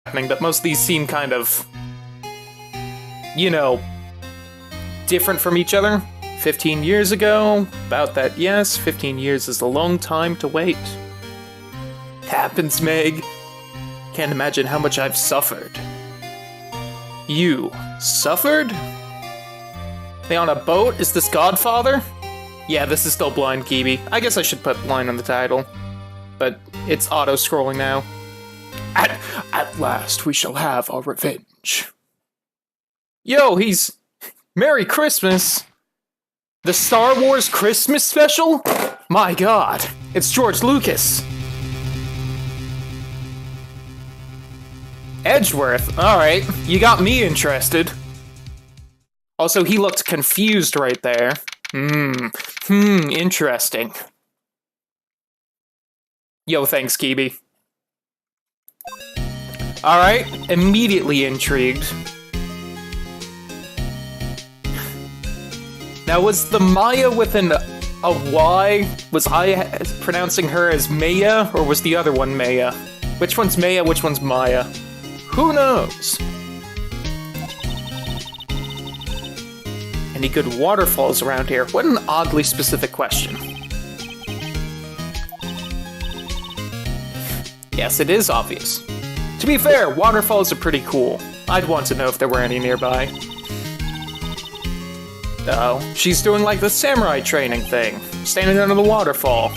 happening, but most of these seem kind of, you know, different from each other. 15 years ago, about that, yes, 15 years is a long time to wait. Happens, Meg. Can't imagine how much I've suffered. You suffered? They on a boat? Is this Godfather? Yeah, this is still Blind Kiwi. I guess I should put line on the title. But it's auto-scrolling now. At last we shall have our revenge. Yo, he's... Merry Christmas! The Star Wars Christmas special? My god, it's George Lucas. Edgeworth, alright, you got me interested. Also, he looked confused right there. Interesting. Yo, thanks, Kibi. Alright, immediately intrigued. Now, was the Maya with a Y? Was I pronouncing her as Maya, or was the other one Maya? Which one's Maya, which one's Maya? Who knows? Any good waterfalls around here? What an oddly specific question. Yes, it is obvious. To be fair, waterfalls are pretty cool. I'd want to know if there were any nearby. Oh, she's doing like the samurai training thing, standing under the waterfall.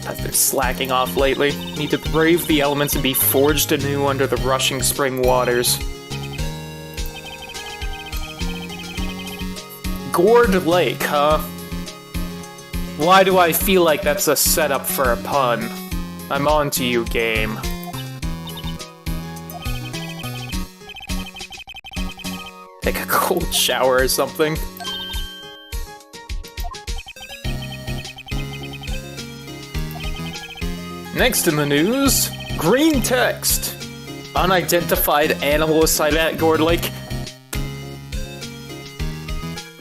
I've been slacking off lately. Need to brave the elements and be forged anew under the rushing spring waters. Gourd Lake, huh? Why do I feel like that's a setup for a pun? I'm on to you, game. Take a cold shower or something. Next in the news, green text. Unidentified animal sighted at Gourd Lake.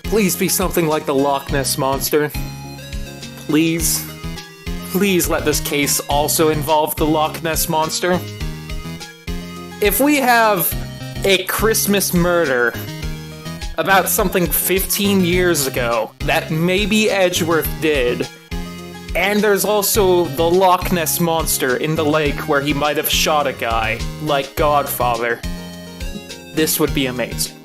Please be something like the Loch Ness Monster. Please. Please let this case also involve the Loch Ness Monster. If we have a Christmas murder about something 15 years ago that maybe Edgeworth did, and there's also the Loch Ness Monster in the lake where he might have shot a guy, like Godfather, this would be amazing.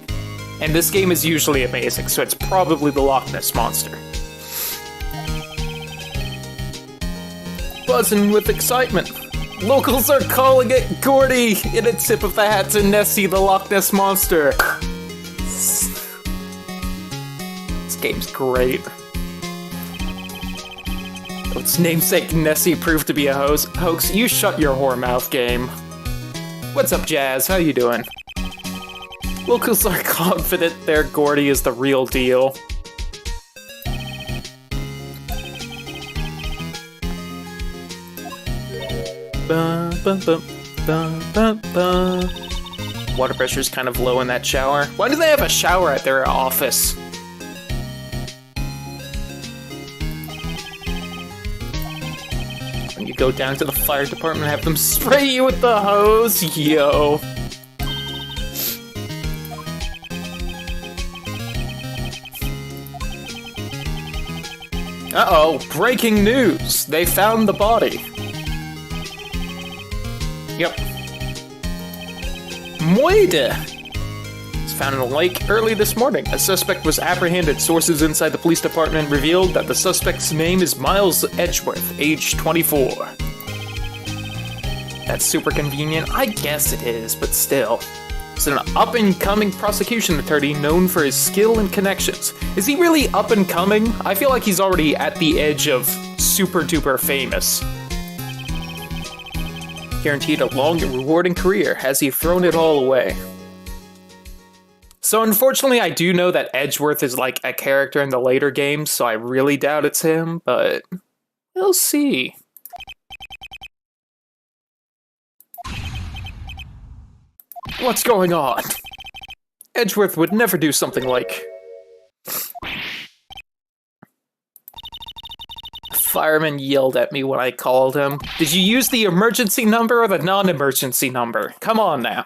And this game is usually amazing, so it's probably the Loch Ness Monster. Buzzing with excitement. Locals are calling it Gordy in a tip of the hat to Nessie the Loch Ness Monster. This game's great. Its namesake Nessie proved to be a hoax. You shut your whore mouth, game. What's up, Jazz? How you doing? Locals are confident their Gordy is the real deal. Water pressure's kind of low in that shower. Why do they have a shower at their office? When you go down to the fire department and have them spray you with the hose, yo. Uh-oh, breaking news! They found the body. Yep. Moide! It's found in a lake early this morning. A suspect was apprehended. Sources inside the police department revealed that the suspect's name is Miles Edgeworth, age 24. That's super convenient. I guess it is, but still. He's an up-and-coming prosecution attorney known for his skill and connections. Is he really up-and-coming? I feel like he's already at the edge of super-duper famous. Guaranteed a long and rewarding career. Has he thrown it all away? So unfortunately, I do know that Edgeworth is like a character in the later games, so I really doubt it's him, but we'll see. What's going on? Edgeworth would never do something like... fireman yelled at me when I called him. Did you use the emergency number or the non-emergency number? Come on now.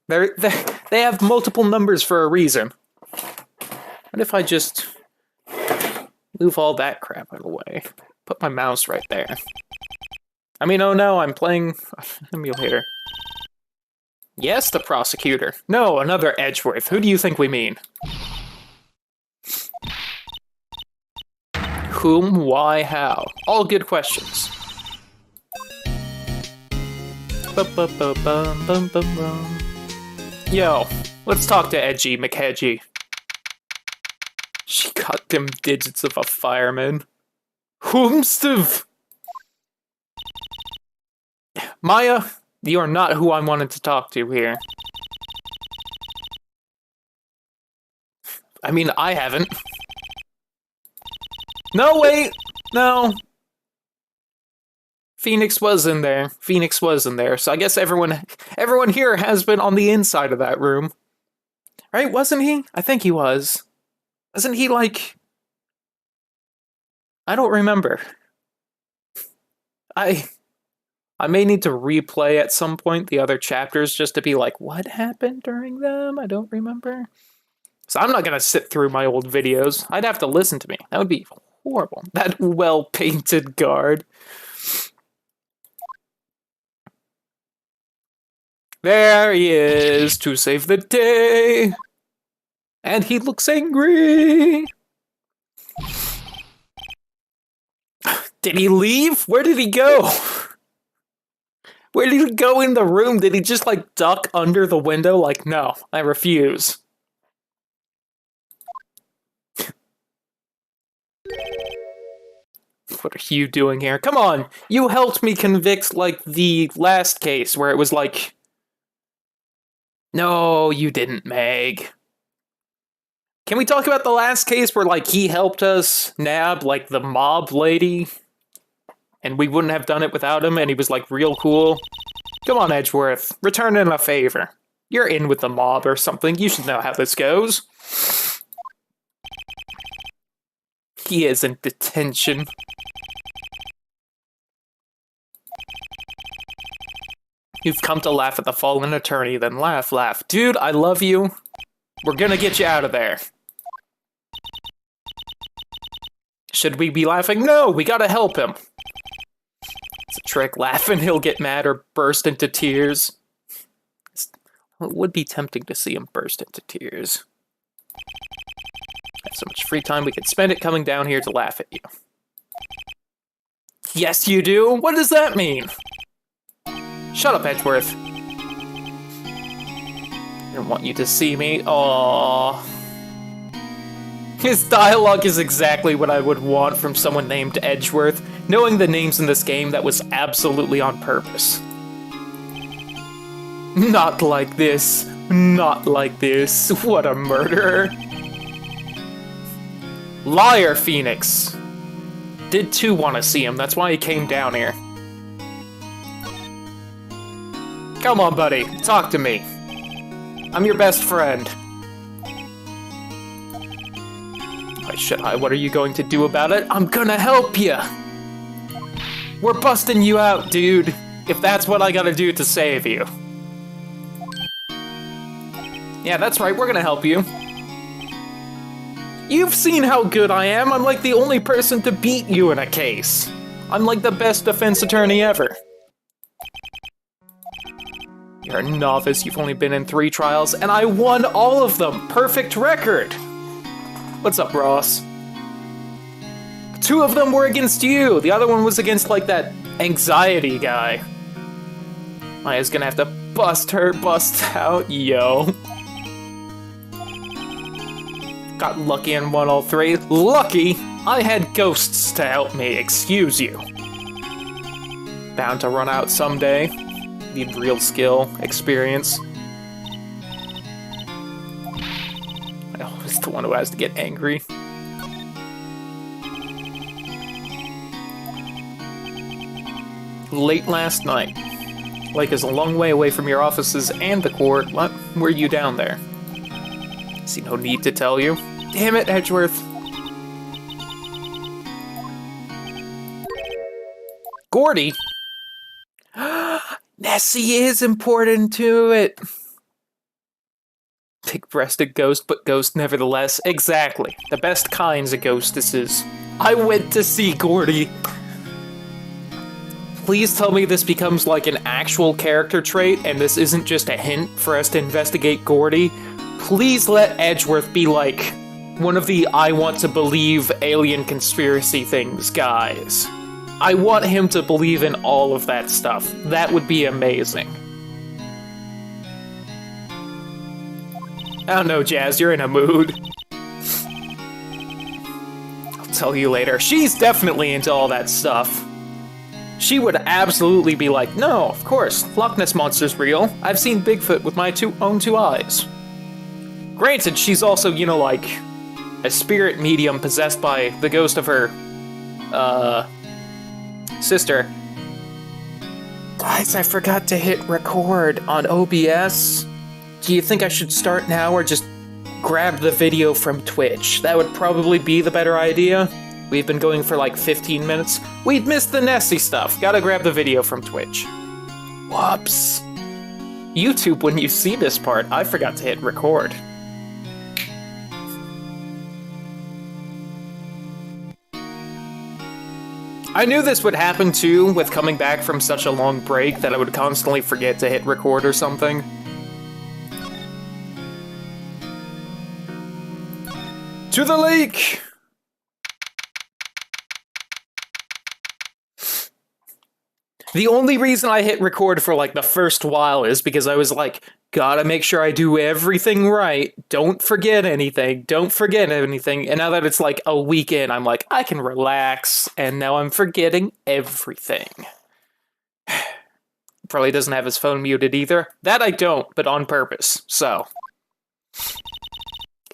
They have multiple numbers for a reason. What if I just move all that crap out of the way? Put my mouse right there. I mean, oh no, I'm playing emulator. Yes, the prosecutor. No, another Edgeworth. Who do you think we mean? Whom, why, how? All good questions. Yo, let's talk to Edgy McHedgy. She got them digits of a fireman. Whomstv! Maya, you are not who I wanted to talk to here. I mean, I haven't. No, wait! No. Phoenix was in there. Phoenix was in there, so I guess everyone here has been on the inside of that room. Right, wasn't he? I think he was. Wasn't he, like... I don't remember. I may need to replay at some point the other chapters just to be like, what happened during them? I don't remember. So I'm not gonna sit through my old videos. I'd have to listen to me. That would be horrible. That well-painted guard. There he is to save the day. And he looks angry. Did he leave? Where did he go? Where did he go in the room? Did he just, like, duck under the window? Like, no, I refuse. What are you doing here? Come on! You helped me convict, like, the last case where it was like... No, you didn't, Meg. Can we talk about the last case where, like, he helped us nab, like, the mob lady? And we wouldn't have done it without him, and he was, like, real cool? Come on, Edgeworth. Return in a favor. You're in with the mob or something. You should know how this goes. He is in detention. You've come to laugh at the fallen attorney, then laugh, laugh. Dude, I love you. We're gonna get you out of there. Should we be laughing? No, we gotta help him. It's a trick. Laughing, he'll get mad or burst into tears. It would be tempting to see him burst into tears. I have so much free time, we could spend it coming down here to laugh at you. Yes, you do? What does that mean? Shut up, Edgeworth. I don't want you to see me. Aww. His dialogue is exactly what I would want from someone named Edgeworth. Knowing the names in this game, that was absolutely on purpose. Not like this. Not like this. What a murderer. Liar, Phoenix. Did too want to see him, that's why he came down here. Come on, buddy. Talk to me. I'm your best friend. Why should I? What are you going to do about it? I'm gonna help you! We're busting you out, dude. If that's what I gotta do to save you. Yeah, that's right. We're gonna help you. You've seen how good I am. I'm like the only person to beat you in a case. I'm like the best defense attorney ever. You're a novice, you've only been in 3 trials, and I won all of them! Perfect record! What's up, Ross? 2 of them were against you! The other one was against, like, that anxiety guy. Maya's gonna have to bust out, yo. Got lucky and won all 3. Lucky? I had ghosts to help me, excuse you. Bound to run out someday. Need real skill, experience. I'm always the one who has to get angry. Late last night. Lake is a long way away from your offices and the court. What? Were you down there? See no need to tell you. Damn it, Edgeworth. Gordy? Nessie is important to it. Big-breasted ghost, but ghost nevertheless. Exactly. The best kinds of ghostesses. I went to see Gordy. Please tell me this becomes like an actual character trait, and this isn't just a hint for us to investigate Gordy. Please let Edgeworth be like one of the I want to believe alien conspiracy things guys. I want him to believe in all of that stuff. That would be amazing. I don't know, Jazz, you're in a mood. I'll tell you later. She's definitely into all that stuff. She would absolutely be like, no, of course, Loch Ness Monster's real. I've seen Bigfoot with my own two eyes. Granted, she's also, you know, like, a spirit medium possessed by the ghost of her, sister. Guys, I forgot to hit record on OBS. Do you think I should start now or just grab the video from Twitch? That would probably be the better idea. We've been going for like 15 minutes. We'd missed the Nessie stuff. Gotta grab the video from Twitch. Whoops. YouTube, when you see this part, I forgot to hit record. I knew this would happen too, with coming back from such a long break that I would constantly forget to hit record or something. To the lake! The only reason I hit record for like the first while is because I was like, gotta make sure I do everything right. Don't forget anything. Don't forget anything. And now that it's like a week in, I'm like, I can relax. And now I'm forgetting everything. Probably doesn't have his phone muted either. That I don't, but on purpose. So.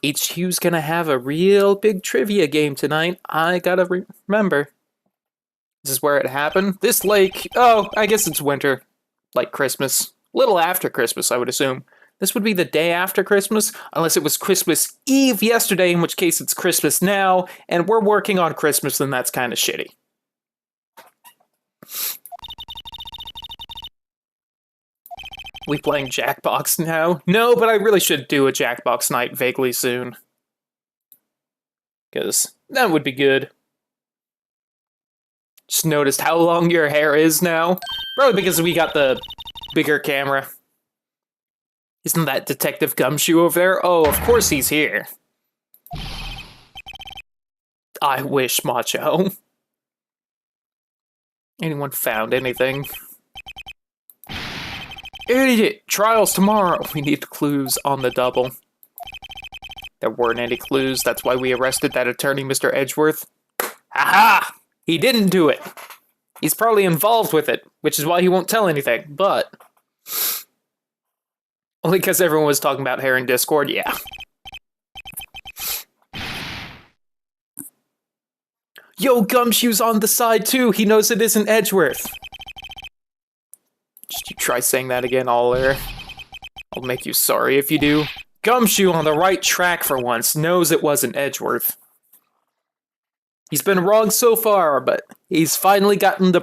HQ's gonna have a real big trivia game tonight. I gotta remember. This is where it happened. This lake, oh, I guess it's winter. Like Christmas. Little after Christmas, I would assume. This would be the day after Christmas, unless it was Christmas Eve yesterday, in which case it's Christmas now, and we're working on Christmas, and that's kind of shitty. We playing Jackbox now? No, but I really should do a Jackbox night vaguely soon. Because that would be good. Just noticed how long your hair is now. Probably because we got the bigger camera. Isn't that Detective Gumshoe over there? Oh, of course he's here. I wish, Macho. Anyone found anything? Idiot! Trials tomorrow! We need clues on the double. There weren't any clues, that's why we arrested that attorney, Mr. Edgeworth. Ha-ha! He didn't do it. He's probably involved with it, which is why he won't tell anything, but... Only because everyone was talking about hair in Discord, yeah. Yo, Gumshoe's on the side too, he knows it isn't Edgeworth. Just you try saying that again, I'll make you sorry if you do. Gumshoe on the right track for once, knows it wasn't Edgeworth. He's been wrong so far, but he's finally gotten the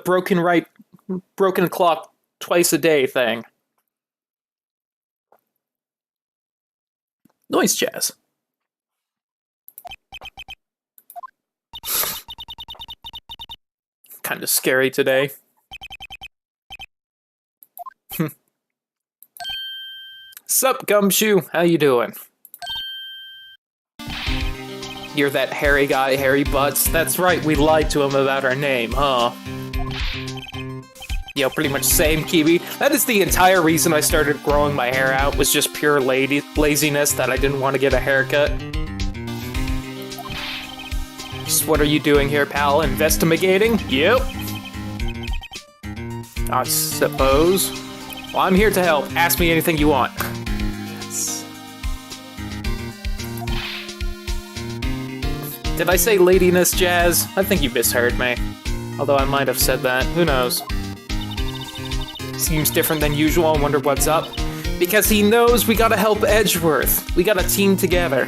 broken clock twice a day thing. Noise Jazz. Kind of scary today. Sup, Gumshoe? How you doing? You're that hairy guy, Hairy Butts. That's right, we lied to him about our name, huh? Yo, pretty much same, Kiwi. That is the entire reason I started growing my hair out, was just pure laziness that I didn't want to get a haircut. Just what are you doing here, pal? Investigating? Yep. I suppose. Well, I'm here to help. Ask me anything you want. Did I say ladiness, Jazz? I think you misheard me. Although I might have said that. Who knows? Seems different than usual. I wonder what's up. Because he knows we gotta help Edgeworth. We gotta team together.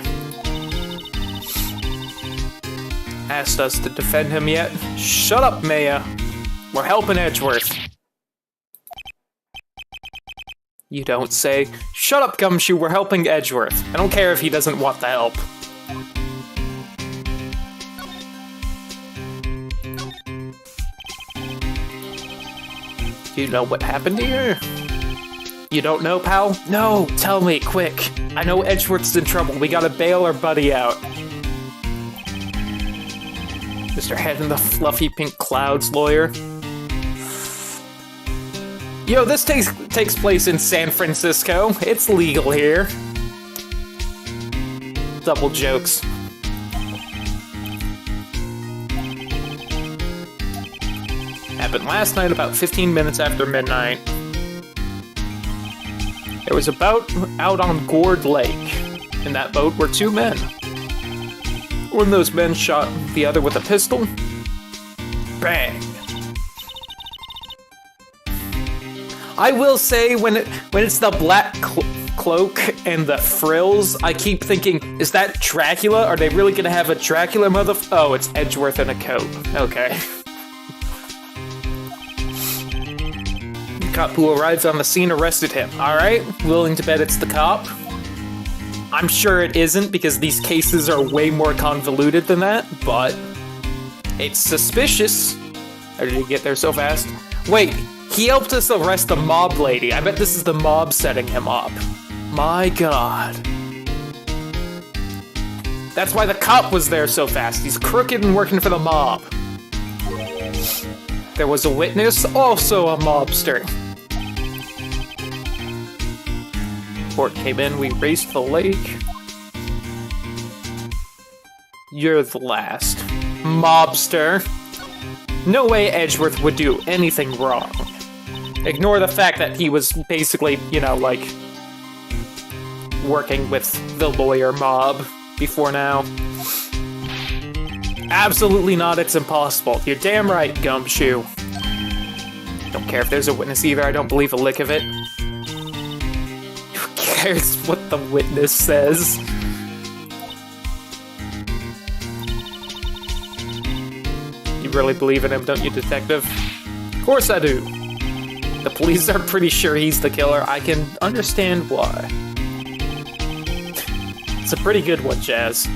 Asked us to defend him yet? Shut up, Maya. We're helping Edgeworth. You don't say. Shut up, Gumshoe, we're helping Edgeworth. I don't care if he doesn't want the help. Do you know what happened here? You don't know, pal? No, tell me, quick. I know Edgeworth's in trouble. We gotta bail our buddy out. Mr. Head in the fluffy pink clouds lawyer. Yo, this takes place in San Francisco. It's legal here. Double jokes. Happened last night about 15 minutes after midnight. There was a boat out on Gourd Lake. In that boat were two men. One of those men shot the other with a pistol. Bang! I will say, when it's the black cloak and the frills, I keep thinking, is that Dracula? Are they really gonna have a Dracula Oh, it's Edgeworth in a coat. Okay. The cop who arrived on the scene arrested him. Alright, willing to bet it's the cop? I'm sure it isn't, because these cases are way more convoluted than that, but it's suspicious. How did he get there so fast? Wait, he helped us arrest the mob lady. I bet this is the mob setting him up. My god. That's why the cop was there so fast. He's crooked and working for the mob. There was a witness, also a mobster. Court came in, we raced the lake. You're the last. Mobster. No way Edgeworth would do anything wrong. Ignore the fact that he was basically, you know, like, working with the lawyer mob before now. Absolutely not, it's impossible. You're damn right, Gumshoe. Don't care if there's a witness either, I don't believe a lick of it. Who cares what the witness says? You really believe in him, don't you, detective? Of course I do. The police are pretty sure he's the killer. I can understand why. It's a pretty good one, Jazz.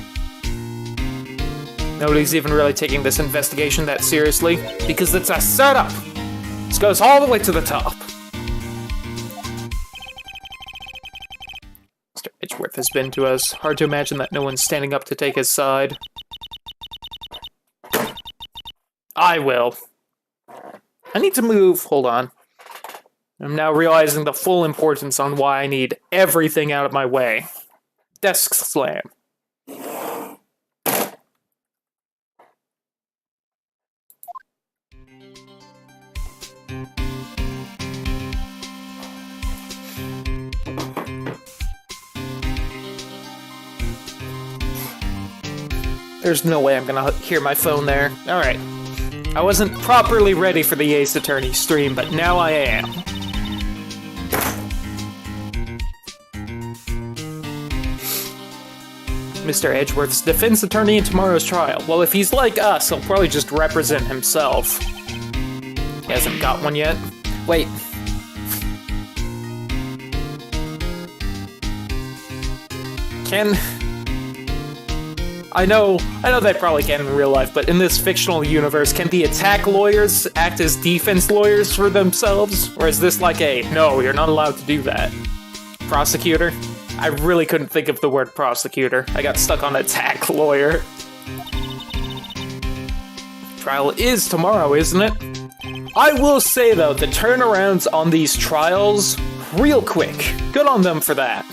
Nobody's even really taking this investigation that seriously, because it's a setup! This goes all the way to the top. Mr. Edgeworth has been to us. Hard to imagine that no one's standing up to take his side. I will. I need to move. Hold on. I'm now realizing the full importance on why I need everything out of my way. Desk slam. There's no way I'm gonna hear my phone there. Alright. I wasn't properly ready for the Ace Attorney stream, but now I am. Mr. Edgeworth's defense attorney in tomorrow's trial. Well, if he's like us, he'll probably just represent himself. He hasn't got one yet. Wait. I know they probably can in real life, but in this fictional universe, can the attack lawyers act as defense lawyers for themselves? Or is this like a, no, you're not allowed to do that? Prosecutor? I really couldn't think of the word prosecutor. I got stuck on attack lawyer. Trial is tomorrow, isn't it? I will say, though, the turnarounds on these trials, real quick. Good on them for that.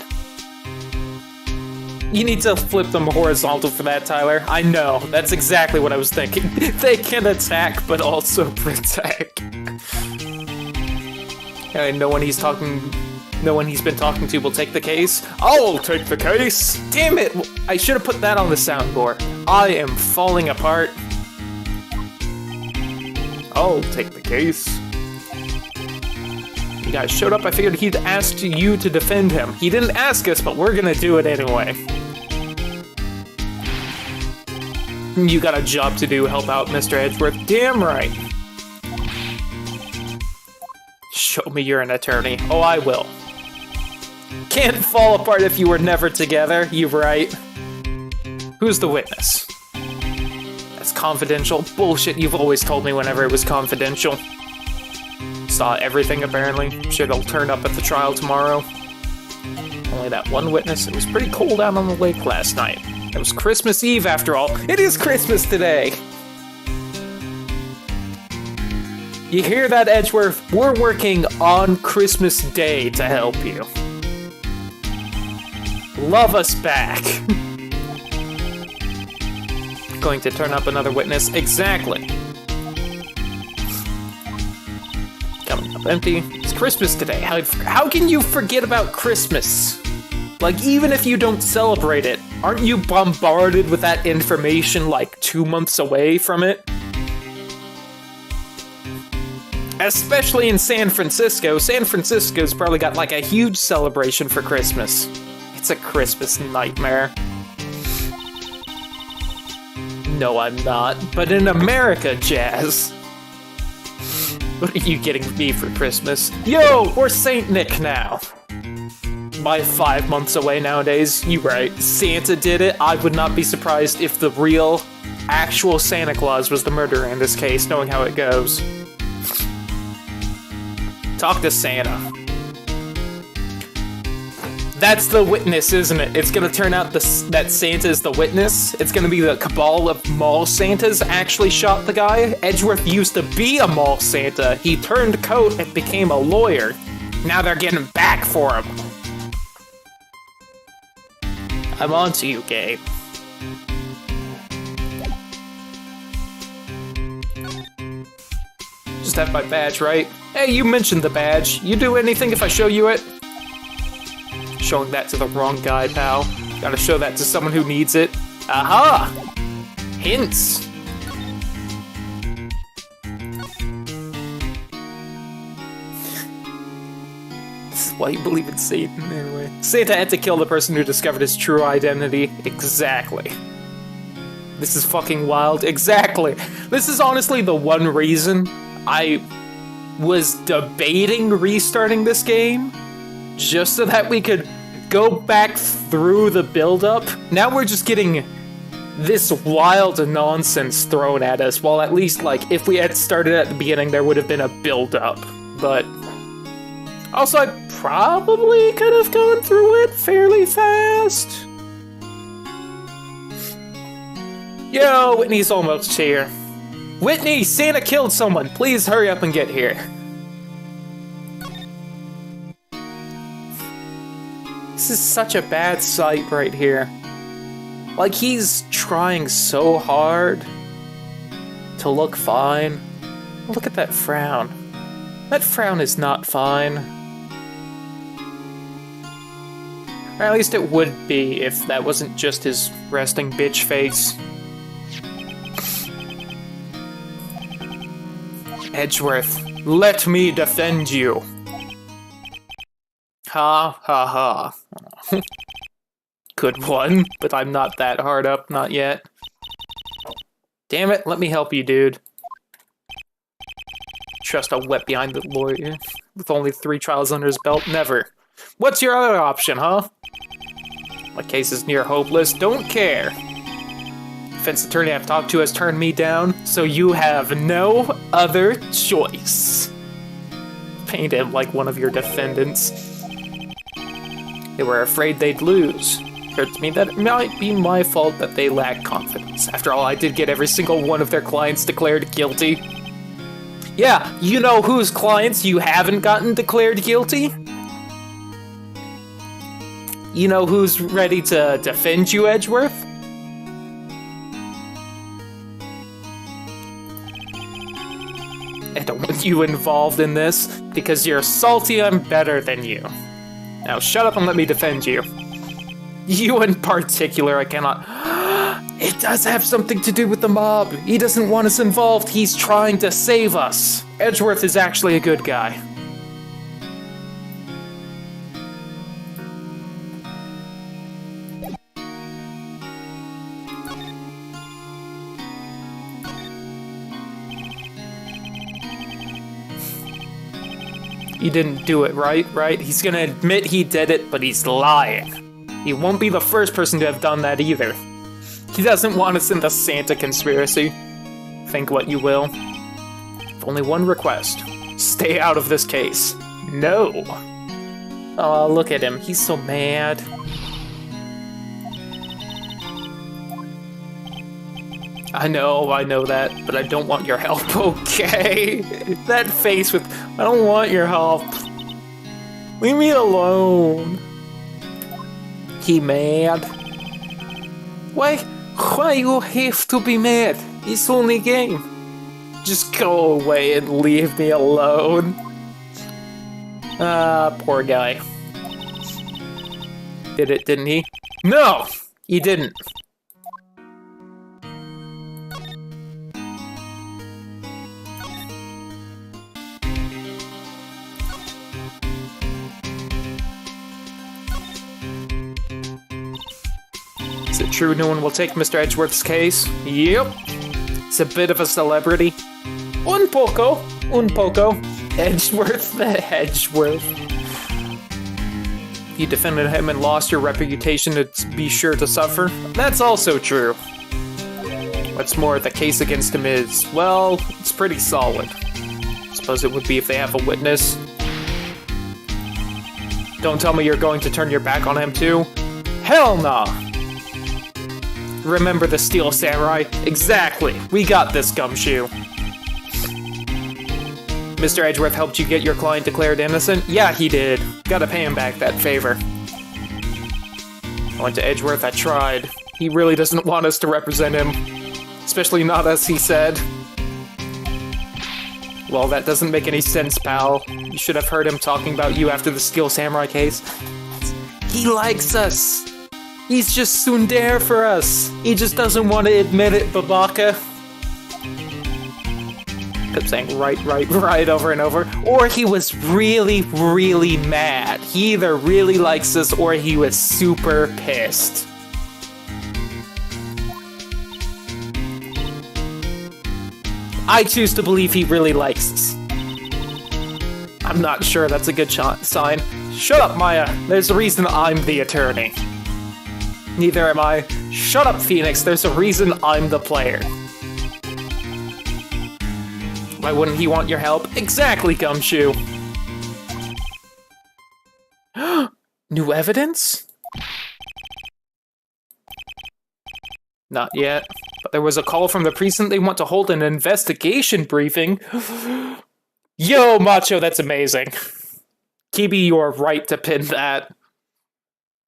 You need to flip them horizontal for that, Tyler. I know, that's exactly what I was thinking. They can attack, but also protect. And no one he's been talking to will take the case. I'll take the case! Damn it! I should have put that on the soundboard. I am falling apart. I'll take the case. You guys showed up, I figured he'd asked you to defend him. He didn't ask us, but we're gonna do it anyway. You got a job to do, help out Mr. Edgeworth. Damn right. Show me you're an attorney. Oh, I will. Can't fall apart if you were never together, you right. Who's the witness? That's confidential. Bullshit, you've always told me whenever it was confidential. Saw everything, apparently. Shit'll turn up at the trial tomorrow. Only that one witness. It was pretty cold out on the lake last night. It was Christmas Eve, after all. It is Christmas today! You hear that, Edgeworth? We're working on Christmas Day to help you. Love us back. Going to turn up another witness. Exactly. Coming up empty. It's Christmas today. How can you forget about Christmas? Like, even if you don't celebrate it, aren't you bombarded with that information like 2 months away from it? Especially in San Francisco. San Francisco's probably got like a huge celebration for Christmas. It's a Christmas nightmare. No, I'm not. But in America, Jazz. What are you getting me for Christmas? Yo, we're Saint Nick now. By 5 months away nowadays. You right. Santa did it. I would not be surprised if the real, actual Santa Claus was the murderer in this case, knowing how it goes. Talk to Santa. That's the witness, isn't it? It's gonna turn out that Santa is the witness. It's gonna be the cabal of mall Santas actually shot the guy. Edgeworth used to be a mall Santa. He turned coat and became a lawyer. Now they're getting back for him. I'm on to you, Gabe. Just have my badge, right? Hey, you mentioned the badge. You do anything if I show you it? Showing that to the wrong guy, pal. Gotta show that to someone who needs it. Aha! Hints! This is why you believe in Satan, anyway. Santa had to kill the person who discovered his true identity. Exactly. This is fucking wild. Exactly. This is honestly the one reason I was debating restarting this game, just so that we could go back through the build-up. Now we're just getting this wild nonsense thrown at us, while at least, like, if we had started at the beginning, there would have been a build-up. But also, I probably could have gone through it fairly fast. Yo, Whitney's almost here. Whitney, Santa killed someone. Please hurry up and get here. This is such a bad sight right here. Like, he's trying so hard to look fine. Look at that frown. That frown is not fine. Or at least it would be if that wasn't just his resting bitch face. Edgeworth, let me defend you. Ha ha ha. Good one, but I'm not that hard up, not yet. Damn it, let me help you, dude. Trust a wet behind the lawyer with only 3 trials under his belt? Never. What's your other option, huh? My case is near hopeless, don't care. Defense attorney I've talked to has turned me down, so you have no other choice. Paint him like one of your defendants. They were afraid they'd lose. Occurred to me that it might be my fault that they lack confidence. After all, I did get every single one of their clients declared guilty. Yeah, you know whose clients you haven't gotten declared guilty? You know who's ready to defend you, Edgeworth? I don't want you involved in this, because you're salty I'm better than you. Now shut up and let me defend you. You in particular, I cannot... It does have something to do with the mob. He doesn't want us involved. He's trying to save us. Edgeworth is actually a good guy. He didn't do it, right? He's gonna admit he did it, but he's lying. He won't be the first person to have done that either. He doesn't want us in the Santa conspiracy. Think what you will. Only one request. Stay out of this case. No. Oh, look at him. He's so mad. I know that, but I don't want your help, okay? That face with, I don't want your help. Leave me alone. He mad? Why you have to be mad? It's only a game. Just go away and leave me alone. Poor guy. Did it, didn't he? No! He didn't. Is it true no one will take Mr. Edgeworth's case? Yep. It's a bit of a celebrity. Un poco. Edgeworth the Edgeworth. You defended him and lost your reputation to be sure to suffer. That's also true. What's more, the case against him is, well, it's pretty solid. Suppose it would be if they have a witness. Don't tell me you're going to turn your back on him too. Hell nah! Remember the Steel Samurai? Exactly! We got this, Gumshoe. Mr. Edgeworth helped you get your client declared innocent? Yeah, he did. Gotta pay him back that favor. I went to Edgeworth, I tried. He really doesn't want us to represent him. Especially not us, he said. Well, that doesn't make any sense, pal. You should have heard him talking about you after the Steel Samurai case. He likes us! He's just tsundere for us. He just doesn't want to admit it, Babaka. Kept saying right over and over. Or he was really, really mad. He either really likes us or he was super pissed. I choose to believe he really likes us. I'm not sure that's a good sign. Shut up, Maya. There's a reason I'm the attorney. Neither am I. Shut up, Phoenix. There's a reason I'm the player. Why wouldn't he want your help? Exactly, Gumshoe. New evidence? Not yet. But there was a call from the precinct. They want to hold an investigation briefing. Yo, Macho, that's amazing. Kibi, you are right to pin that.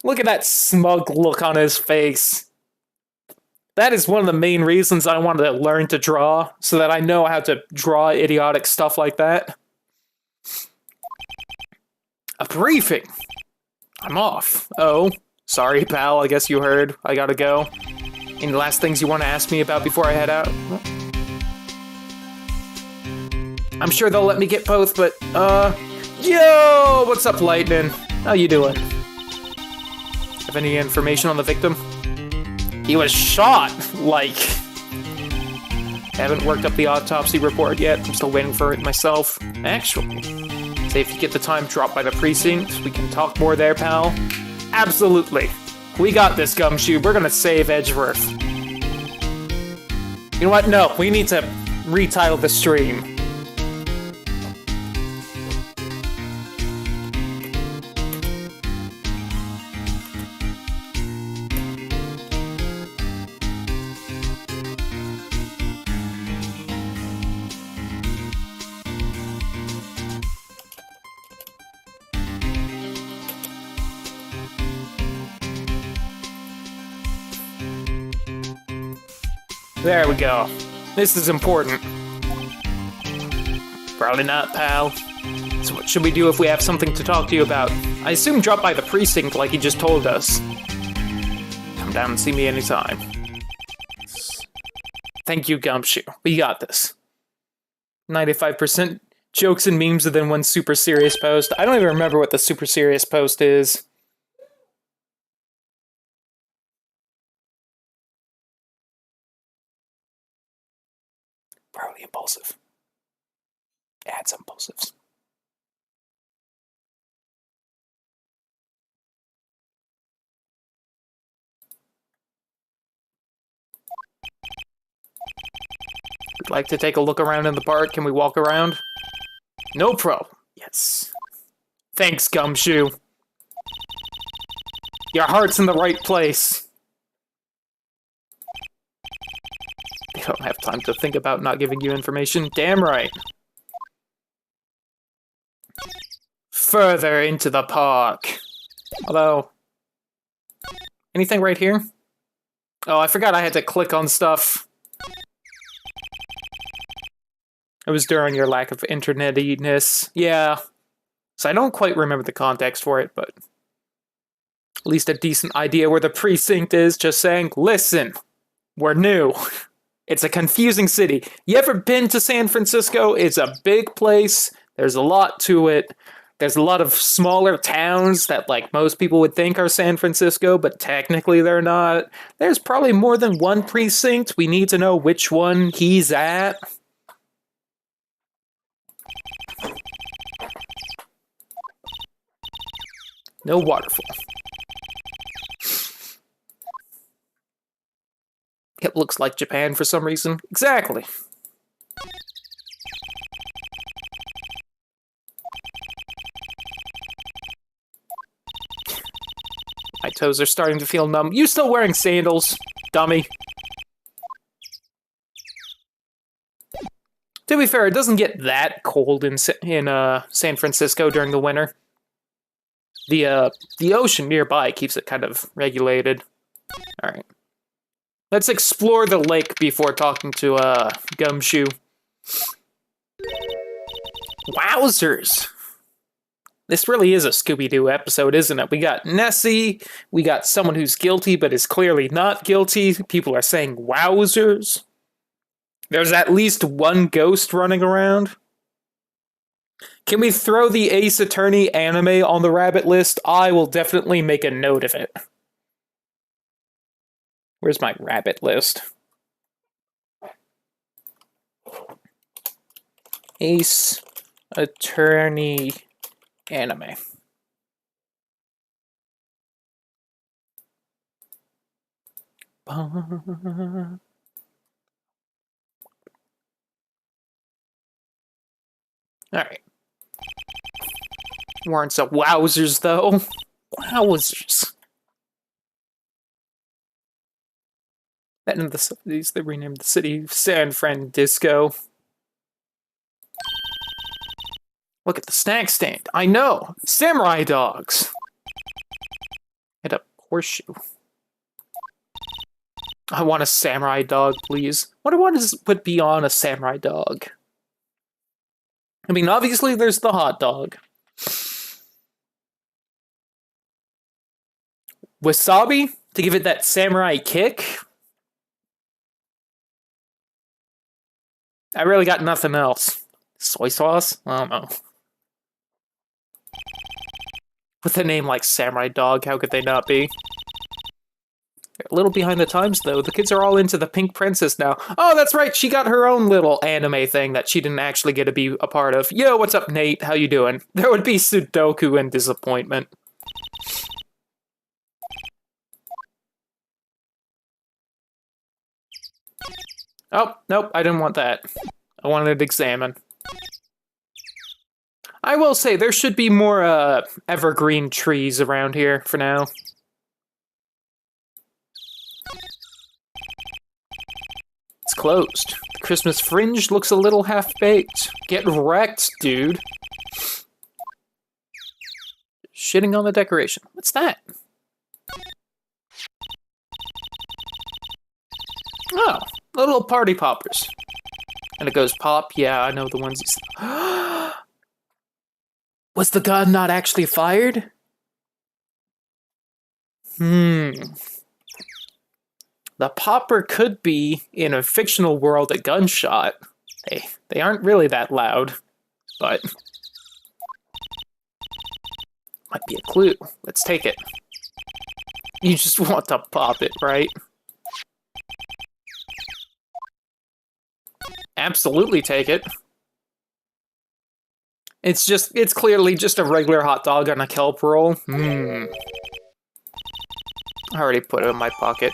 Look at that smug look on his face. That is one of the main reasons I wanted to learn to draw, so that I know how to draw idiotic stuff like that. A briefing! I'm off. Oh, sorry, pal, I guess you heard. I gotta go. Any last things you want to ask me about before I head out? I'm sure they'll let me get both, but, yo! What's up, Lightning? How you doing? Have any information on the victim? He was shot, like... Haven't worked up the autopsy report yet. I'm still waiting for it myself. Actually, say if you get the time, drop by the precinct. We can talk more there, pal. Absolutely. We got this, Gumshoe. We're gonna save Edgeworth. You know what? No, we need to retitle the stream. There we go. This is important. Probably not, pal. So what should we do if we have something to talk to you about? I assume drop by the precinct like you just told us. Come down and see me anytime. Thank you, Gumshoe. We got this. 95% jokes and memes and then one super serious post. I don't even remember what the super serious post is. Probably impulsive. Add some impulsives. We'd like to take a look around in the park. Can we walk around? No problem. Yes. Thanks, Gumshoe. Your heart's in the right place. They don't have time to think about not giving you information. Damn right. Further into the park. Although... anything right here? Oh, I forgot I had to click on stuff. It was during your lack of internetiness. Yeah. So I don't quite remember the context for it, but... at least a decent idea where the precinct is, just saying, listen, we're new. It's a confusing city. You ever been to San Francisco? It's a big place. There's a lot to it. There's a lot of smaller towns that, like, most people would think are San Francisco, but technically they're not. There's probably more than one precinct. We need to know which one he's at. No waterfall. It looks like Japan for some reason. Exactly. My toes are starting to feel numb. You still wearing sandals, dummy? To be fair, it doesn't get that cold in San Francisco during the winter. The ocean nearby keeps it kind of regulated. All right. Let's explore the lake before talking to Gumshoe. Wowzers! This really is a Scooby-Doo episode, isn't it? We got Nessie, we got someone who's guilty but is clearly not guilty. People are saying wowzers. There's at least one ghost running around. Can we throw the Ace Attorney anime on the rabbit list? I will definitely make a note of it. Where's my rabbit list? Ace Attorney anime. Alright. Weren't so wowzers, though. Wowzers. That in the 70s, they renamed the city San Francisco. Look at the snack stand. I know! Samurai dogs! And a horseshoe. I want a samurai dog, please. What would be on a samurai dog? I mean, obviously there's the hot dog. Wasabi? To give it that samurai kick? I really got nothing else. Soy sauce? I don't know. With a name like Samurai Dog, how could they not be? They're a little behind the times, though. The kids are all into the Pink Princess now. Oh, that's right, she got her own little anime thing that she didn't actually get to be a part of. Yo, what's up, Nate? How you doing? There would be Sudoku and disappointment. Oh, nope, I didn't want that. I wanted to examine. I will say, there should be more, evergreen trees around here for now. It's closed. The Christmas fringe looks a little half-baked. Get wrecked, dude. Shitting on the decoration. What's that? Oh, little party poppers. And it goes pop. Yeah, I know the ones. Was the gun not actually fired? The popper could be, in a fictional world, a gunshot. They aren't really that loud, but might be a clue. Let's take it. You just want to pop it, right? Absolutely take it. It's clearly just a regular hot dog on a kelp roll. I already put it in my pocket.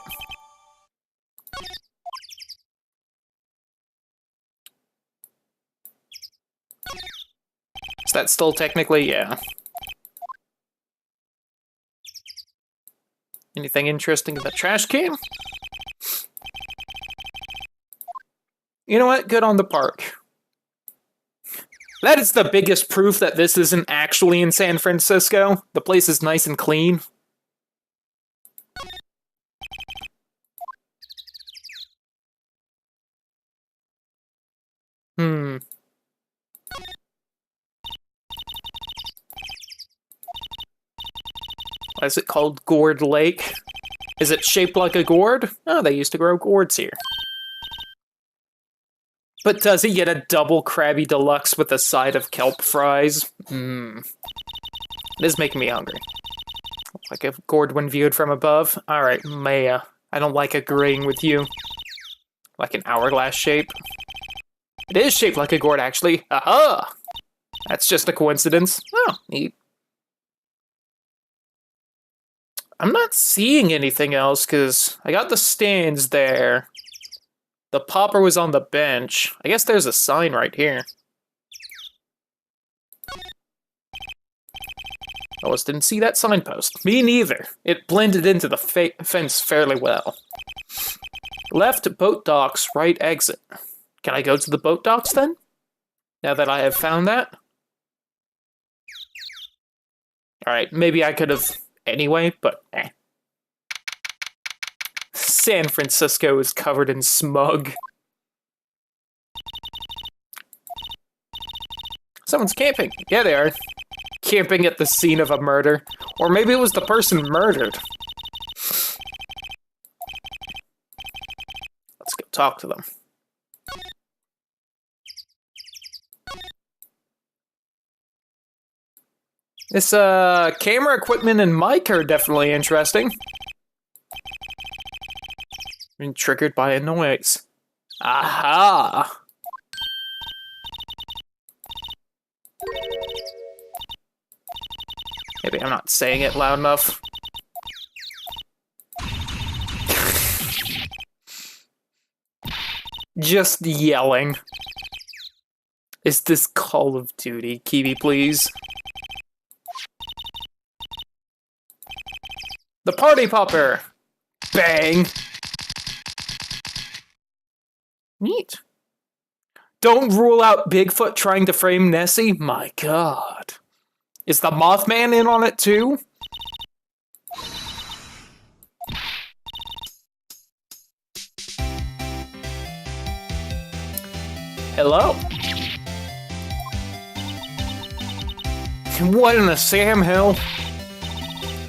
that still technically? Yeah. Anything interesting in the trash can? You know what? Good on the park. That is the biggest proof that this isn't actually in San Francisco. The place is nice and clean. Why is it called Gourd Lake? Is it shaped like a gourd? Oh, they used to grow gourds here. But does he get a double Krabby Deluxe with a side of kelp fries? It is making me hungry. Like a gourd when viewed from above. Alright, Maya. I don't like agreeing with you. Like an hourglass shape. It is shaped like a gourd, actually. Aha! That's just a coincidence. Oh, neat. I'm not seeing anything else, because I got the stands there. The popper was on the bench. I guess there's a sign right here. I almost didn't see that signpost. Me neither. It blended into the fence fairly well. Left boat docks, right exit. Can I go to the boat docks then? Now that I have found that? Alright, maybe I could have anyway, but eh. San Francisco is covered in smog. Someone's camping. Yeah, they are. Camping at the scene of a murder. Or maybe it was the person murdered. Let's go talk to them. This, camera equipment and mic are definitely interesting. Been triggered by a noise. Aha! Maybe I'm not saying it loud enough. Just yelling. Is this Call of Duty? Kiwi, please. The party popper! Bang! Neat. Don't rule out Bigfoot trying to frame Nessie? My god. Is the Mothman in on it too? Hello? What in the Sam Hill?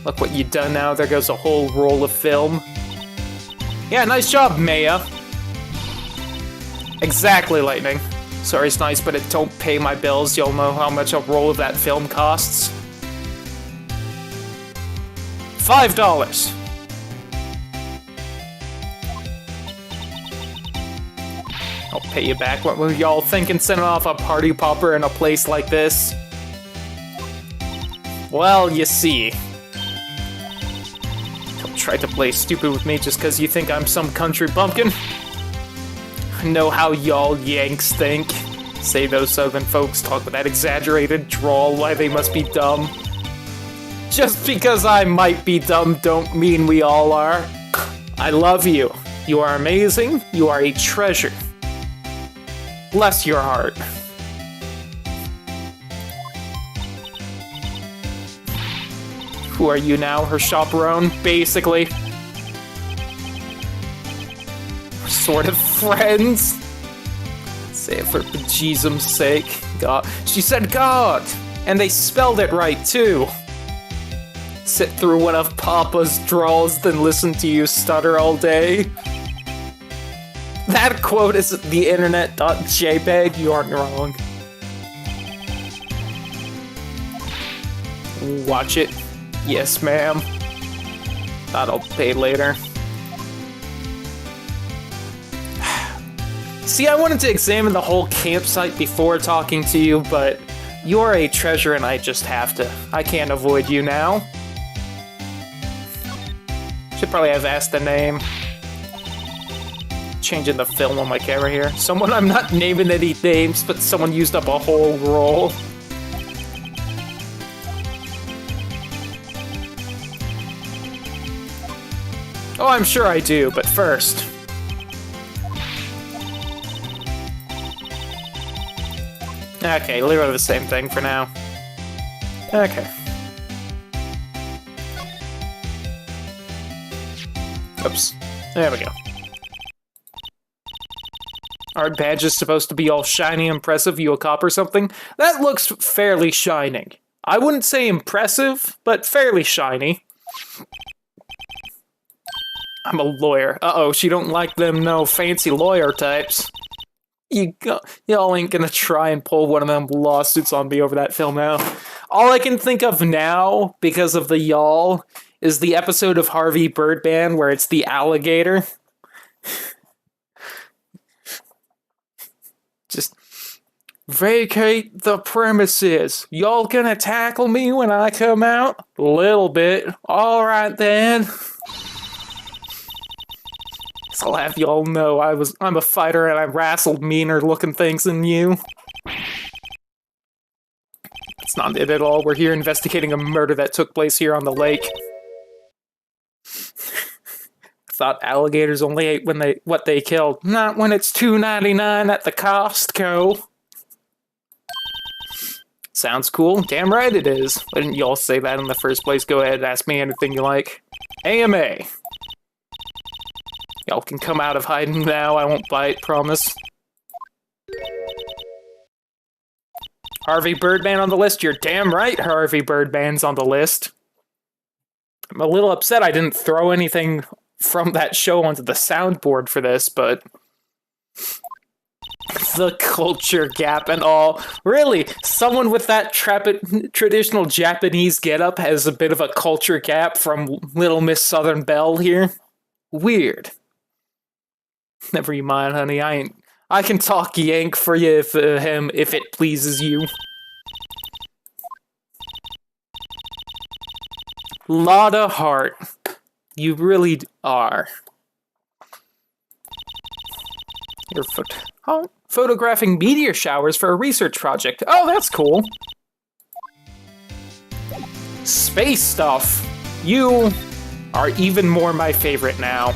Look what you done now, there goes a whole roll of film. Yeah, nice job, Maya. Exactly, Lightning. Sorry, it's nice, but it don't pay my bills. You'll know how much a roll of that film costs. $5. I'll pay you back. What were y'all thinking, sending off a party popper in a place like this? Well, you see. Don't try to play stupid with me just because you think I'm some country bumpkin. I know how y'all Yanks think. Say those southern folks talk with that exaggerated drawl why they must be dumb. Just because I might be dumb don't mean we all are. I love you. You are amazing. You are a treasure. Bless your heart. Who are you now? Her chaperone, basically. Sort of friends. Say it for Jesus' sake. God. She said God, and they spelled it right too. Sit through one of Papa's drawls, then listen to you stutter all day. That quote is the internet.jpg. You aren't wrong. Watch it. Yes, ma'am. That'll pay later. See, I wanted to examine the whole campsite before talking to you, but you're a treasure and I just have to. I can't avoid you now. Should probably have asked the name. Changing the film on my camera here. Someone, I'm not naming any names, but someone used up a whole roll. Oh, I'm sure I do, but first... Okay, literally the same thing for now. Okay. Oops. There we go. Our badge is supposed to be all shiny, impressive, you a cop or something? That looks fairly shining. I wouldn't say impressive, but fairly shiny. I'm a lawyer. Uh-oh, she don't like them no fancy lawyer types. Y'all ain't gonna try and pull one of them lawsuits on me over that film now. All I can think of now, because of the y'all, is the episode of Harvey Birdman where it's the alligator. Just vacate the premises. Y'all gonna tackle me when I come out? Little bit. Alright then. I'll have y'all know I'm a fighter and I wrestled meaner looking things than you. That's not it at all. We're here investigating a murder that took place here on the lake. I thought alligators only ate what they killed. Not when it's $2.99 at the Costco. Sounds cool. Damn right it is. Why didn't y'all say that in the first place? Go ahead, ask me anything you like. AMA. Y'all can come out of hiding now, I won't bite, promise. Harvey Birdman on the list? You're damn right Harvey Birdman's on the list. I'm a little upset I didn't throw anything from that show onto the soundboard for this, but... The culture gap and all. Really, someone with that traditional Japanese getup has a bit of a culture gap from Little Miss Southern Belle here? Weird. Never you mind, honey. I can talk yank for you if it pleases you. Lot of heart. You really are. You're photographing meteor showers for a research project. Oh, that's cool. Space stuff. You are even more my favorite now.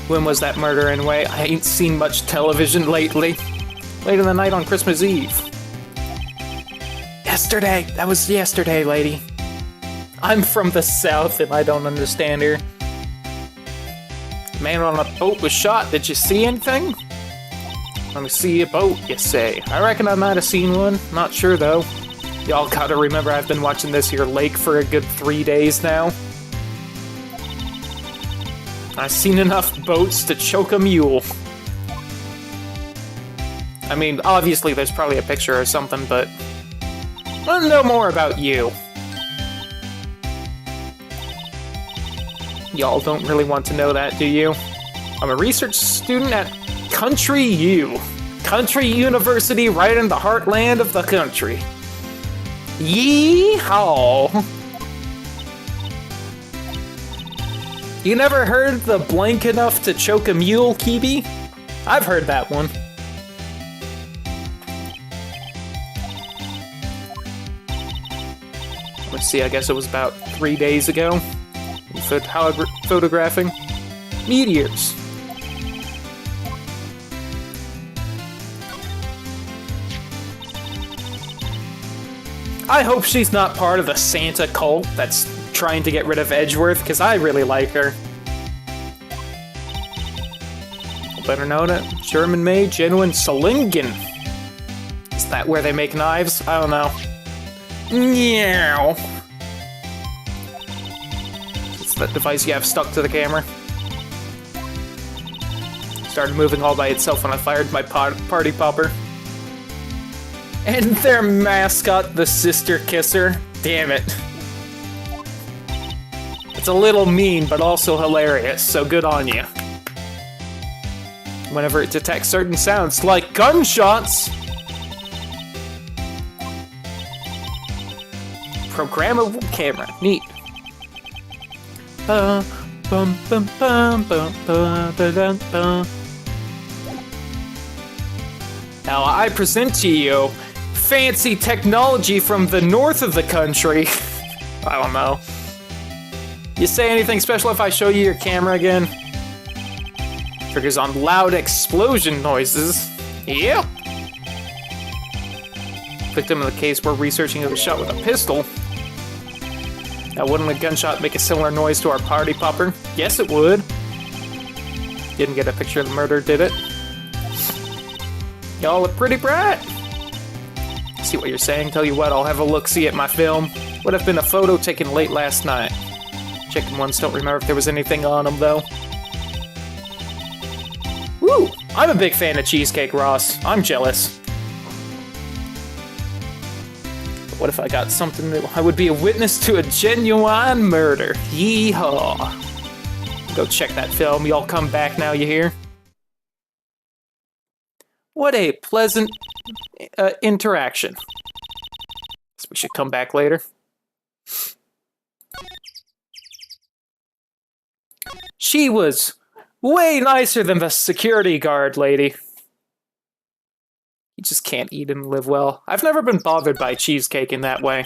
When was that murder anyway? I ain't seen much television lately. Late in the night on Christmas Eve. Yesterday! That was yesterday, lady. I'm from the south and I don't understand her. Man on a boat was shot. Did you see anything? Let me see a boat, you say. I reckon I might have seen one. Not sure, though. Y'all gotta remember I've been watching this here lake for a good 3 days now. I've seen enough boats to choke a mule. I mean, obviously there's probably a picture or something, but... I want to know more about you. Y'all don't really want to know that, do you? I'm a research student at Country U. Country University right in the heartland of the country. Yee-haw! You never heard the blank enough to choke a mule, Kibi? I've heard that one. Let's see, I guess it was about 3 days ago. Photographing meteors. I hope she's not part of the Santa cult that's trying to get rid of Edgeworth, because I really like her. Better known it. German-made, genuine Solingen. Is that where they make knives? I don't know. Meow. It's that device you have stuck to the camera. Started moving all by itself when I fired my party popper. And their mascot, the Sister Kisser. Damn it. It's a little mean, but also hilarious, so good on you. Whenever it detects certain sounds, like gunshots! Programmable camera. Neat. Now I present to you fancy technology from the north of the country. I don't know. You say anything special if I show you your camera again? Triggers on loud explosion noises. Yep. Victim of the case we're researching was shot with a pistol. Now, wouldn't a gunshot make a similar noise to our party popper? Yes, it would. Didn't get a picture of the murder, did it? Y'all look pretty bright. See what you're saying? Tell you what, I'll have a look-see at my film. Would have been a photo taken late last night. Chicken ones don't remember if there was anything on them, though. Woo! I'm a big fan of cheesecake, Ross. I'm jealous. But what if I got something that I would be a witness to a genuine murder? Yeehaw. Go check that film. Y'all come back now, you hear? What a pleasant interaction. So we should come back later. She was way nicer than the security guard lady. You just can't eat and live well. I've never been bothered by cheesecake in that way.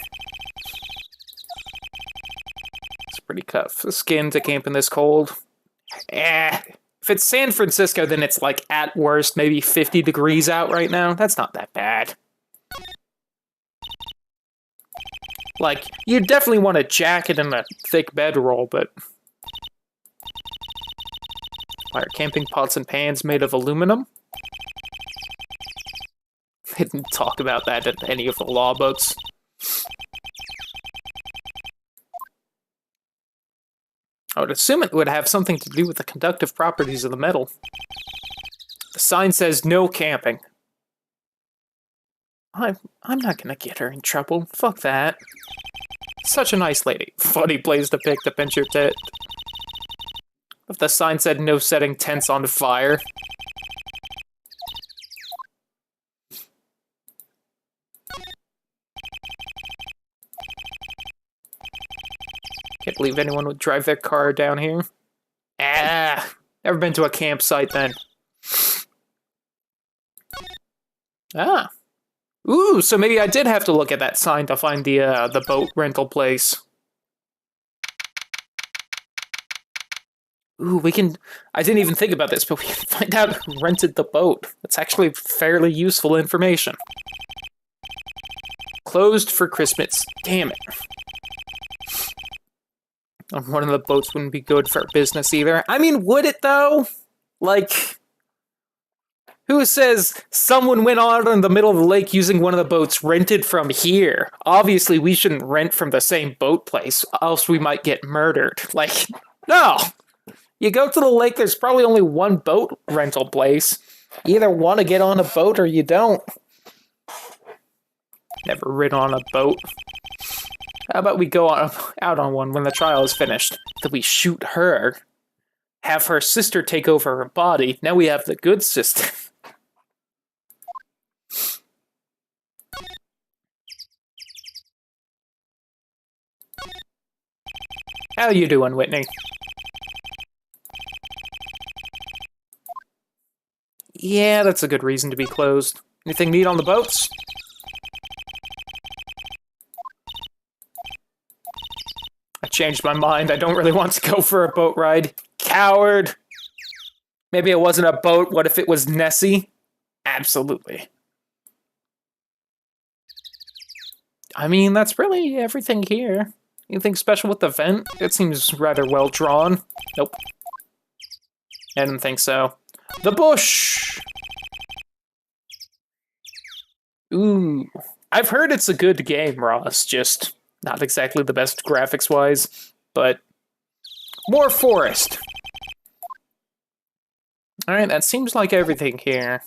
It's pretty tough skin to camp in this cold. If it's San Francisco, then it's like, at worst, maybe 50 degrees out right now. That's not that bad. Like, you definitely want a jacket and a thick bedroll, but... Why are camping pots and pans made of aluminum? They didn't talk about that in any of the law books. I would assume it would have something to do with the conductive properties of the metal. The sign says no camping. I'm not gonna get her in trouble. Fuck that. Such a nice lady. Funny place to pick to pinch your tit. If the sign said no setting tents on fire. Can't believe anyone would drive their car down here. Never been to a campsite then. Ooh, so maybe I did have to look at that sign to find the boat rental place. Ooh, we can... I didn't even think about this, but we can find out who rented the boat. That's actually fairly useful information. Closed for Christmas. Damn it. One of the boats wouldn't be good for business either. I mean, would it, though? Like... Who says someone went out in the middle of the lake using one of the boats rented from here? Obviously, we shouldn't rent from the same boat place, else we might get murdered. Like, no! You go to the lake, there's probably only one boat rental place. You either want to get on a boat or you don't. Never ridden on a boat. How about we go out on one when the trial is finished? Then we shoot her. Have her sister take over her body. Now we have the good sister. How you doing, Whitney? Yeah, that's a good reason to be closed. Anything neat on the boats? I changed my mind. I don't really want to go for a boat ride. Coward! Maybe it wasn't a boat. What if it was Nessie? Absolutely. I mean, that's really everything here. Anything special with the vent? It seems rather well drawn. Nope. I didn't think so. The bush! Ooh. I've heard it's a good game, Ross. Just not exactly the best graphics-wise, but more forest. Alright, that seems like everything here.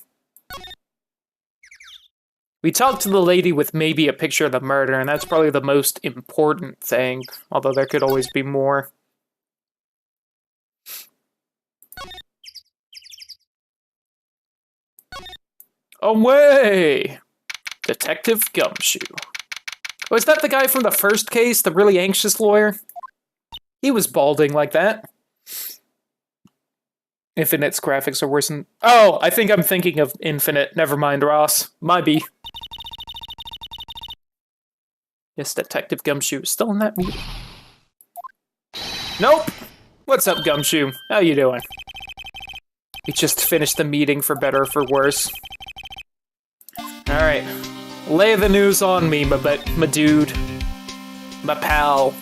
We talked to the lady with maybe a picture of the murder, and that's probably the most important thing, although there could always be more. Away! Detective Gumshoe. Oh, is that the guy from the first case, the really anxious lawyer? He was balding like that. Infinite's graphics are worse than... Oh, I think I'm thinking of Infinite. Never mind, Ross. Might be. Yes, Detective Gumshoe is still in that meeting. Nope! What's up, Gumshoe? How you doing? We just finished the meeting, for better or for worse. Alright. Lay the news on me, my dude. My pal.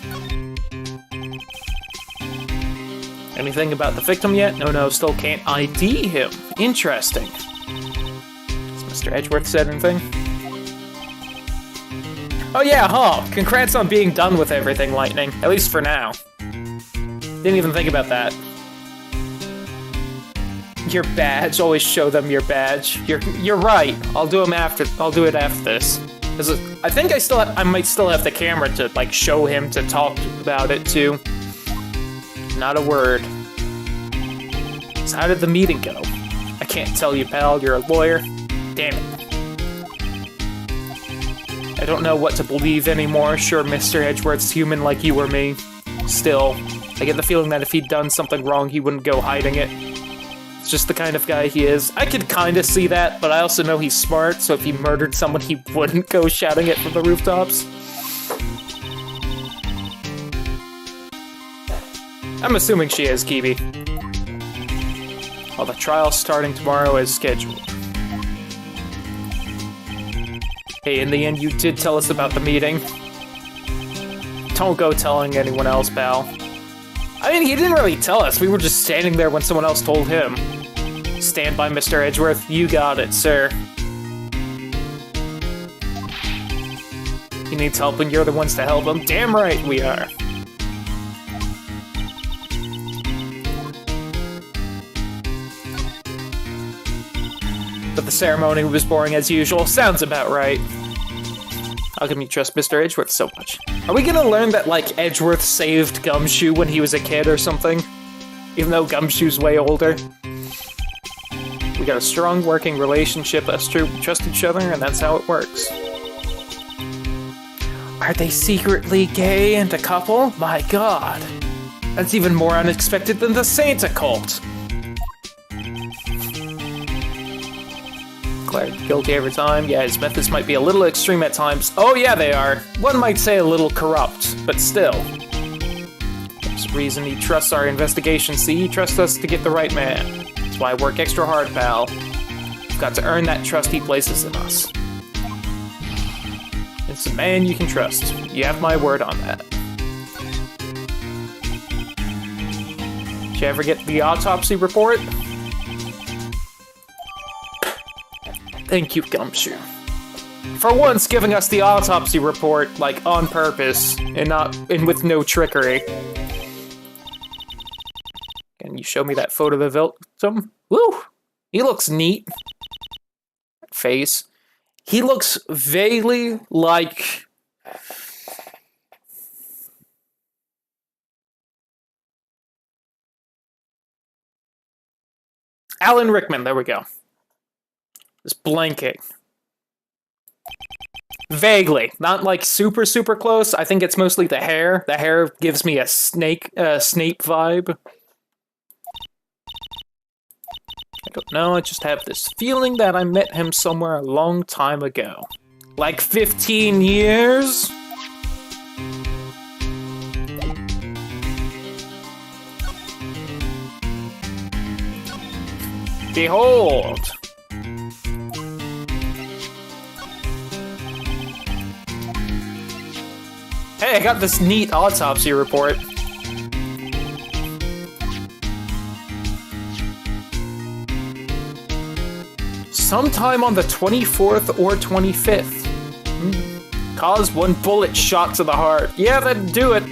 Anything about the victim yet? No, still can't ID him. Interesting. Has Mr. Edgeworth said anything? Oh yeah, huh. Congrats on being done with everything, Lightning. At least for now. Didn't even think about that. Your badge. Always show them your badge. You're right. I'll do it after this. I think I might still have the camera to like show him to talk about it too. Not a word. So how did the meeting go? I can't tell you, pal. You're a lawyer. Damn it. I don't know what to believe anymore. Sure, Mr. Edgeworth's human like you or me. Still, I get the feeling that if he'd done something wrong, he wouldn't go hiding it. It's just the kind of guy he is. I could kinda see that, but I also know he's smart, so if he murdered someone, he wouldn't go shouting it from the rooftops. I'm assuming she is, Kiwi. Well, the trial's starting tomorrow as scheduled. Hey, in the end, you did tell us about the meeting. Don't go telling anyone else, pal. I mean, he didn't really tell us. We were just standing there when someone else told him. Stand by, Mr. Edgeworth. You got it, sir. He needs help and you're the ones to help him. Damn right we are. But the ceremony was boring as usual. Sounds about right. How come you trust Mr. Edgeworth so much? Are we gonna learn that, like, Edgeworth saved Gumshoe when he was a kid or something? Even though Gumshoe's way older? We got a strong working relationship, us two trust each other, and that's how it works. Are they secretly gay and a couple? My god. That's even more unexpected than the Santa cult. Declared guilty every time. Yeah, his methods might be a little extreme at times. Oh yeah, they are. One might say a little corrupt, but still. There's a reason he trusts our investigation, see? He trusts us to get the right man. That's why I work extra hard, pal. We've got to earn that trust he places in us. It's a man you can trust. You have my word on that. Did you ever get the autopsy report? Thank you, Gumshoe. For once, giving us the autopsy report, like, on purpose, and with no trickery. Can you show me that photo of the victim? Woo! He looks neat. Face. He looks vaguely like... Alan Rickman, there we go. Just blanking. Vaguely. Not like super close. I think it's mostly the hair. The hair gives me a Snape vibe. I don't know, I just have this feeling that I met him somewhere a long time ago. Like 15 years? Behold! Hey, I got this neat autopsy report. Sometime on the 24th or 25th. Caused one bullet shot to the heart. Yeah, that'd do it.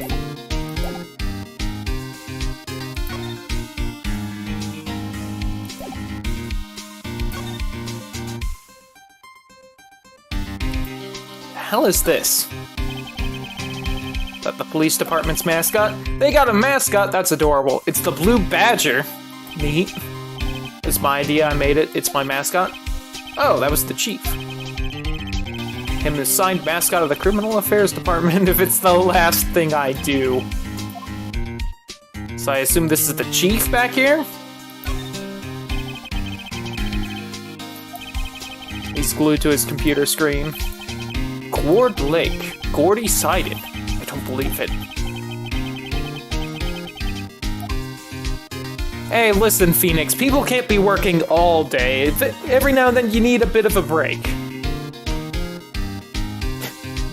The hell is this? Is that the police department's mascot? They got a mascot? That's adorable. It's the Blue Badger. Neat. It's my idea, I made it. It's my mascot. Oh, that was the chief. Him is signed mascot of the Criminal Affairs Department if it's the last thing I do. So I assume this is the chief back here? He's glued to his computer screen. Cord Lake. Gordy sighted. I don't believe it. Hey, listen, Phoenix, people can't be working all day. Every now and then you need a bit of a break.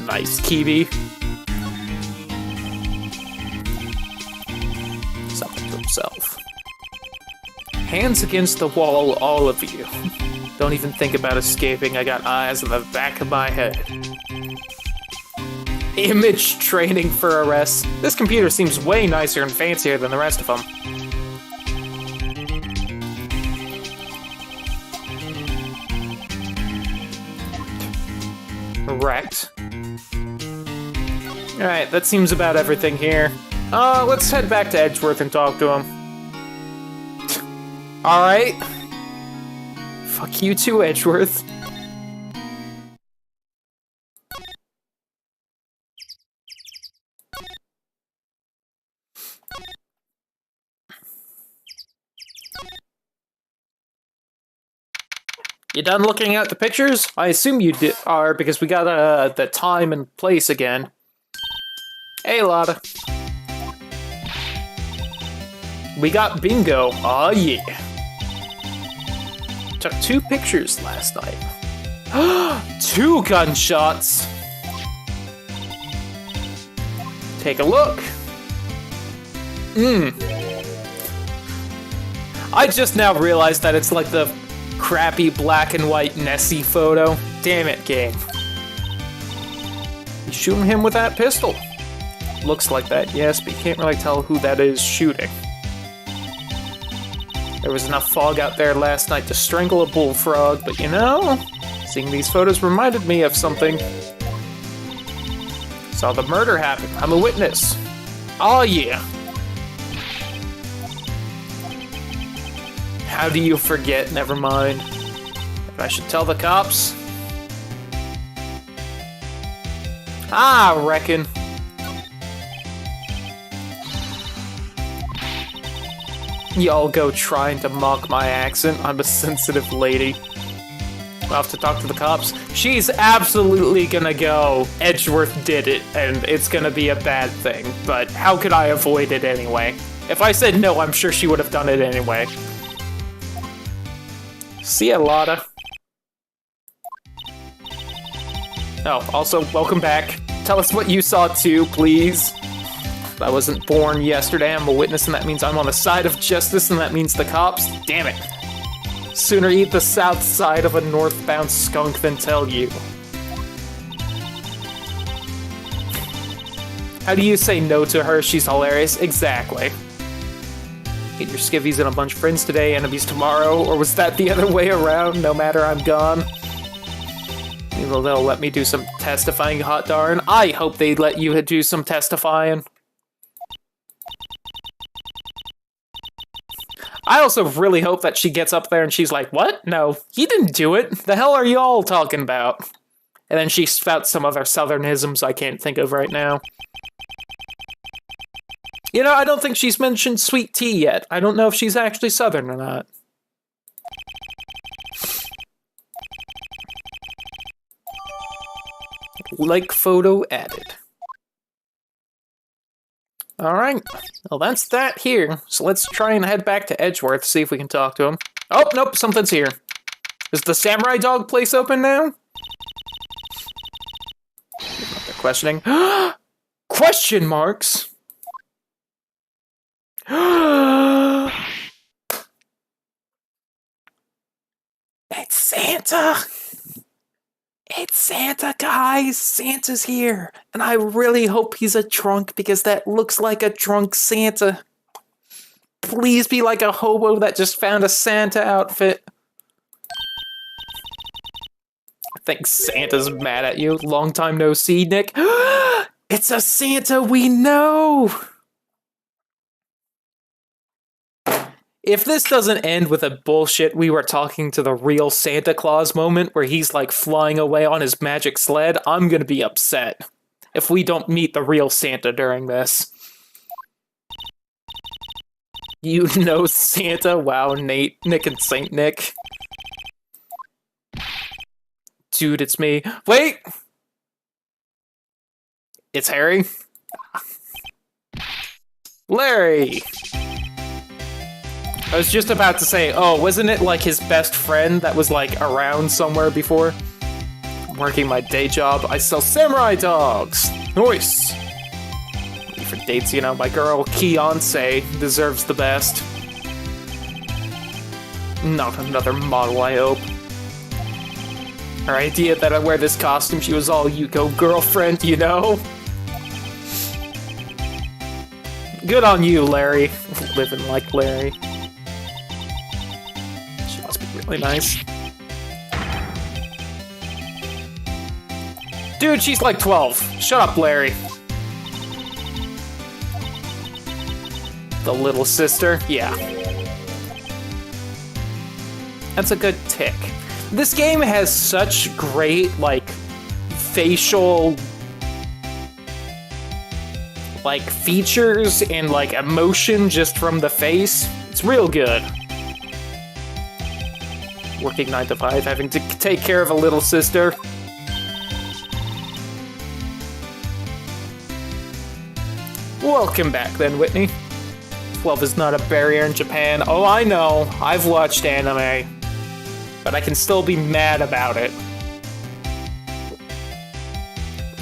Nice, Kiwi. Something to himself. Hands against the wall, all of you. Don't even think about escaping, I got eyes in the back of my head. Image training for arrest. This computer seems way nicer and fancier than the rest of them. Wrecked. Alright, that seems about everything here. Let's head back to Edgeworth and talk to him. Alright. Fuck you too, Edgeworth. You done looking at the pictures? I assume you are, because we got the time and place again. Hey, Lotta. We got bingo. Aw, yeah. Took 2 pictures last night. 2 gunshots. Take a look. I just now realized that it's like the crappy black and white Nessie photo. Damn it, game. You shooting him with that pistol? Looks like that, yes, but you can't really tell who that is shooting. There was enough fog out there last night to strangle a bullfrog, but you know, seeing these photos reminded me of something. Saw the murder happen. I'm a witness. Oh yeah. How do you forget? Never mind. If I should tell the cops? I reckon. Y'all go trying to mock my accent. I'm a sensitive lady. I'll have to talk to the cops. She's absolutely gonna go, Edgeworth did it, and it's gonna be a bad thing. But how could I avoid it anyway? If I said no, I'm sure she would have done it anyway. See ya, Lotta. Oh, also, welcome back. Tell us what you saw too, please. I wasn't born yesterday, I'm a witness, and that means I'm on the side of justice, and that means the cops. Damn it. Sooner eat the south side of a northbound skunk than tell you. How do you say no to her? She's hilarious. Exactly. Get your skivvies and a bunch of friends today, enemies tomorrow, or was that the other way around? No matter, I'm gone. Maybe they'll let me do some testifying, hot darn. I hope they let you do some testifying. I also really hope that she gets up there and she's like, what? No, he didn't do it. The hell are you all talking about? And then she spouts some other southernisms I can't think of right now. You know, I don't think she's mentioned sweet tea yet. I don't know if she's actually southern or not. Like photo added. Alright, well that's that here. So let's try and head back to Edgeworth, see if we can talk to him. Oh, nope, something's here. Is the samurai dog place open now? They're questioning. Question marks? It's Santa! It's Santa, guys! Santa's here! And I really hope he's a drunk, because that looks like a drunk Santa. Please be like a hobo that just found a Santa outfit. I think Santa's mad at you. Long time no see, Nick. It's a Santa we know! If this doesn't end with a bullshit we were talking to the real Santa Claus moment where he's like flying away on his magic sled, I'm gonna be upset. If we don't meet the real Santa during this. You know Santa? Wow, Nate, Nick and Saint Nick. Dude, it's me. Wait! It's Harry. I was just about to say, oh, wasn't it like his best friend that was like around somewhere before? I'm working my day job, I sell samurai dogs. Nice. For dates, you know, my girl Fiance deserves the best. Not another model, I hope. Her idea that I wear this costume, she was all Yuko girlfriend, you know? Good on you, Larry. Living like Larry. She must be really nice. Dude, she's like 12. Shut up, Larry. The little sister? Yeah. That's a good tick. This game has such great, like, facial, like, features and, like, emotion just from the face. It's real good. Working 9 to 5, having to take care of a little sister. Welcome back then, Whitney. 12 is not a barrier in Japan. Oh, I know. I've watched anime. But I can still be mad about it.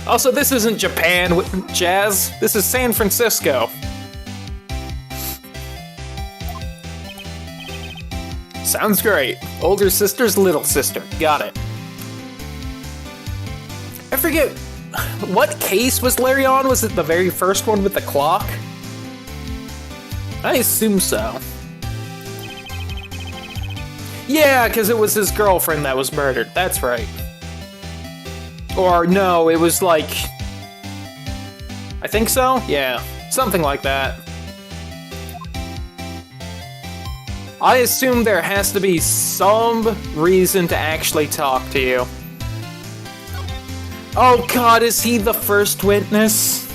Also, this isn't Japan, Jazz. This is San Francisco. Sounds great. Older sister's little sister. Got it. I forget, what case was Larry on? Was it the very first one with the clock? I assume so. Yeah, because it was his girlfriend that was murdered. That's right. Or no, it was like... I think so? Yeah, something like that. I assume there has to be some reason to actually talk to you. Oh god, is he the first witness?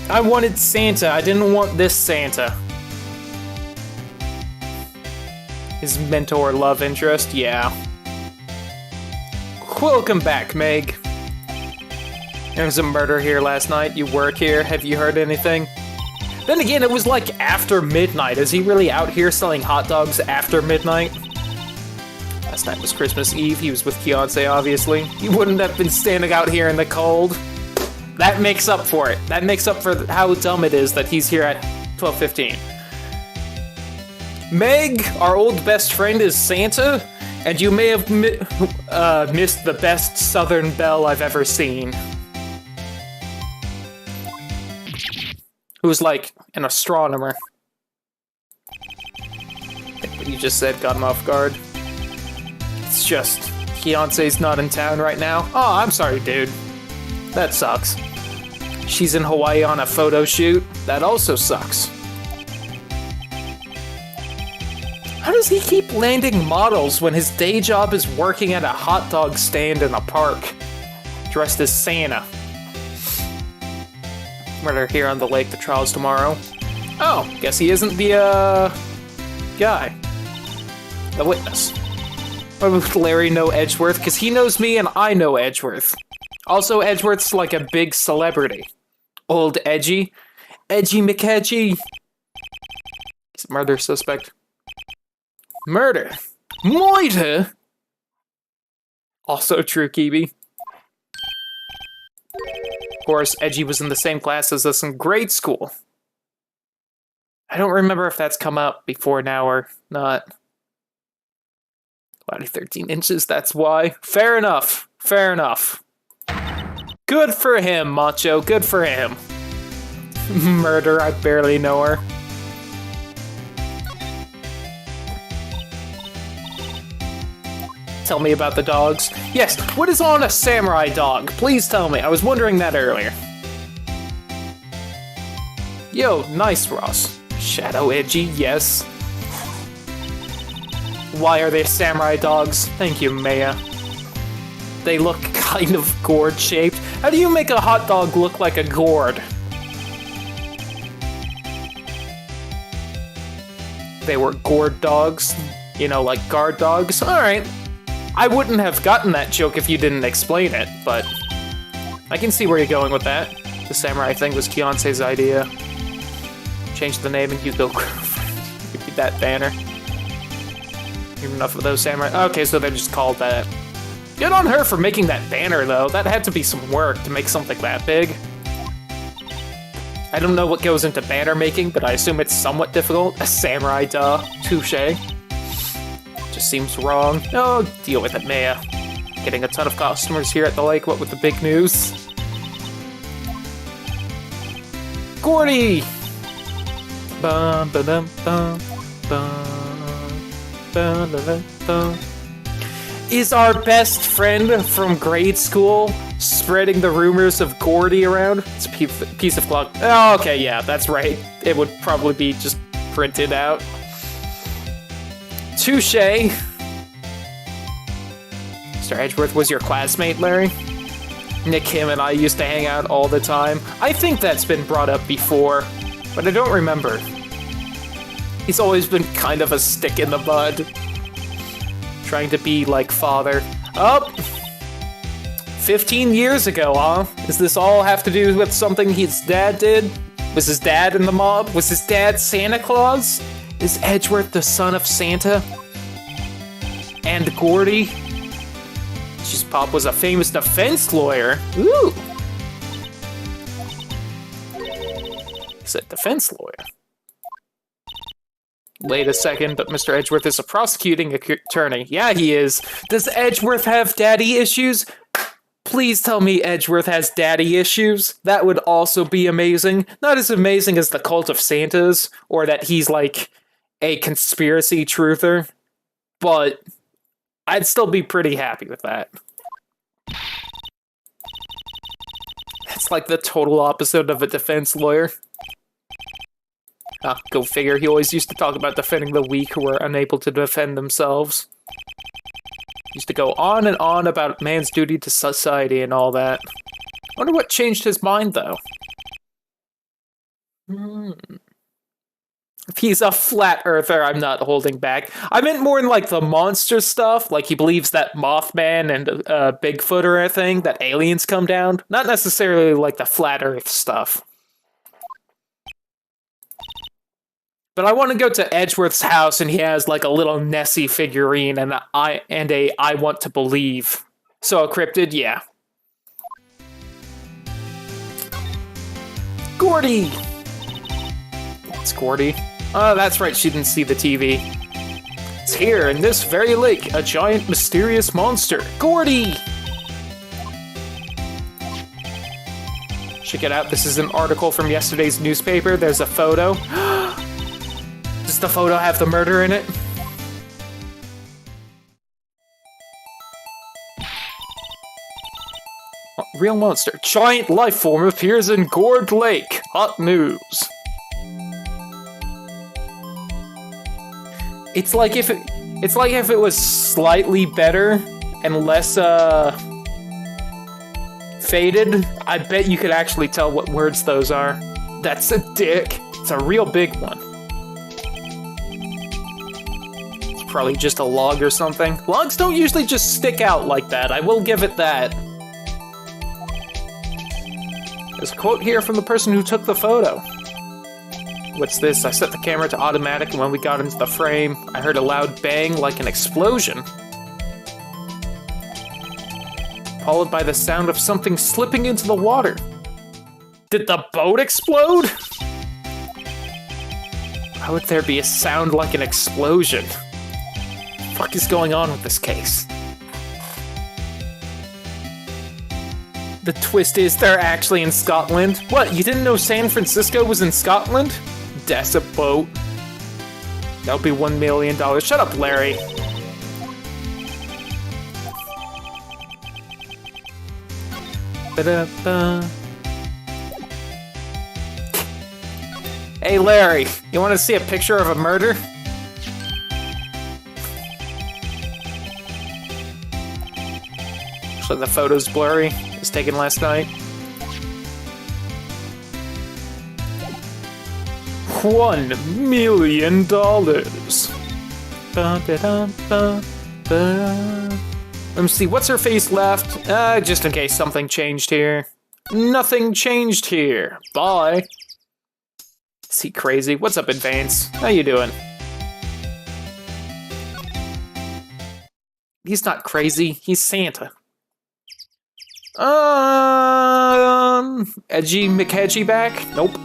I wanted Santa, I didn't want this Santa. His mentor love interest, yeah. Welcome back, Meg. There was a murder here last night. You work here. Have you heard anything? Then again, it was like after midnight. Is he really out here selling hot dogs after midnight? Last night was Christmas Eve. He was with Fiance, obviously. He wouldn't have been standing out here in the cold. That makes up for it. That makes up for how dumb it is that he's here at 12:15. Meg, our old best friend, is Santa, and you may have missed the best Southern belle I've ever seen. Who's like an astronomer. I think what you just said got him off guard. It's just, Fiance's not in town right now. Oh, I'm sorry, dude. That sucks. She's in Hawaii on a photo shoot. That also sucks. How does he keep landing models when his day job is working at a hot dog stand in a park? Dressed as Santa. Murder here on the lake, the trial's tomorrow. Oh, guess he isn't the, guy. The witness. Why would Larry know Edgeworth? Because he knows me and I know Edgeworth. Also, Edgeworth's like a big celebrity. Old Edgy. Edgy McEdgy. He's a murder suspect. Murder. Murder? Also true, Kibi. Of course, Edgy was in the same class as us in grade school. I don't remember if that's come up before now or not. Body 13 inches, that's why. Fair enough. Fair enough. Good for him, Macho. Good for him. Murder, I barely know her. Tell me about the dogs. Yes, what is on a samurai dog? Please tell me. I was wondering that earlier. Yo, nice, Ross. Shadow Edgy, yes. Why are they samurai dogs? Thank you, Maya. They look kind of gourd-shaped. How do you make a hot dog look like a gourd? They were gourd dogs. You know, like guard dogs. Alright. I wouldn't have gotten that joke if you didn't explain it, but I can see where you're going with that. The samurai thing was Fiance's idea. Change the name and you go girlfriend. Give me that banner. Enough of those samurai. Okay, so they're just called that. Good on her for making that banner, though. That had to be some work to make something that big. I don't know what goes into banner making, but I assume it's somewhat difficult. A samurai, duh. Touche. Just seems wrong. No, deal with it, Maya. Getting a ton of customers here at the lake. What with the big news? Gordy! Bum, ba-dum, bum, bum, bum, ba-dum, bum. Is our best friend from grade school spreading the rumors of Gordy around? It's a piece of clock. Oh, okay, yeah, that's right. It would probably be just printed out. Touche. Mr. Edgeworth was your classmate, Larry? Nick, him, and I used to hang out all the time. I think that's been brought up before, but I don't remember. He's always been kind of a stick in the mud. Trying to be like father. Oh! 15 years ago, huh? Does this all have to do with something his dad did? Was his dad in the mob? Was his dad Santa Claus? Is Edgeworth the son of Santa? And Gordy? His pop was a famous defense lawyer. Ooh! He's a defense lawyer. Wait a second, but Mr. Edgeworth is a prosecuting attorney. Yeah, he is. Does Edgeworth have daddy issues? Please tell me Edgeworth has daddy issues. That would also be amazing. Not as amazing as the Cult of Santas, or that he's like a conspiracy truther, but I'd still be pretty happy with that. That's like the total opposite of a defense lawyer. Go figure, he always used to talk about defending the weak who were unable to defend themselves. Used to go on and on about man's duty to society and all that. Wonder what changed his mind, though. If he's a flat earther, I'm not holding back. I meant more in, like, the monster stuff. Like, he believes that Mothman and Bigfoot are a thing, that aliens come down. Not necessarily, like, the flat earth stuff. But I want to go to Edgeworth's house, and he has like a little Nessie figurine and a I want to believe. So a cryptid, yeah. Gordy! It's Gordy. Oh, that's right, she didn't see the TV. It's here, in this very lake, a giant mysterious monster. Gordy! Check it out, this is an article from yesterday's newspaper. There's a photo. Does the photo have the murder in it? Real monster. Giant life form appears in Gourd Lake. Hot news. It's like if it was slightly better and less faded, I bet you could actually tell what words those are. That's a dick. It's a real big one. Probably just a log or something. Logs don't usually just stick out like that, I will give it that. There's a quote here from the person who took the photo. What's this? I set the camera to automatic, and when we got into the frame, I heard a loud bang like an explosion. Followed by the sound of something slipping into the water. Did the boat explode? How would there be a sound like an explosion? What the fuck is going on with this case? The twist is they're actually in Scotland. What, you didn't know San Francisco was in Scotland? That's a boat. That would be $1 million. Shut up, Larry. Ba-da-ba. Hey, Larry, you want to see a picture of a murder? So the photo's blurry. It was taken last night. $1 million. Let me see, what's her face left? Just in case something changed here. Nothing changed here. Bye. Is he crazy? What's up, Advance? How you doing? He's not crazy. He's Santa. Edgy McEdgy back? Nope.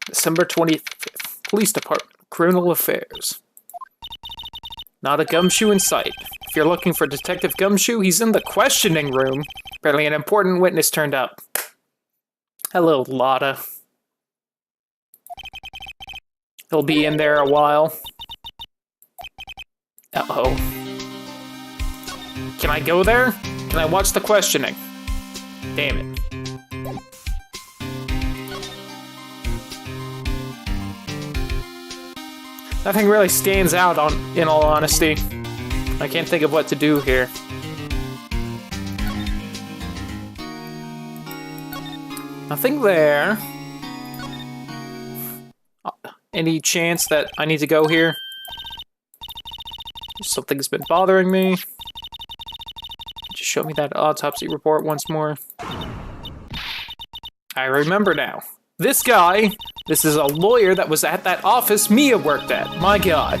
December 25th. Police Department. Criminal Affairs. Not a gumshoe in sight. If you're looking for Detective Gumshoe, he's in the questioning room. Apparently an important witness turned up. Hello, Lotta. He'll be in there a while. Uh-oh. Can I go there? Can I watch the questioning? Damn it. Nothing really stands out in all honesty. I can't think of what to do here. Nothing there. Any chance that I need to go here? Something's been bothering me. Just show me that autopsy report once more. I remember now. This guy, this is a lawyer that was at that office Mia worked at. My god.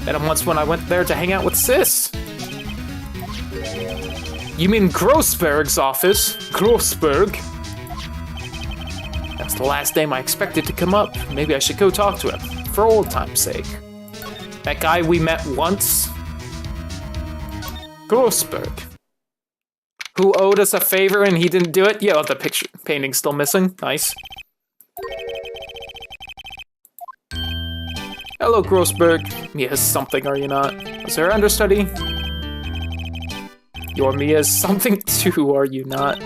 Met him once when I went there to hang out with Sis. You mean Grossberg's office? Grossberg? That's the last name I expected to come up. Maybe I should go talk to him, for old time's sake. That guy we met once? Grossberg. Who owed us a favor and he didn't do it? Yeah, the picture painting's still missing. Nice. Hello, Grossberg. Mia's something, are you not? Was her understudy? You're Mia's something too, are you not?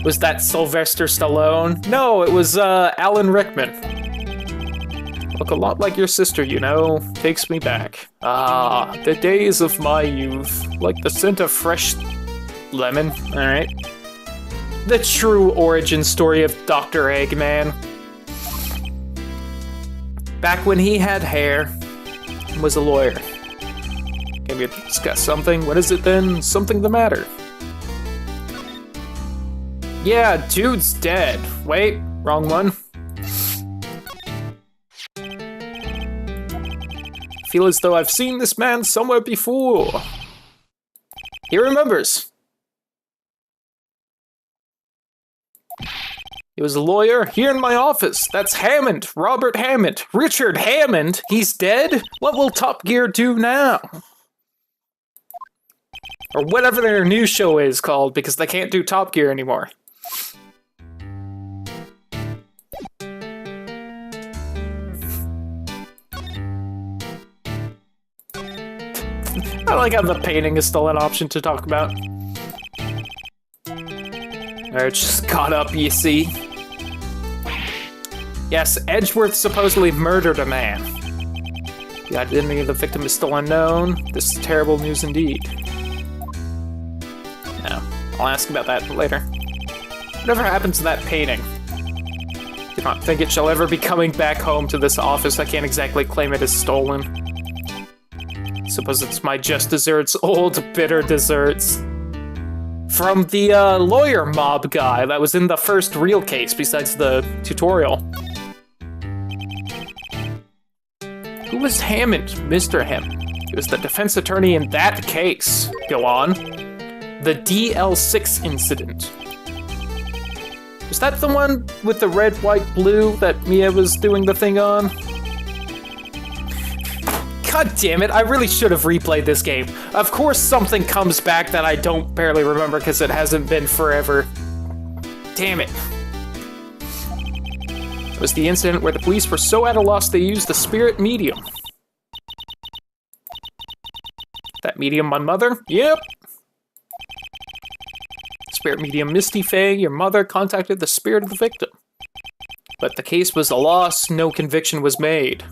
Was that Sylvester Stallone? No, it was Alan Rickman. Look a lot like your sister, you know. Takes me back. Ah, the days of my youth. Like the scent of fresh lemon. Alright. The true origin story of Dr. Eggman. Back when he had hair and was a lawyer. Can we discuss something? What is it then? Something the matter? Yeah, dude's dead. Wait, wrong one. Feel as though I've seen this man somewhere before. He remembers. He was a lawyer here in my office. That's Hammond, Robert Hammond. Richard Hammond? He's dead? What will Top Gear do now? Or whatever their new show is called, because they can't do Top Gear anymore. I like how the painting is still an option to talk about. It just got up, you see. Yes, Edgeworth supposedly murdered a man. The identity of the victim is still unknown. This is terrible news indeed. No, I'll ask about that later. Whatever happened to that painting? Do not think it shall ever be coming back home to this office. I can't exactly claim it as stolen. Suppose it's my just desserts, old bitter desserts. From the lawyer mob guy that was in the first real case besides the tutorial. Who was Hammond? Mr. Hammond. He was the defense attorney in that case. Go on. The DL6 incident. Was that the one with the red, white, blue that Mia was doing the thing on? God damn it, I really should have replayed this game. Of course something comes back that I don't barely remember because it hasn't been forever. Damn it. It was the incident where the police were so at a loss they used the spirit medium. That medium my mother? Yep. Spirit medium Misty Faye, your mother, contacted the spirit of the victim. But the case was a loss, no conviction was made.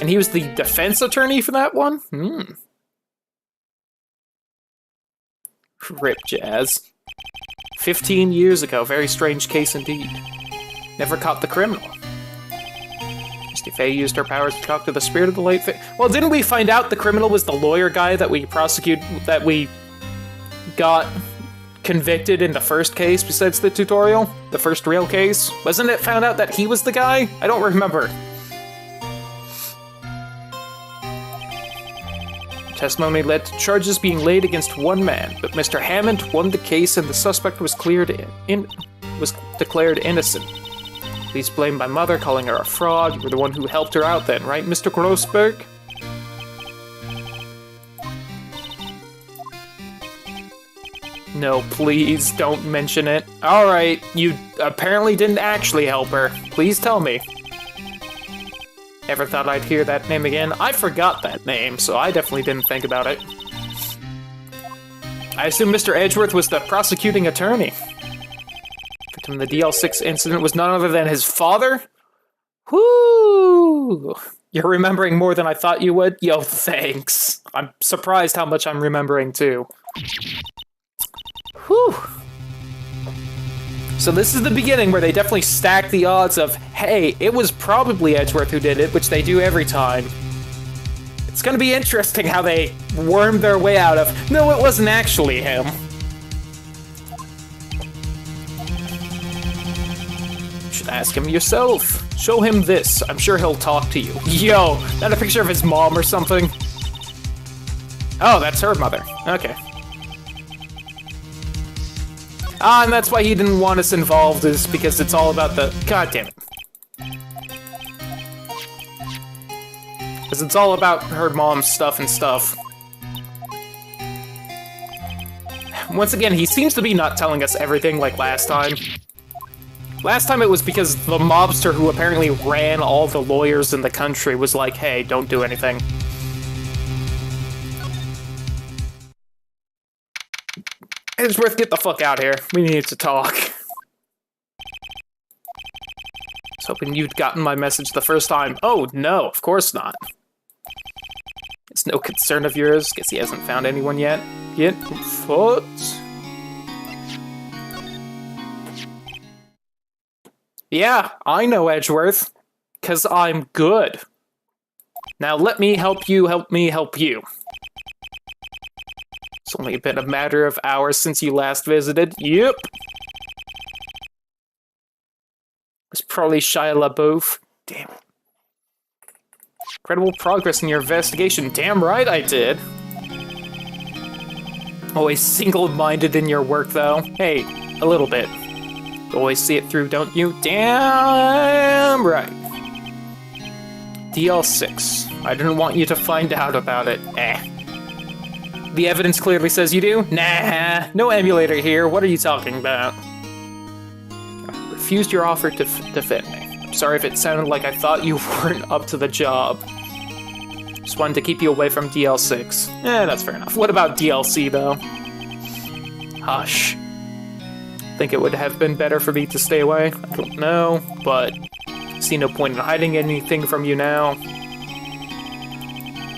And he was the defense attorney for that one? Rip Jazz. 15 years ago, very strange case indeed. Never caught the criminal. Misty Faye used her powers to talk to the spirit of the late Faye. Well, didn't we find out the criminal was the lawyer guy that we got convicted in the first case besides the tutorial? The first real case? Wasn't it found out that he was the guy? I don't remember. Testimony led to charges being laid against one man, but Mr. Hammond won the case and the suspect was declared innocent. Please blame my mother, calling her a fraud. You were the one who helped her out then, right, Mr. Grossberg? No, please don't mention it. Alright, you apparently didn't actually help her. Please tell me. Never thought I'd hear that name again. I forgot that name, so I definitely didn't think about it. I assume Mr. Edgeworth was the prosecuting attorney. Victim in the DL6 incident was none other than his father? Whoo! You're remembering more than I thought you would? Yo, thanks. I'm surprised how much I'm remembering, too. Whew. So this is the beginning where they definitely stack the odds of, hey, it was probably Edgeworth who did it, which they do every time. It's gonna be interesting how they worm their way out of, no, it wasn't actually him. You should ask him yourself. Show him this. I'm sure he'll talk to you. Yo, that a picture of his mom or something? Oh, that's her mother. Okay. Ah, and that's why he didn't want us involved, is because it's all about the... God damn it. Because it's all about her mom's stuff and stuff. Once again, he seems to be not telling us everything like last time. Last time it was because the mobster who apparently ran all the lawyers in the country was like, hey, don't do anything. Edgeworth, get the fuck out here. We need to talk. I was hoping you'd gotten my message the first time. Oh, no, of course not. It's no concern of yours. Guess he hasn't found anyone yet. Get foot. Yeah, I know Edgeworth. 'Cause I'm good. Now let me help you help me help you. It's only been a matter of hours since you last visited. Yep. It's probably Shia LaBeouf. Damn it. Incredible progress in your investigation. Damn right I did. Always single-minded in your work, though. Hey, a little bit. Always see it through, don't you? Damn right. DL6. I didn't want you to find out about it. The evidence clearly says you do? Nah, no emulator here. What are you talking about? I refused your offer to defend me. I'm sorry if it sounded like I thought you weren't up to the job. Just wanted to keep you away from DL6. That's fair enough. What about DLC, though? Hush. Think it would have been better for me to stay away? I don't know, but I see no point in hiding anything from you now.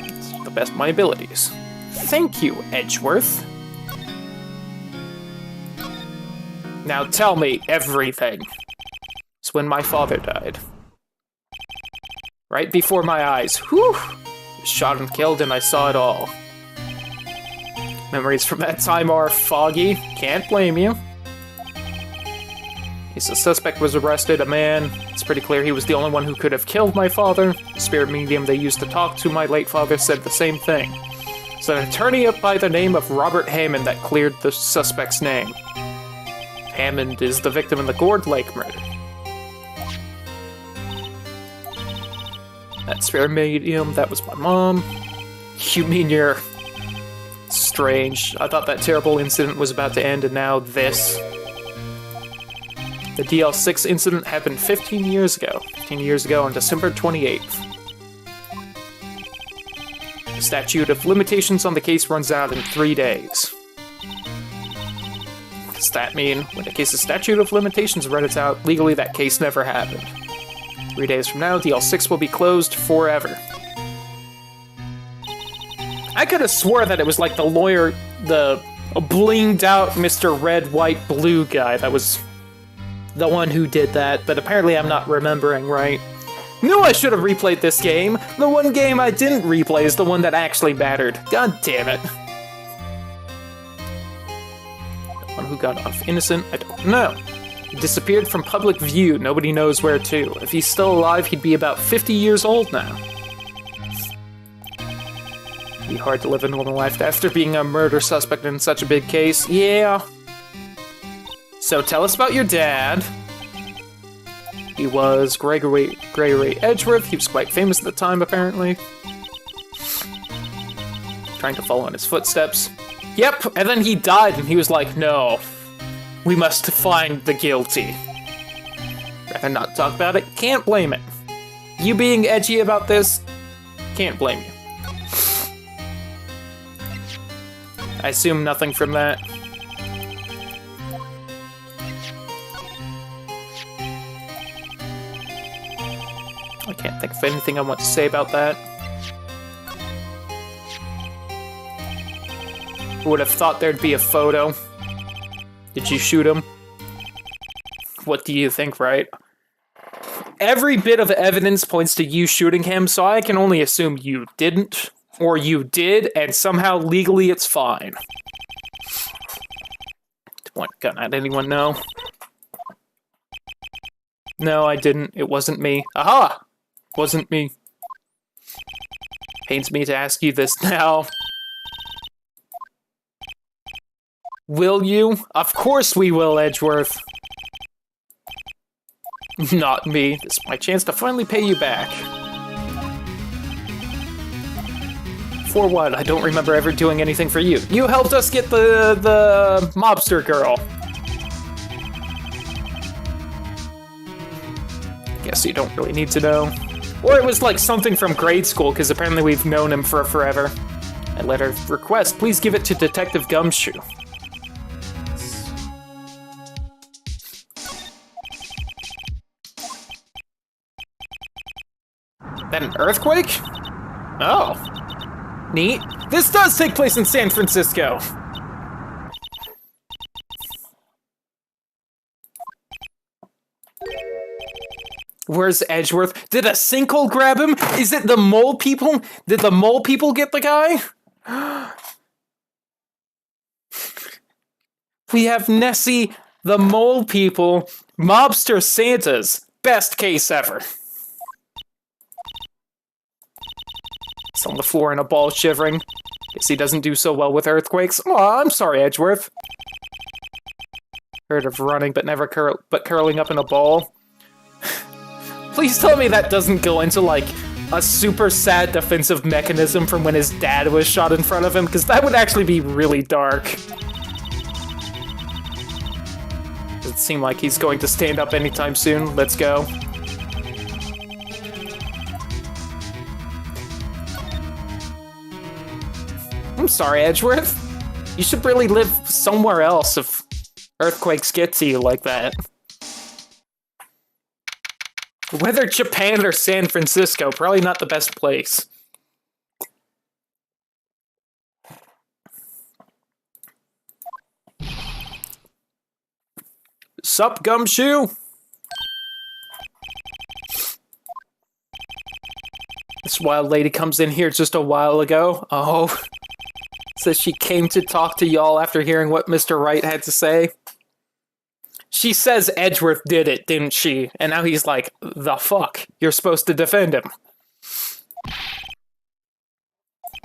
It's the best of my abilities. Thank you, Edgeworth. Now tell me everything. It's when my father died. Right before my eyes. Whew! Shot and killed and I saw it all. Memories from that time are foggy. Can't blame you. The suspect was arrested, a man. It's pretty clear he was the only one who could have killed my father. The spirit medium they used to talk to my late father said the same thing. It's an attorney by the name of Robert Hammond that cleared the suspect's name. Hammond is the victim in the Gourd Lake murder. That spirit medium, that was my mom. You mean you're... Strange. I thought that terrible incident was about to end, and now this. The DL6 incident happened 15 years ago. 15 years ago on December 28th. The statute of limitations on the case runs out in 3 days. Does that mean when the case's statute of limitations runs out, legally that case never happened? 3 days from now, DL6 will be closed forever. I could have swore that it was like the lawyer, the blinged out Mr. Red, White, Blue guy that was the one who did that, but apparently I'm not remembering right. Knew I should have replayed this game. The one game I didn't replay is the one that actually mattered. God damn it. One who got off innocent, I don't know. He disappeared from public view, nobody knows where to. If he's still alive, he'd be about 50 years old now. It'd be hard to live a normal life after being a murder suspect in such a big case. Yeah. So tell us about your dad. He was Gregory Edgeworth. He was quite famous at the time, apparently. Trying to follow in his footsteps. Yep, and then he died, and he was like, no, we must find the guilty. Rather not talk about it, can't blame it. You being edgy about this, can't blame you. I assume nothing from that. I can't think of anything I want to say about that. Who would have thought there'd be a photo? Did you shoot him? What do you think, Wright? Every bit of evidence points to you shooting him, so I can only assume you didn't, or you did, and somehow legally it's fine. Point a gun at anyone, no? No, I didn't. It wasn't me. Aha! Wasn't me. Pains me to ask you this now. Will you? Of course we will, Edgeworth. Not me. This is my chance to finally pay you back. For what? I don't remember ever doing anything for you. You helped us get the mobster girl. Guess you don't really need to know. Or it was like something from grade school, because apparently we've known him for forever. A letter of request. Please give it to Detective Gumshoe. That an earthquake? Oh. Neat. This does take place in San Francisco. Where's Edgeworth? Did a sinkhole grab him? Is it the mole people? Did the mole people get the guy? We have Nessie, the mole people, mobster Santas. Best case ever. It's on the floor in a ball shivering. Guess he doesn't do so well with earthquakes. Oh, I'm sorry, Edgeworth. Heard of running but never curling up in a ball. Please tell me that doesn't go into, like, a super sad defensive mechanism from when his dad was shot in front of him, because that would actually be really dark. Does it seem like he's going to stand up anytime soon? Let's go. I'm sorry, Edgeworth. You should really live somewhere else if earthquakes get to you like that. Whether Japan or San Francisco, probably not the best place. Sup, Gumshoe? This wild lady comes in here just a while ago. Oh. Says she came to talk to y'all after hearing what Mr. Wright had to say. She says Edgeworth did it, didn't she? And now he's like, the fuck? You're supposed to defend him.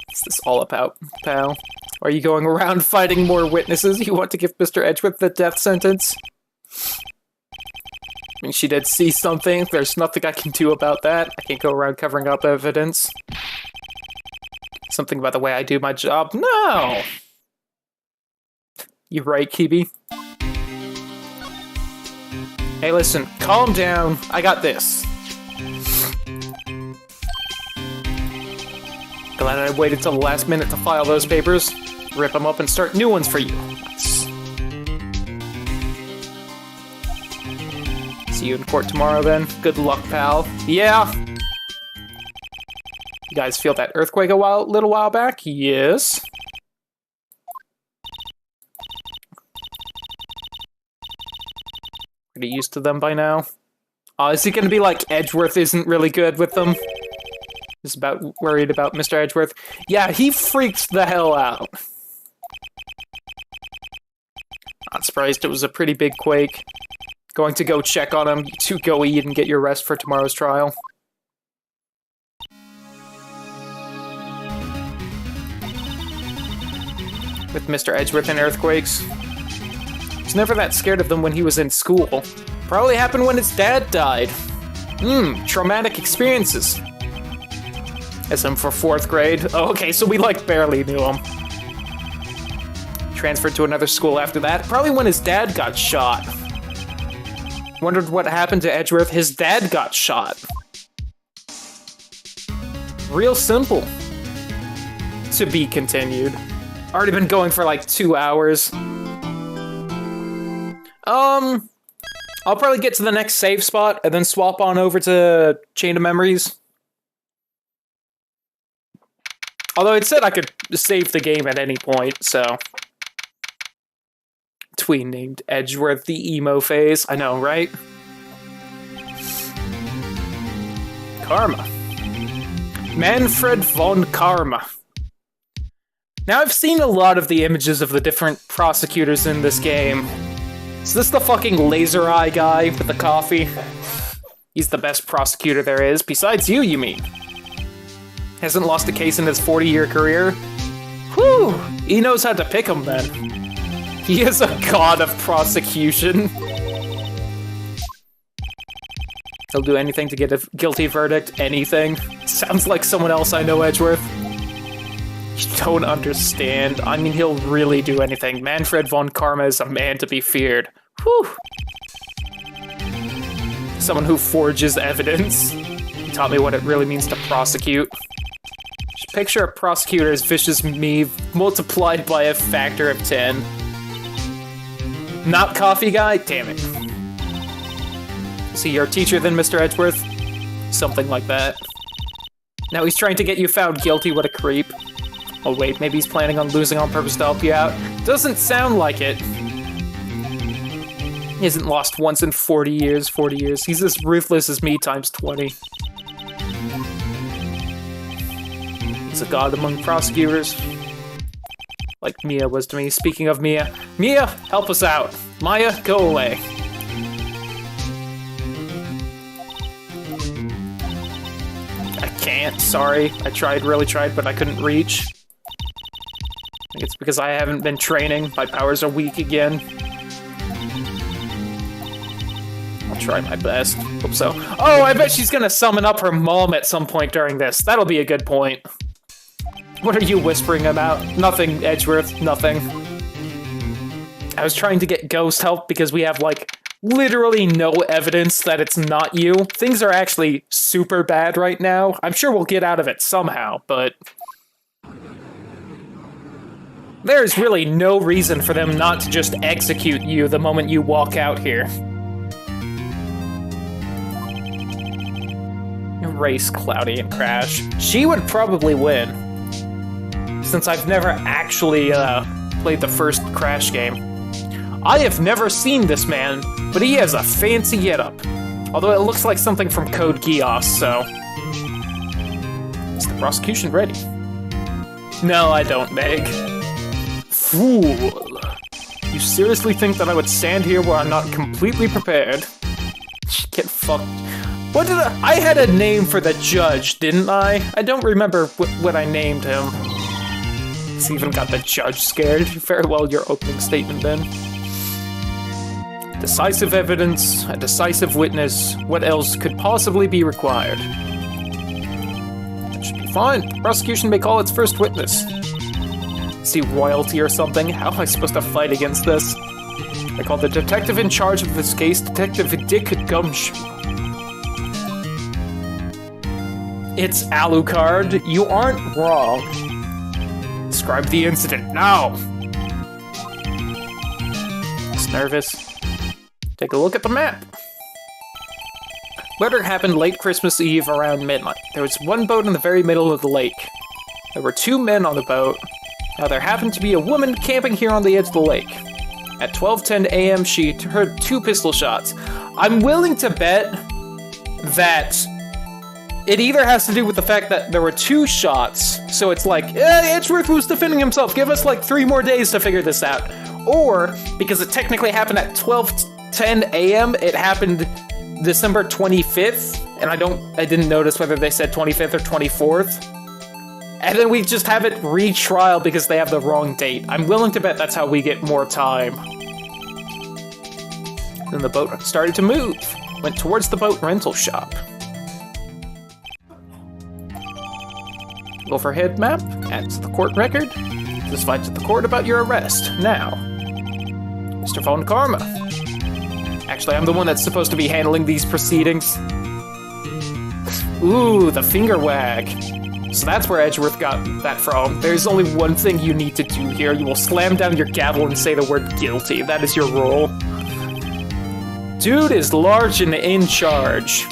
What's this all about, pal? Are you going around fighting more witnesses? You want to give Mr. Edgeworth the death sentence? I mean, she did see something. There's nothing I can do about that. I can't go around covering up evidence. Something about the way I do my job? No! You right, Kibi? Hey, listen, calm down. I got this. Glad I waited till the last minute to file those papers. Rip them up and start new ones for you. Nice. See you in court tomorrow, then. Good luck, pal. Yeah. You guys feel that earthquake a little while back? Yes. Pretty used to them by now. Is he gonna be like Edgeworth isn't really good with them? Just worried about Mr. Edgeworth. Yeah, he freaks the hell out. surprised it was a pretty big quake. Going to go check on him, to go eat and get your rest for tomorrow's trial. With Mr. Edgeworth and earthquakes. He's never that scared of them when he was in school. Probably happened when his dad died. Traumatic experiences. SM for 4th grade. Oh, okay, so we, like, barely knew him. Transferred to another school after that. Probably when his dad got shot. Wondered what happened to Edgeworth. His dad got shot. Real simple. To be continued. Already been going for like 2 hours. I'll probably get to the next save spot and then swap on over to Chain of Memories. Although it said I could save the game at any point, so... Tween named Edgeworth the emo phase. I know, right? Karma. Manfred von Karma. Now, I've seen a lot of the images of the different prosecutors in this game. Is this the fucking laser eye guy with the coffee? He's the best prosecutor there is. Besides you mean? Hasn't lost a case in his 40-year career? Whew! He knows how to pick 'em then. He is a god of prosecution. He'll do anything to get a guilty verdict. Anything. Sounds like someone else I know, Edgeworth. You don't understand. I mean, he'll really do anything. Manfred von Karma is a man to be feared. Whew. Someone who forges evidence. He taught me what it really means to prosecute. Just picture a prosecutor as vicious me multiplied by a factor of 10. Not coffee guy? Damn it. Is he your teacher then, Mr. Edgeworth? Something like that. Now he's trying to get you found guilty, what a creep. Oh wait, maybe he's planning on losing on purpose to help you out. Doesn't sound like it. He hasn't lost once in 40 years. He's as ruthless as me times 20. He's a god among prosecutors. Like Mia was to me. Speaking of Mia. Mia, help us out. Maya, go away. I can't, sorry. I really tried, but I couldn't reach. I think it's because I haven't been training. My powers are weak again. I'll try my best. Hope so. Oh, I bet she's gonna summon up her mom at some point during this. That'll be a good point. What are you whispering about? Nothing, Edgeworth. Nothing. I was trying to get ghost help because we have, like, literally no evidence that it's not you. Things are actually super bad right now. I'm sure we'll get out of it somehow, but... There's really no reason for them not to just execute you the moment you walk out here. Erase Cloudy and Crash. She would probably win. Since I've never actually played the first Crash game. I have never seen this man, but he has a fancy getup. Although it looks like something from Code Geass, so... Is the prosecution ready? No, I don't, Meg. Fool. You seriously think that I would stand here where I'm not completely prepared? Get fucked. What did I had a name for the judge, didn't I? I don't remember what I named him. He's even got the judge scared. Farewell your opening statement, then. Decisive evidence, a decisive witness. What else could possibly be required? That should be fine. The prosecution may call its first witness. Is he royalty or something? How am I supposed to fight against this? I call the detective in charge of this case Detective Dick Gumshoe. It's Alucard. You aren't wrong. Describe the incident now. It's nervous. Take a look at the map. Murder happened late Christmas Eve around midnight. There was one boat in the very middle of the lake. There were 2 men on the boat. Now there happened to be a woman camping here on the edge of the lake. At 12:10 a.m. she heard 2 pistol shots. I'm willing to bet that It either has to do with the fact that there were 2 shots, so it's like, Edgeworth was defending himself, give us like 3 more days to figure this out. Or, because it technically happened at 12:10 a.m., it happened December 25th, and I didn't notice whether they said 25th or 24th. And then we just have it retrial because they have the wrong date. I'm willing to bet that's how we get more time. Then the boat started to move, went towards the boat rental shop. Overhead map, add to the court record. Testify to the court about your arrest, now. Mr. Von Karma. Actually, I'm the one that's supposed to be handling these proceedings. Ooh, the finger wag. So that's where Edgeworth got that from. There's only one thing you need to do here. You will slam down your gavel and say the word guilty. That is your role. Dude is large and in charge.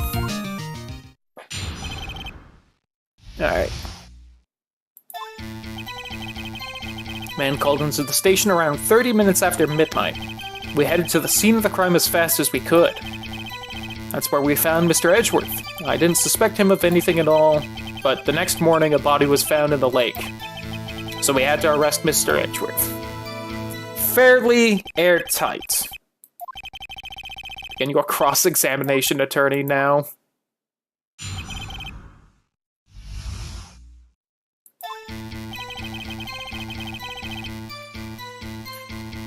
Alright. Man called into the station around 30 minutes after midnight. We headed to the scene of the crime as fast as we could. That's where we found Mr. Edgeworth. I didn't suspect him of anything at all, but the next morning a body was found in the lake. So we had to arrest Mr. Edgeworth. Fairly airtight. Again, your cross-examination attorney now.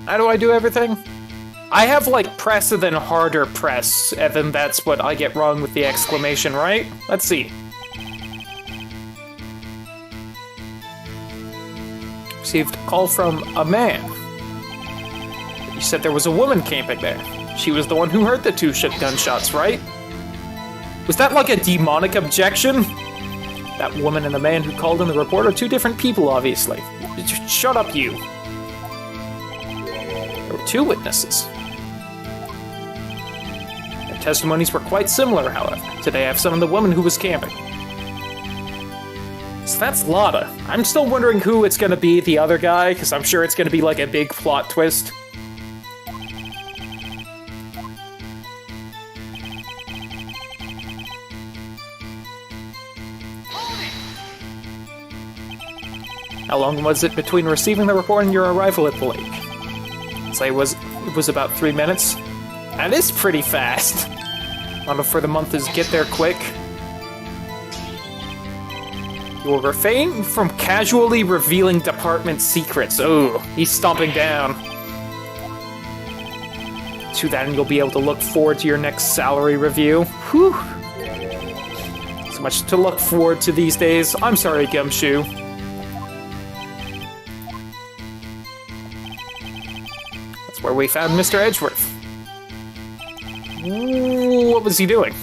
How do I do everything? I have, like, press and then harder press, and then that's what I get wrong with the exclamation, right? Let's see. Received a call from a man. He said there was a woman camping there. She was the one who heard the 2 gunshots, right? Was that like a demonic objection? That woman and the man who called in the report are 2 different people, obviously. Shut up, you. There were 2 witnesses. Their testimonies were quite similar, however. Today I have summoned the woman who was camping. So that's Lotta. I'm still wondering who it's gonna be, the other guy, because I'm sure it's gonna be like a big plot twist. How long was it between receiving the report and your arrival at the lake? Say it was about 3 minutes. That is pretty fast. Motto for the month is get there quick. You will refrain from casually revealing department secrets. Oh, he's stomping down. To that, and you'll be able to look forward to your next salary review. Whew. So much to look forward to these days. I'm sorry, Gumshoe. That's where we found Mr. Edgeworth. Ooh, what was he doing?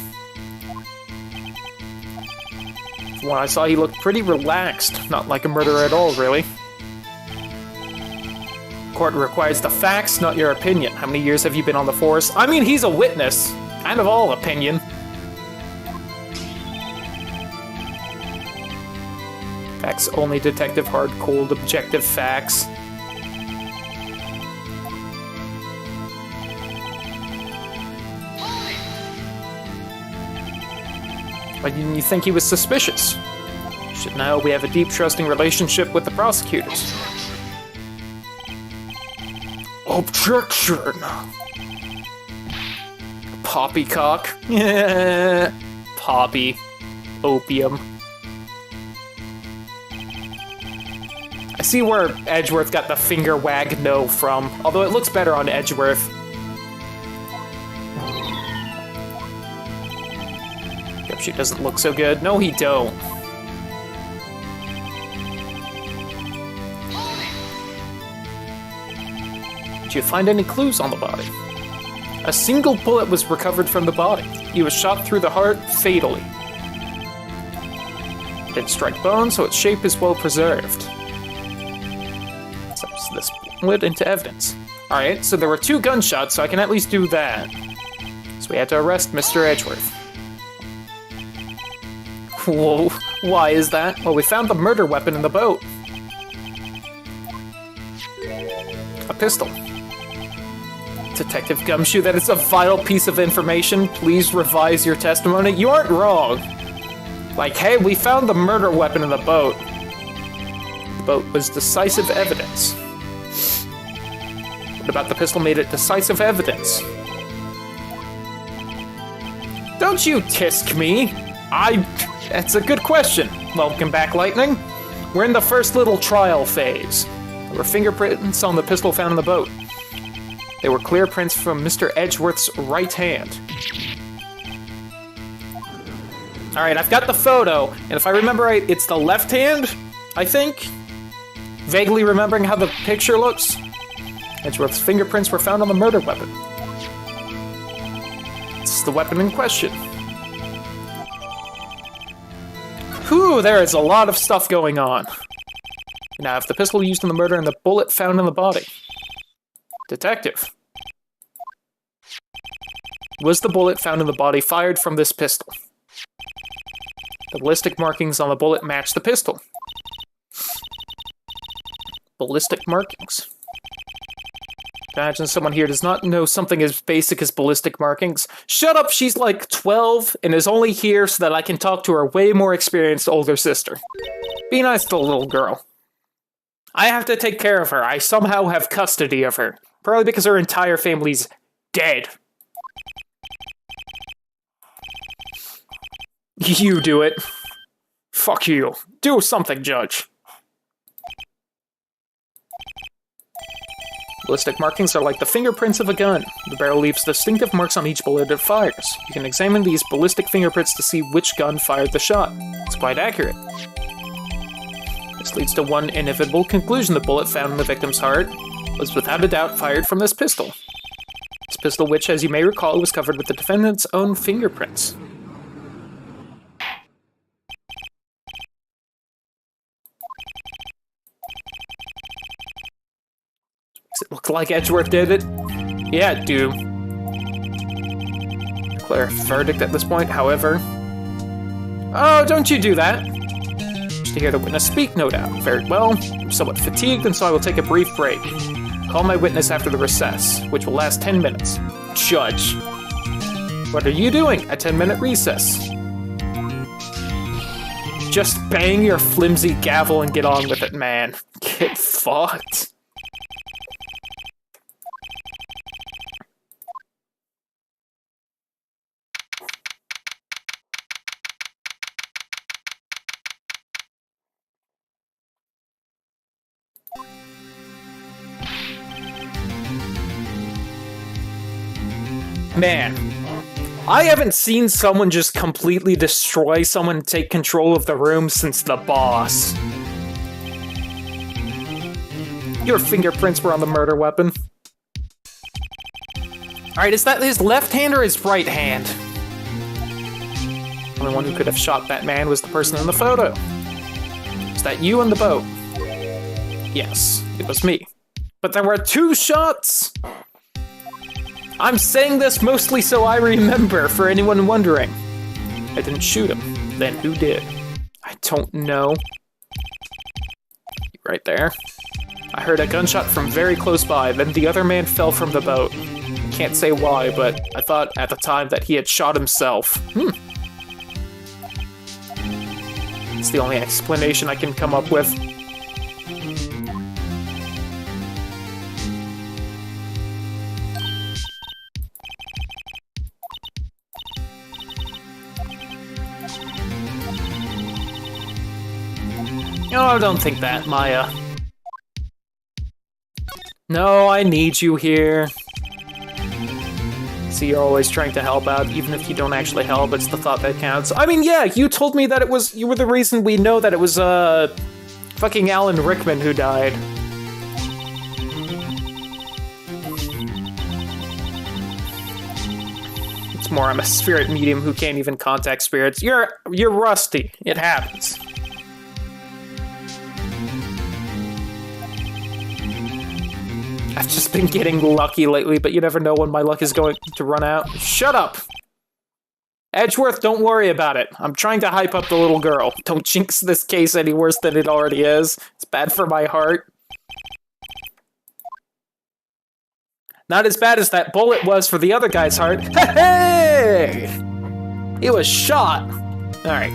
From what I saw, he looked pretty relaxed. Not like a murderer at all, really. Court requires the facts, not your opinion. How many years have you been on the force? I mean, he's a witness. Kind of all opinion. Facts only, detective, hard, cold, objective facts. Why didn't you think he was suspicious? You should know we have a deep, trusting relationship with the prosecutors. Objection! Poppycock. Poppy. Opium. I see where Edgeworth got the finger wag no from, although it looks better on Edgeworth. She doesn't look so good. No, he don't. Did you find any clues on the body? A single bullet was recovered from the body. He was shot through the heart fatally. Didn't strike bone, so its shape is well preserved. So this bullet into evidence. Alright, so there were 2 gunshots, so I can at least do that. So we had to arrest Mr. Edgeworth. Whoa, why is that? Well, we found the murder weapon in the boat. A pistol. Detective Gumshoe, that is a vital piece of information. Please revise your testimony. You aren't wrong. Like, hey, we found the murder weapon in the boat. The boat was decisive evidence. What about the pistol made it decisive evidence? Don't you tisk me. That's a good question. Welcome back, Lightning. We're in the first little trial phase. There were fingerprints on the pistol found in the boat. They were clear prints from Mr. Edgeworth's right hand. Alright, I've got the photo, and if I remember right, it's the left hand, I think? Vaguely remembering how the picture looks. Edgeworth's fingerprints were found on the murder weapon. This is the weapon in question. Whew, there is a lot of stuff going on. Now, if the pistol used in the murder and the bullet found in the body. Detective. Was the bullet found in the body fired from this pistol? The ballistic markings on the bullet match the pistol. Ballistic markings. Imagine someone here does not know something as basic as ballistic markings. Shut up, she's like 12 and is only here so that I can talk to her way more experienced older sister. Be nice to the little girl. I have to take care of her. I somehow have custody of her. Probably because her entire family's dead. You do it. Fuck you. Do something, Judge. Ballistic markings are like the fingerprints of a gun. The barrel leaves distinctive marks on each bullet it fires. You can examine these ballistic fingerprints to see which gun fired the shot. It's quite accurate. This leads to one inevitable conclusion. The bullet found in the victim's heart was without a doubt fired from this pistol. This pistol, which, as you may recall, was covered with the defendant's own fingerprints. Does it look like Edgeworth did it? Yeah, it do. Declare a verdict at this point, however. Oh, don't you do that. Just to hear the witness speak, no doubt. Very well. I'm somewhat fatigued, and so I will take a brief break. Call my witness after the recess, which will last 10 minutes. Judge. What are you doing? A 10-minute recess. Just bang your flimsy gavel and get on with it, man. Get fucked. Man, I haven't seen someone just completely destroy someone and take control of the room since the boss. Your fingerprints were on the murder weapon. Alright, is that his left hand or his right hand? The only one who could have shot that man was the person in the photo. Is that you in the boat? Yes, it was me. But there were 2 shots! I'm saying this mostly so I remember, for anyone wondering. I didn't shoot him. Then who did? I don't know. Right there. I heard a gunshot from very close by, then the other man fell from the boat. I can't say why, but I thought at the time that he had shot himself. It's the only explanation I can come up with. No, I don't think that, Maya. No, I need you here. See, you're always trying to help out, even if you don't actually help, it's the thought that counts. I mean, yeah, you told me that it was, you were the reason we know that it was, fucking Alan Rickman who died. It's more, I'm a spirit medium who can't even contact spirits. You're rusty. It happens. I've just been getting lucky lately, but you never know when my luck is going to run out. Shut up! Edgeworth, don't worry about it. I'm trying to hype up the little girl. Don't jinx this case any worse than it already is. It's bad for my heart. Not as bad as that bullet was for the other guy's heart. Hey! He was shot! Alright.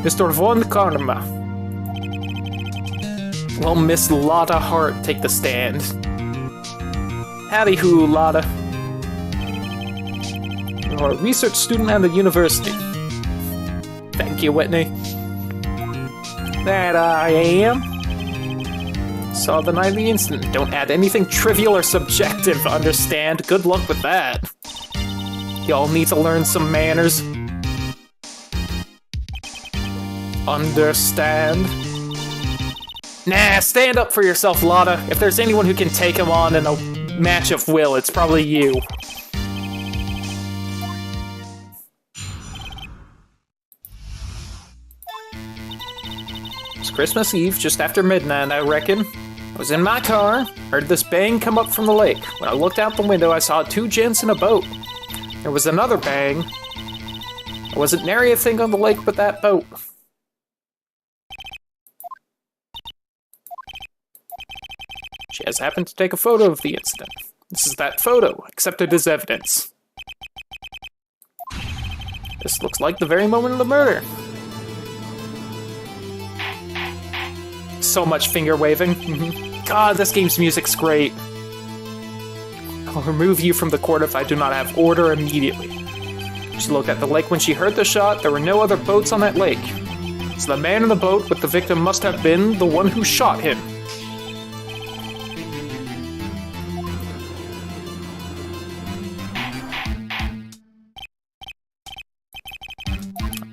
Mr. Von Karma. Will Miss Lotta Hart take the stand? Howdy-hoo, Lotta. You're a research student at the university. Thank you, Whitney. That I am. Saw the night of the incident. Don't add anything trivial or subjective, understand? Good luck with that. Y'all need to learn some manners. Understand? Nah, stand up for yourself, Lotta. If there's anyone who can take him on in a match of will, it's probably you. It's Christmas Eve, just after midnight, I reckon. I was in my car, heard this bang come up from the lake. When I looked out the window, I saw two gents in a boat. There was another bang. I wasn't nary a thing on the lake but that boat. She has happened to take a photo of the incident. This is that photo, accepted as evidence. This looks like the very moment of the murder. So much finger waving. God, this game's music's great. I'll remove you from the court if I do not have order immediately. She looked at the lake when she heard the shot. There were no other boats on that lake. So the man in the boat with the victim must have been the one who shot him.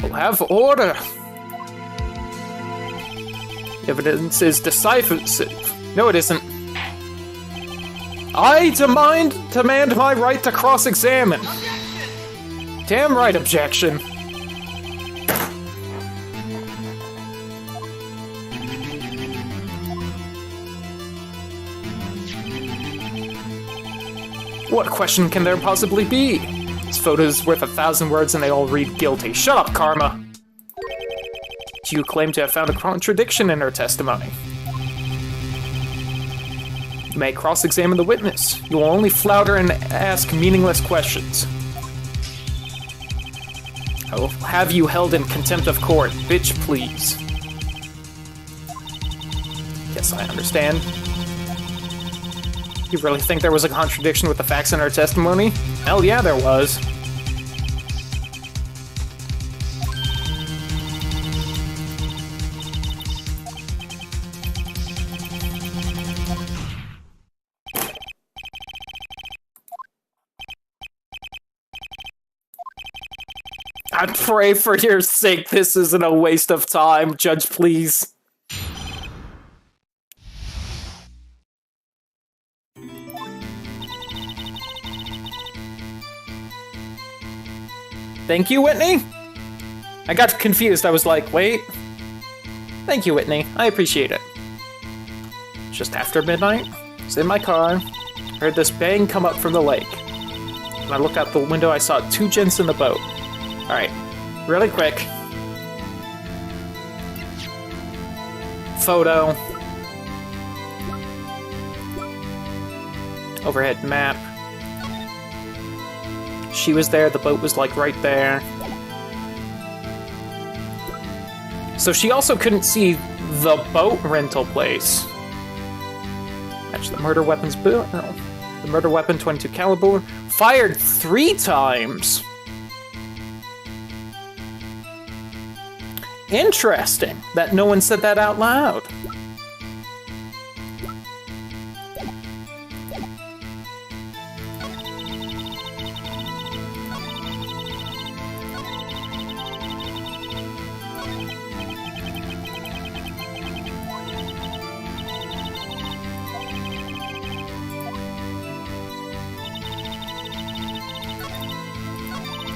We'll have order. Evidence is decisive. No, it isn't. I demand my right to cross-examine. Damn right, objection. What question can there possibly be? This photo is worth 1,000 words and they all read guilty. Shut up, Karma. You claim to have found a contradiction in her testimony. You may cross-examine the witness. You will only flounder and ask meaningless questions. I will have you held in contempt of court. Bitch, please. Yes, I understand. You really think there was a contradiction with the facts in her testimony? Hell yeah, there was. I pray for your sake this isn't a waste of time, Judge, please. Thank you, Whitney? I got confused. I was like, wait. Thank you, Whitney. I appreciate it. Just after midnight, I was in my car, heard this bang come up from the lake. When I looked out the window, I saw two gents in the boat. Alright, really quick. Photo. Overhead map. She was there, the boat was like right there. So she also couldn't see the boat rental place. Match the murder weapon's boot. No. The murder weapon, 22 caliber, fired 3 times. Interesting that no one said that out loud.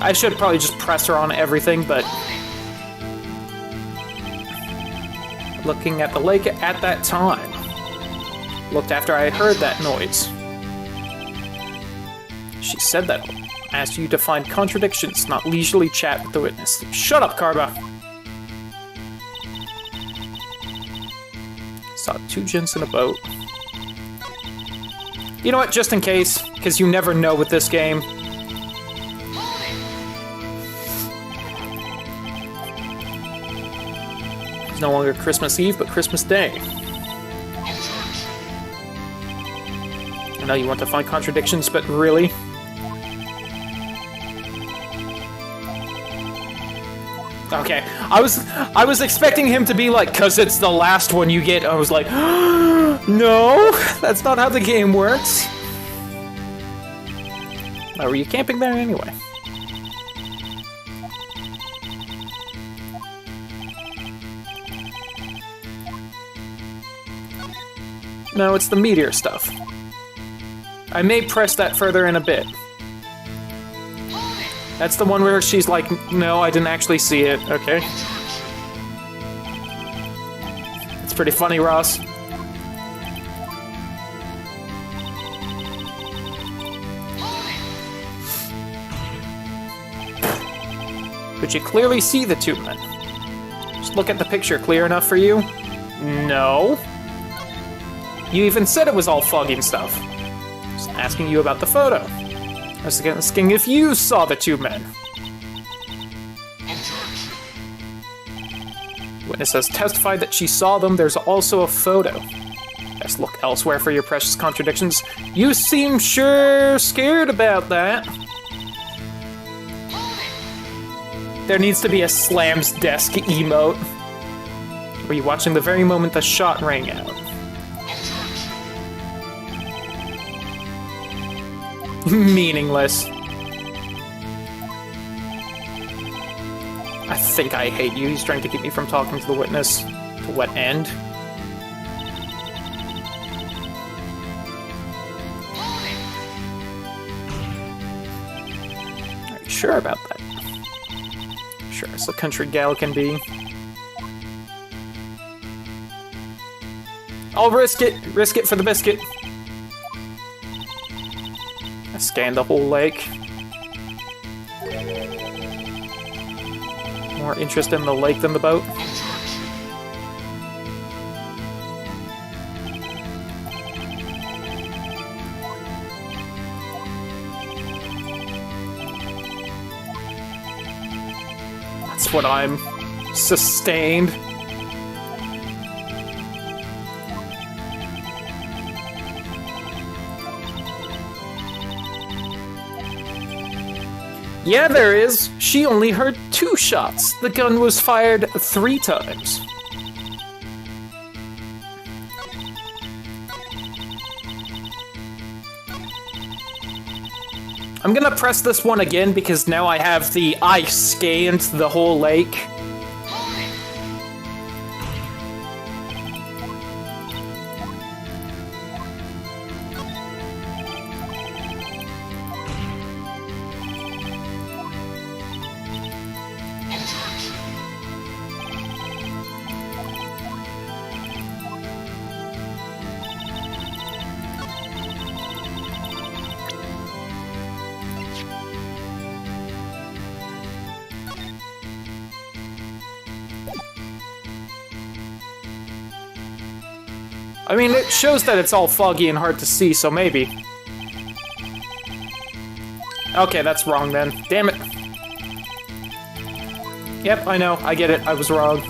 I should probably just press her on everything, but looking at the lake at that time. Looked after I heard that noise. She said that I asked you to find contradictions, not leisurely chat with the witness. Shut up, Karma! Saw 2 gents in a boat. You know what, just in case, because you never know with this game. It's no longer Christmas Eve, but Christmas Day. I know you want to find contradictions, but really? Okay, I was expecting him to be like, "'Cause it's the last one you get." I was like, no, that's not how the game works. Why were you camping there anyway? No, it's the meteor stuff. I may press that further in a bit. That's the one where she's like, no, I didn't actually see it. Okay. It's pretty funny, Ross. Could you clearly see the tube men? Just look at the picture. Clear enough for you? No. You even said it was all foggy and stuff. Just asking you about the photo. I was asking if you saw the tube men. Witness has testified that she saw them. There's also a photo. Best look elsewhere for your precious contradictions. You seem sure scared about that. There needs to be a slams desk emote. Were you watching the very moment the shot rang out? Meaningless. I think I hate you. He's trying to keep me from talking to the witness. To what end? Are you sure about that? Sure as the country gal can be. I'll risk it for the biscuit. I scanned the whole lake. More interest in the lake than the boat. That's what I'm sustained. Yeah, there is. She only heard 2 shots. The gun was fired 3 times. I'm gonna press this one again because now I have the I scanned the whole lake. I mean, it shows that it's all foggy and hard to see, so maybe. Okay, that's wrong then. Damn it. Yep, I know. I get it. I was wrong.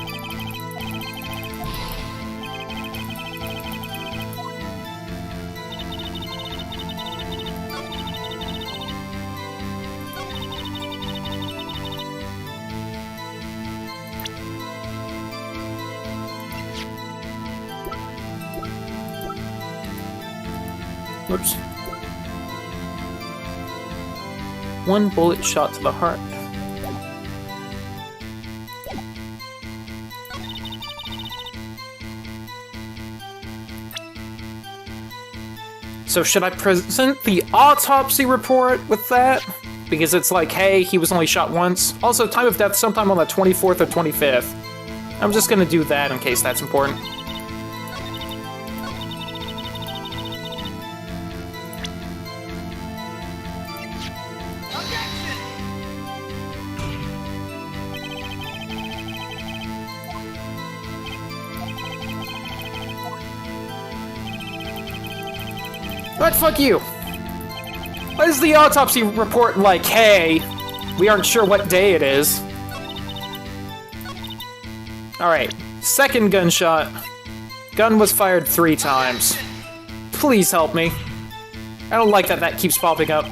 Oops. 1 bullet shot to the heart. So should I present the autopsy report with that? Because it's like, hey, he was only shot once. Also, time of death sometime on the 24th or 25th. I'm just gonna do that in case that's important. But fuck you! Why is the autopsy report like, hey, we aren't sure what day it is? Alright, Second gunshot. Gun was fired 3 times. Please help me. I don't like that that keeps popping up.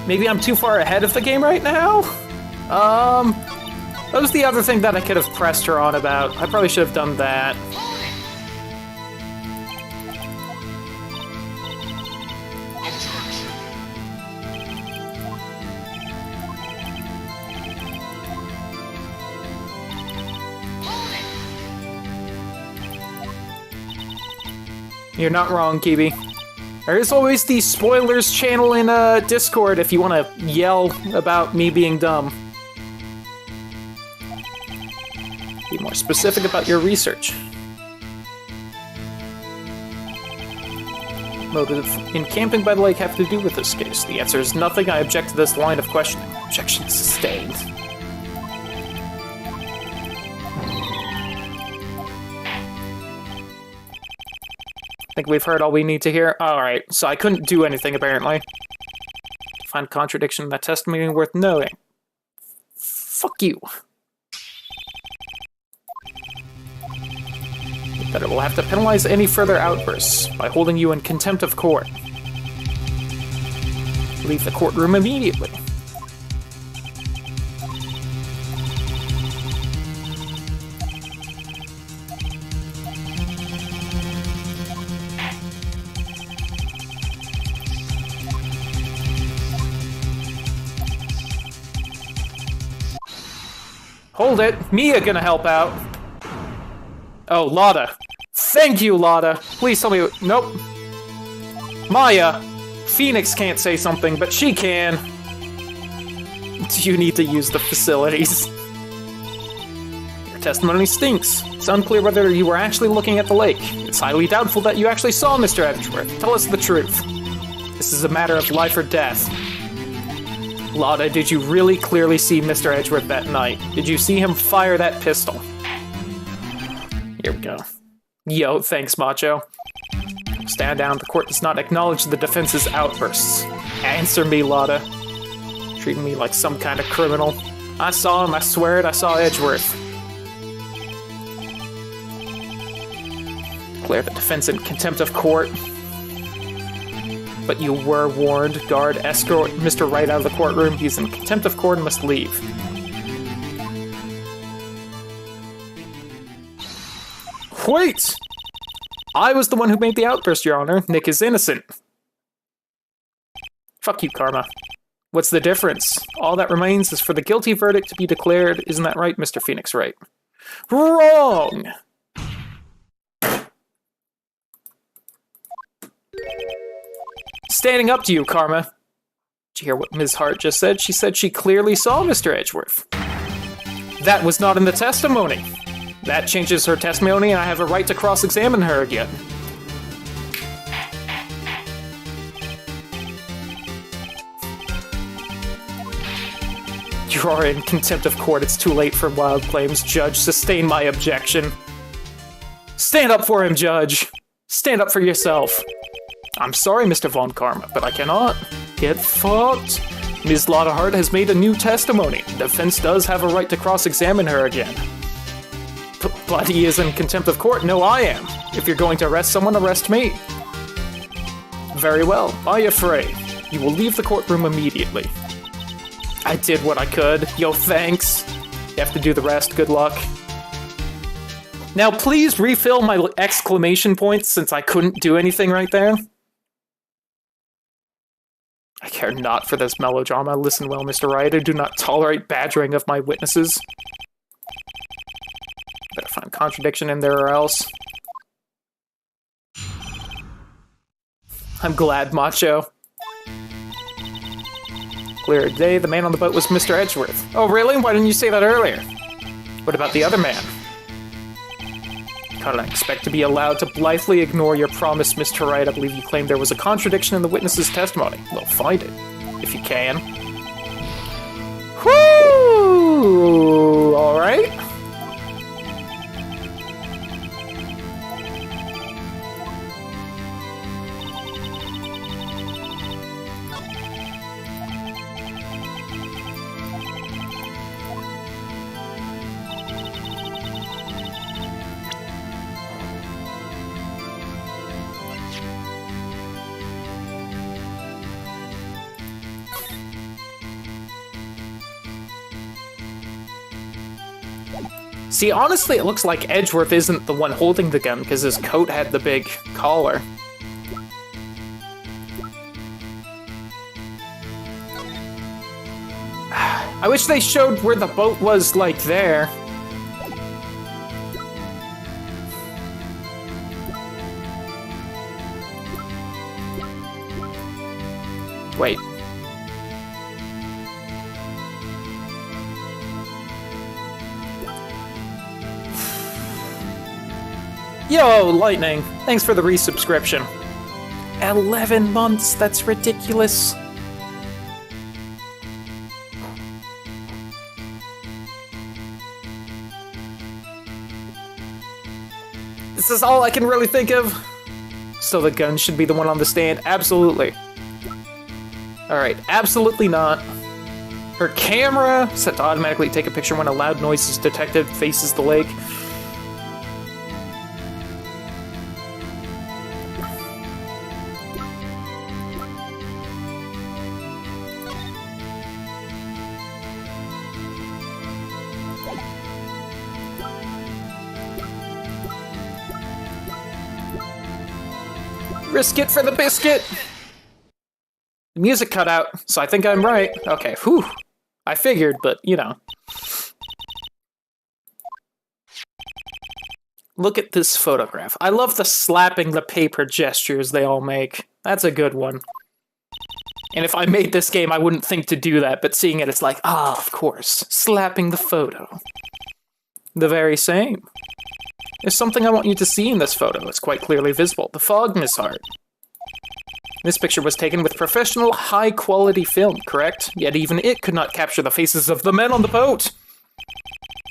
Maybe I'm too far ahead of the game right now? That was the other thing that I could have pressed her on about. I probably should have done that. You're not wrong, Kibi. There is always the spoilers channel in Discord if you want to yell about me being dumb. Be more specific about your research. Motive in camping by the lake have to do with this case? The answer is nothing. I object to this line of questioning. Objection sustained. I think we've heard all we need to hear. Alright, so I couldn't do anything, apparently. Find contradiction in that testimony worth knowing. Fuck you. That it will have to penalize any further outbursts by holding you in contempt of court. Leave the courtroom immediately. Hold it! Mia gonna help out! Oh, Lada. Thank you, Lada! Please tell me— nope. Maya! Phoenix can't say something, but she can! Do you need to use the facilities? Your testimony stinks. It's unclear whether you were actually looking at the lake. It's highly doubtful that you actually saw Mr. Edgeworth. Tell us the truth. This is a matter of life or death. Lada, did you really clearly see Mr. Edgeworth that night? Did you see him fire that pistol? Here we go. Yo, thanks, Macho. Stand down. The court does not acknowledge the defense's outbursts. Answer me, Lada. Treating me like some kind of criminal. I saw him, I swear it, I saw Edgeworth. Declare the defense in contempt of court. But you were warned. Guard, escort Mr. Wright out of the courtroom. He's in contempt of court and must leave. Wait! I was the one who made the outburst, Your Honor. Nick is innocent. Fuck you, Karma. What's the difference? All that remains is for the guilty verdict to be declared. Isn't that right, Mr. Phoenix Wright? Wrong! Standing up to you, Karma. Did you hear what Ms. Hart just said? She said she clearly saw Mr. Edgeworth. That was not in the testimony. That changes her testimony, and I have a right to cross-examine her again. You are in contempt of court. It's too late for wild claims. Judge, sustain my objection. Stand up for him, Judge. Stand up for yourself. I'm sorry, Mr. Von Karma, but I cannot. Get fucked. Ms. Lotta Hart has made a new testimony. The defense does have a right to cross-examine her again. But he is in contempt of court. No, I am. If you're going to arrest someone, arrest me. Very well. Are you afraid? You will leave the courtroom immediately. I did what I could. Yo, thanks. You have to do the rest. Good luck. Now, please refill my exclamation points since I couldn't do anything right there. I care not for this melodrama. Listen well, Mr. Wright. I do not tolerate badgering of my witnesses. Better find contradiction in there or else. I'm glad, Macho. Clear day, the man on the boat was Mr. Edgeworth. Oh, really? Why didn't you say that earlier? What about the other man? Can't expect to be allowed to blithely ignore your promise, Mr. Wright. I believe you claimed there was a contradiction in the witness's testimony. Well, find it, if you can. Whoo! Alright. See, honestly, it looks like Edgeworth isn't the one holding the gun, because his coat had the big collar. I wish they showed where the boat was, like, there. Wait. Yo, Lightning! Thanks for the resubscription. 11 months, that's ridiculous. This is all I can really think of. So the gun should be the one on the stand? Absolutely. Alright, absolutely not. Her camera, set to automatically take a picture when a loud noise is detected, faces the lake. Risk it for the biscuit! The music cut out, so I think I'm right. Okay, whew. I figured, but, you know. Look at this photograph. I love the slapping the paper gestures they all make. That's a good one. And if I made this game, I wouldn't think to do that, but seeing it, it's like, ah, of course. Slapping the photo. The very same. There's something I want you to see in this photo. It's quite clearly visible. The fog, Miss Hart. This picture was taken with professional, high-quality film, correct? Yet even it could not capture the faces of the men on the boat!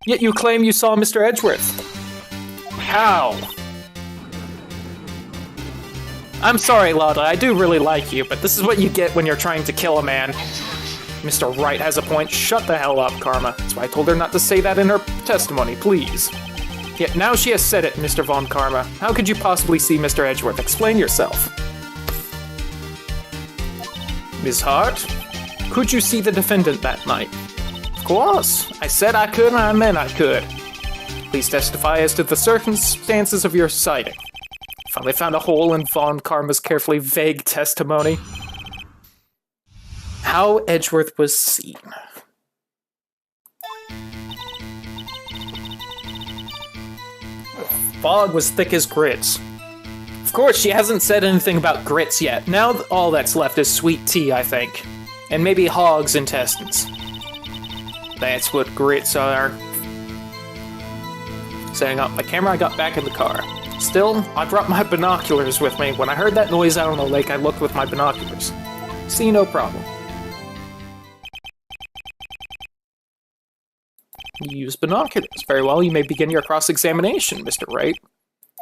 Yet you claim you saw Mr. Edgeworth. How? I'm sorry, Lada, I do really like you, but this is what you get when you're trying to kill a man. Mr. Wright has a point. Shut the hell up, Karma. That's why I told her not to say that in her testimony, please. Yet now she has said it, Mr. Von Karma. How could you possibly see Mr. Edgeworth? Explain yourself. Ms. Hart, could you see the defendant that night? Of course. I said I could and I meant I could. Please testify as to the circumstances of your sighting. Finally found a hole in Von Karma's carefully vague testimony. How Edgeworth was seen. Fog was thick as grits. Of course, she hasn't said anything about grits yet. Now all that's left is sweet tea, I think. And maybe hog's intestines. That's what grits are. Setting up my camera, I got back in the car. Still, I brought my binoculars with me. When I heard that noise out on the lake, I looked with my binoculars. See, no problem. You use binoculars. Very well, you may begin your cross-examination, Mr. Wright.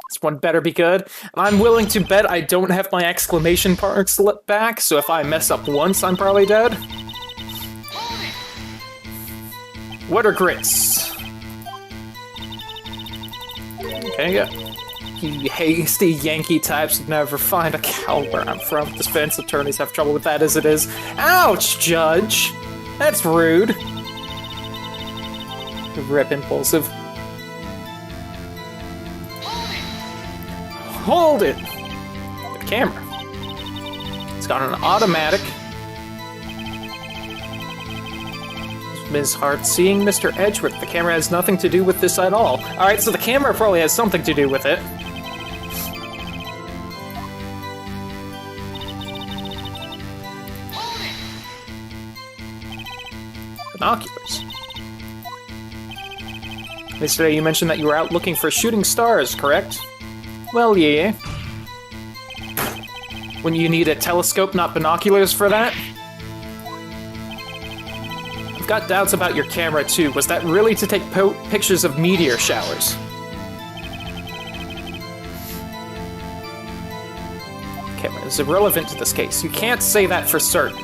This one better be good. And I'm willing to bet I don't have my exclamation mark slipped back, so if I mess up once, I'm probably dead. What are grits? Okay, yeah. You hasty Yankee types would never find a cow where I'm from. Defense attorneys have trouble with that as it is. Ouch, Judge! That's rude. Rip impulsive. Hold it! The camera. It's got an automatic. Ms. Hart, seeing Mr. Edgeworth. The camera has nothing to do with this at all. Alright, so the camera probably has something to do with it. Binoculars. Yesterday you mentioned that you were out looking for shooting stars, correct? Well, yeah. When you need a telescope, not binoculars for that? I've got doubts about your camera, too. Was that really to take pictures of meteor showers? Camera is irrelevant to this case. You can't say that for certain.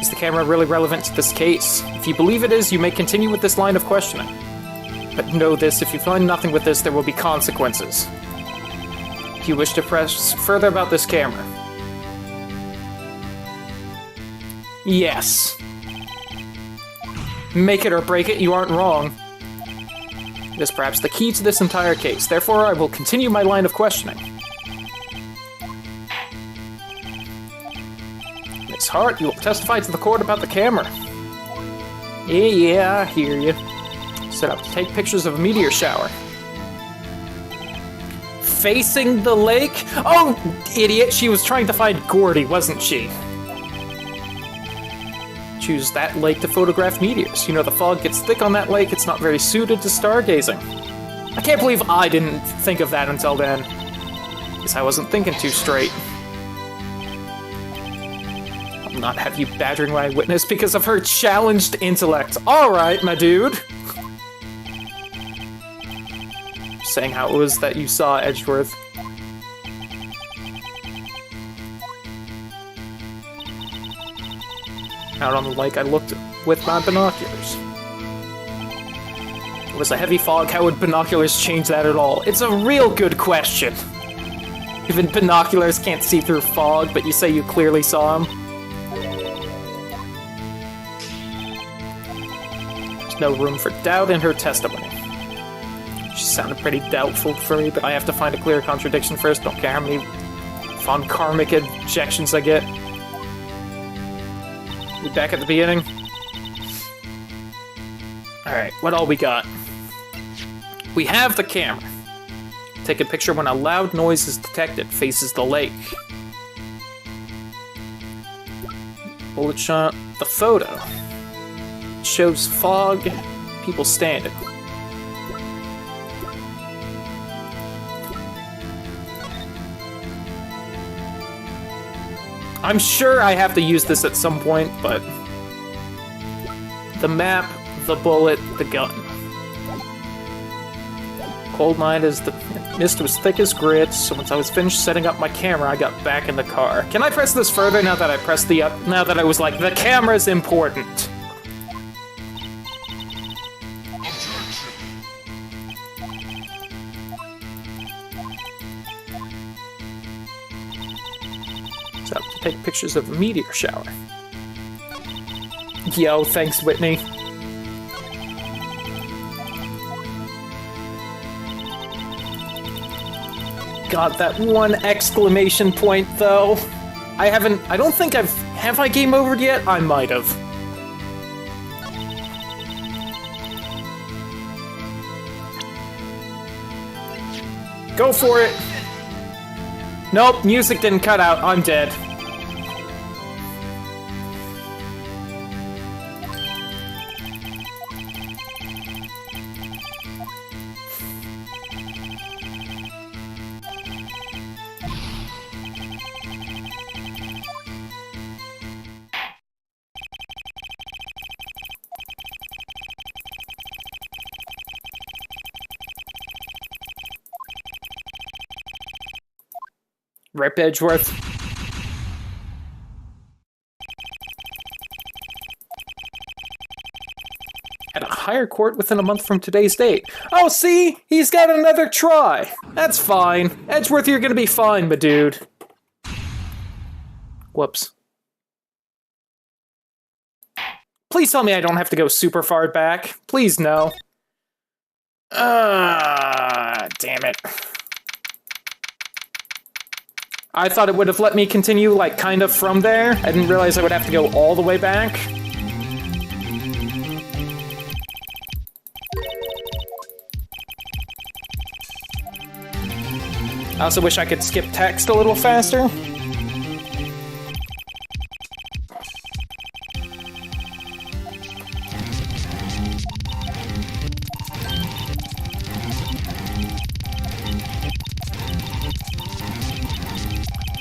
Is the camera really relevant to this case? If you believe it is, you may continue with this line of questioning. But know this, if you find nothing with this, there will be consequences. If you wish to press further about this camera. Yes. Make it or break it, you aren't wrong. It is perhaps the key to this entire case. Therefore, I will continue my line of questioning. Miss Hart, you will testify to the court about the camera. Yeah, I hear you. Set up to take pictures of a meteor shower. Facing the lake? Oh, idiot, she was trying to find Gordy, wasn't she? Choose that lake to photograph meteors. You know, the fog gets thick on that lake, it's not very suited to stargazing. I can't believe I didn't think of that until then. Guess I wasn't thinking too straight. I'll not have you badgering my witness because of her challenged intellect. Alright, my dude. Saying how it was that you saw Edgeworth. Out on the lake, I looked with my binoculars. It was a heavy fog. How would binoculars change that at all? It's a real good question. Even binoculars can't see through fog, but you say you clearly saw them. There's no room for doubt in her testimony. She sounded pretty doubtful for me, but I have to find a clear contradiction first. Don't care how many von karmic injections I get. We back at the beginning? Alright, what all we got? We have the camera. Take a picture when a loud noise is detected, faces the lake. Bullet shot. The photo. It shows fog, people standing. I'm sure I have to use this at some point, but... The map, the bullet, the gun. Cold night as the mist was thick as grit, so once I was finished setting up my camera, I got back in the car. Can I press this further now that I pressed the up? Now that I was like, the camera's important! Up to take pictures of a meteor shower. Yo, thanks, Whitney. God, that one exclamation point, though. I don't think have I game overed yet? I might have. Go for it! Nope, music didn't cut out. I'm dead. Rip Edgeworth. At a higher court within a month from today's date. Oh, see? He's got another try. That's fine. Edgeworth, you're gonna be fine, my dude. Whoops. Please tell me I don't have to go super far back. Please, no. Damn it. I thought it would have let me continue, like, kind of from there. I didn't realize I would have to go all the way back. I also wish I could skip text a little faster.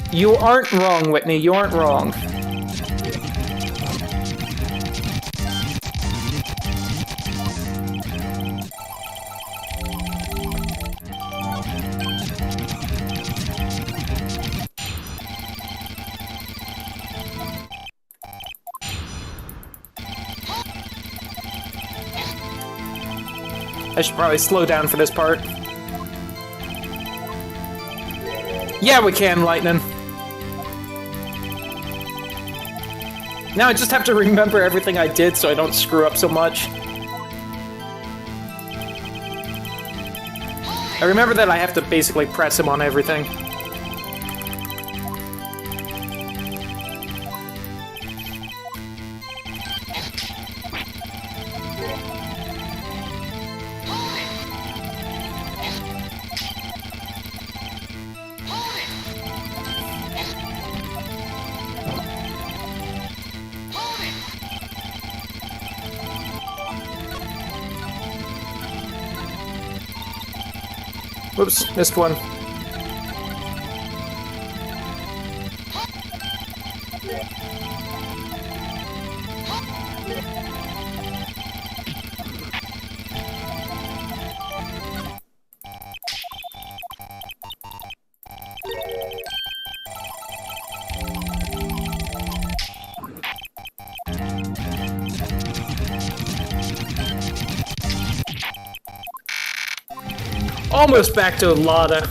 You aren't wrong, Whitney. You aren't wrong. I should probably slow down for this part. Yeah, we can, Lightning. Now I just have to remember everything I did so I don't screw up so much. I remember that I have to basically press him on everything. Whoops, missed one. Almost back to Lada.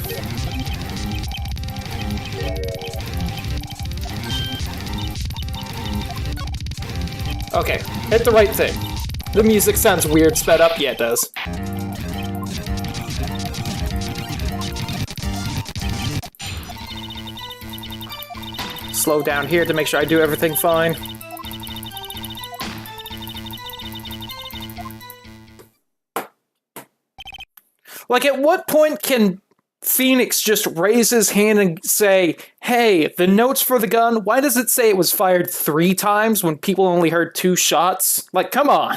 Okay, hit the right thing. The music sounds weird sped up. Yeah, it does. Slow down here to make sure I do everything fine. Like, at what point can Phoenix just raise his hand and say, hey, the notes for the gun, why does it say it was fired 3 times when people only heard 2 shots? Like, come on.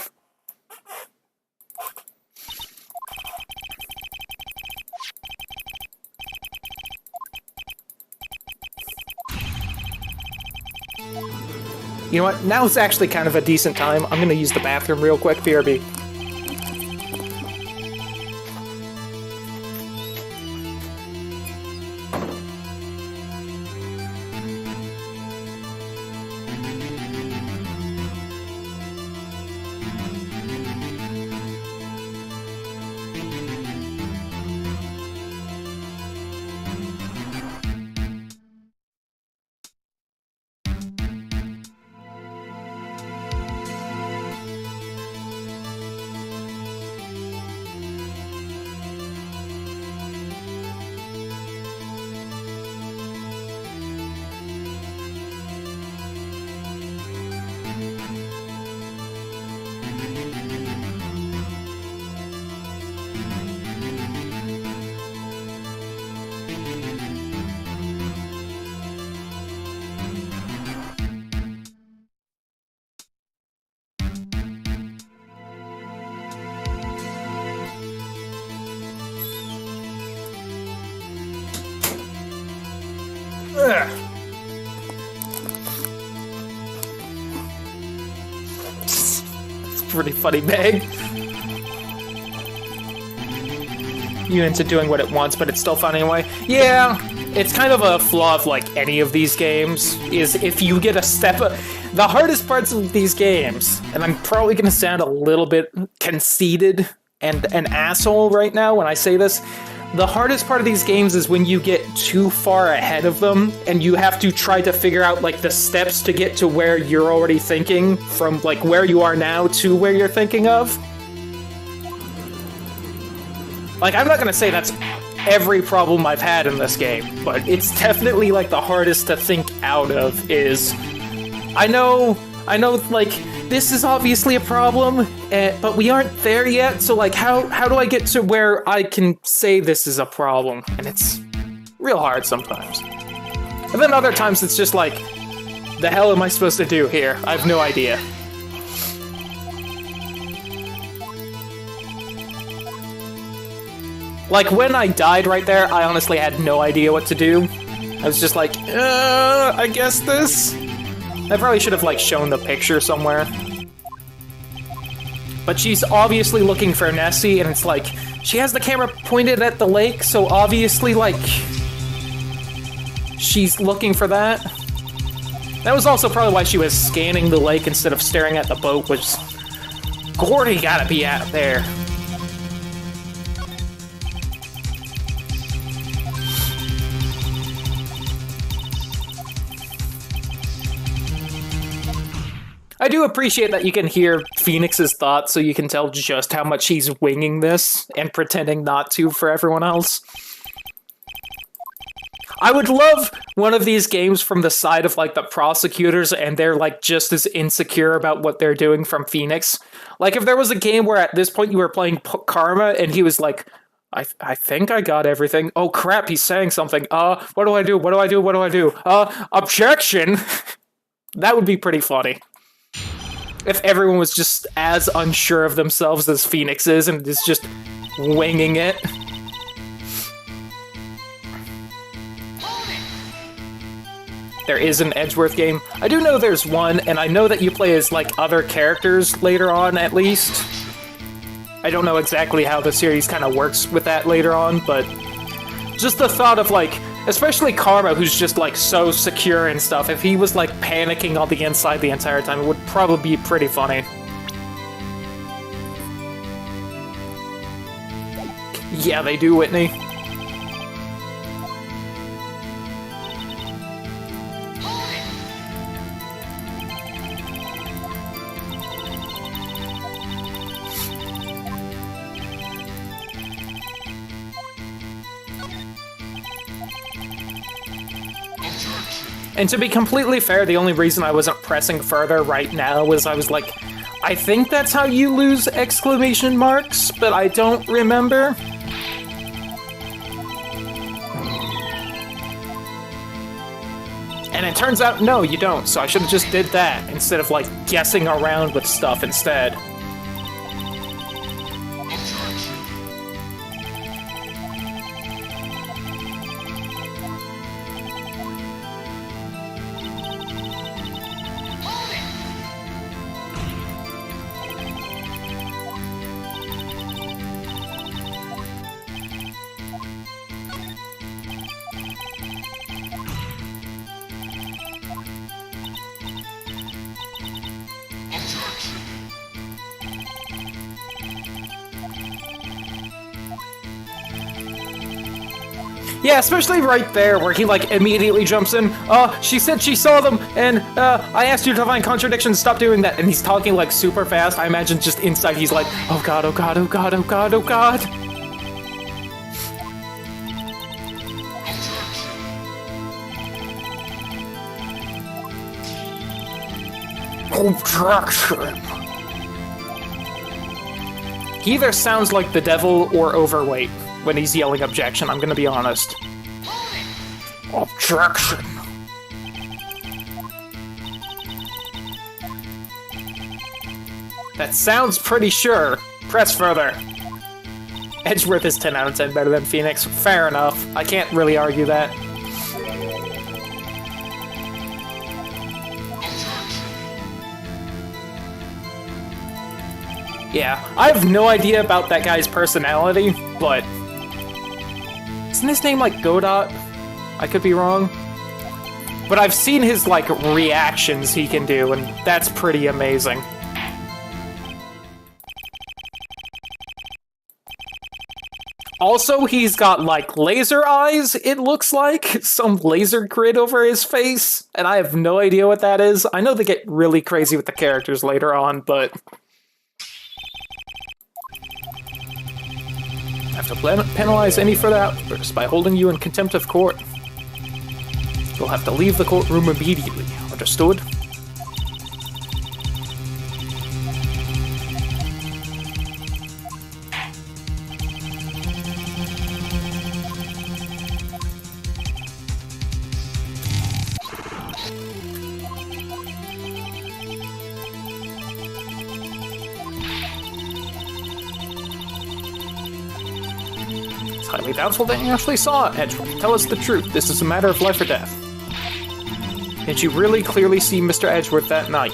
You know what? Now it's actually kind of a decent time. I'm gonna use the bathroom real quick, BRB. It's a pretty funny bag. You into doing what it wants, but it's still fun anyway. Yeah, it's kind of a flaw of like any of these games, is if you get a step the hardest parts of these games, and I'm probably gonna sound a little bit conceited and an asshole right now when I say this, the hardest part of these games is when you get too far ahead of them and you have to try to figure out like the steps to get to where you're already thinking, from like where you are now to where you're thinking of. Like, I'm not gonna say that's every problem I've had in this game, but it's definitely like the hardest to think out of. Is I know like this is obviously a problem, but we aren't there yet, so like how do I get to where I can say this is a problem? And it's real hard sometimes. And then other times it's just like, the hell am I supposed to do here? I have no idea. Like, when I died right there, I honestly had no idea what to do. I was just like, I guess this? I probably should have, like, shown the picture somewhere. But she's obviously looking for Nessie, and it's like, she has the camera pointed at the lake, so obviously, like, she's looking for that. That was also probably why she was scanning the lake instead of staring at the boat, which... Gordy gotta be out there. do appreciate that you can hear Phoenix's thoughts, so you can tell just how much he's winging this and pretending not to for everyone else. I would love one of these games from the side of, like, the prosecutors, and they're, like, just as insecure about what they're doing from Phoenix. Like, if there was a game where at this point you were playing Karma, and he was like, I think I got everything. Oh, crap, he's saying something. What do I do? What do I do? What do I do? Objection! That would be pretty funny. If everyone was just as unsure of themselves as Phoenix is, and is just winging it. There is an Edgeworth game. I do know there's one, and I know that you play as, like, other characters later on, at least. I don't know exactly how the series kind of works with that later on, but just the thought of, like, especially Karma, who's just, like, so secure and stuff, if he was, like, panicking on the inside the entire time, it would probably be pretty funny. Yeah, they do, Whitney. And to be completely fair, the only reason I wasn't pressing further right now was I was like, I think that's how you lose exclamation marks, but I don't remember. And it turns out, no, you don't, so I should have just did that, instead of, like, guessing around with stuff instead. Yeah, especially right there, where he, like, immediately jumps in. She said she saw them, and, I asked you to find contradictions, stop doing that. And he's talking, like, super fast. I imagine just inside he's like, oh god, oh god, oh god, oh god, oh god. Objection. He either sounds like the devil or overweight when he's yelling objection, I'm gonna be honest. Objection! That sounds pretty sure. Press further. Edgeworth is 10 out of 10 better than Phoenix. Fair enough. I can't really argue that. Yeah, I have no idea about that guy's personality, but... Isn't his name, like, Godot? I could be wrong. But I've seen his, like, reactions he can do, and that's pretty amazing. Also, he's got, like, laser eyes, it looks like. Some laser grid over his face, and I have no idea what that is. I know they get really crazy with the characters later on, but... I have to penalize any further outbursts by holding you in contempt of court. You'll have to leave the courtroom immediately. Understood? Highly doubtful that you actually saw Edgeworth. Tell us the truth. This is a matter of life or death. Did you really clearly see Mr. Edgeworth that night?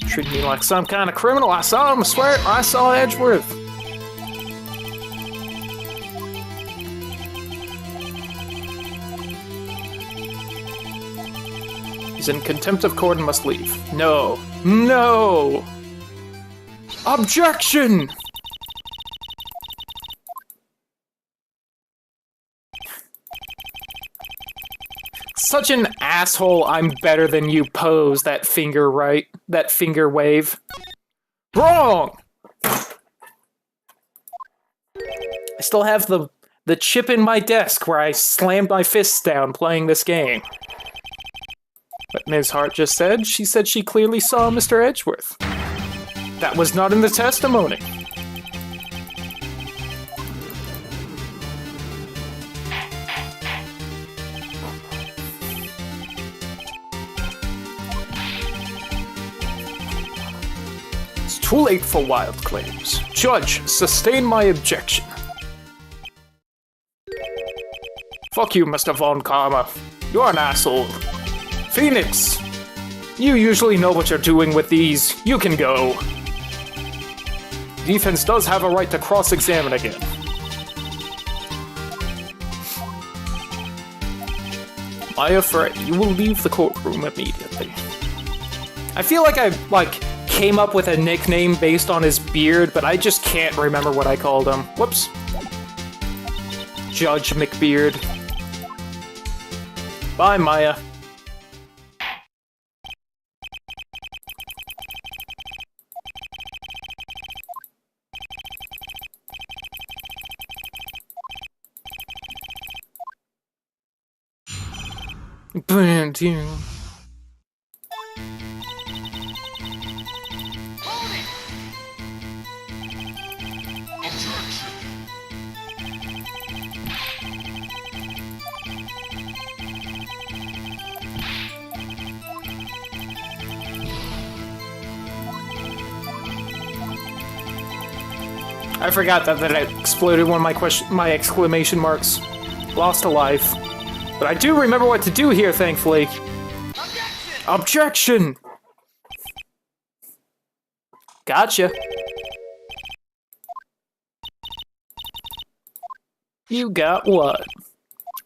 Treat me like some kind of criminal. I saw him, I swear, I saw Edgeworth. He's in contempt of court and must leave. No. No! Objection! such an asshole I'm better than you pose, that finger wave. Wrong! I still have the chip in my desk where I slammed my fists down playing this game. But Ms. Hart just said, she said she clearly saw Mr. Edgeworth. That was not in the testimony. It's too late for wild claims. Judge, sustain my objection. Fuck you, Mr. Von Karma. You're an asshole. Phoenix! You usually know what you're doing with these. You can go. Defense does have a right to cross-examine again. Maya Frey, you will leave the courtroom immediately. I feel like I, came up with a nickname based on his beard, but I just can't remember what I called him. Whoops. Judge McBeard. Bye, Maya. Brand new. I forgot that I exploded one of my exclamation marks. Lost a life. But I do remember what to do here, thankfully. Objection! Objection! Gotcha. You got what?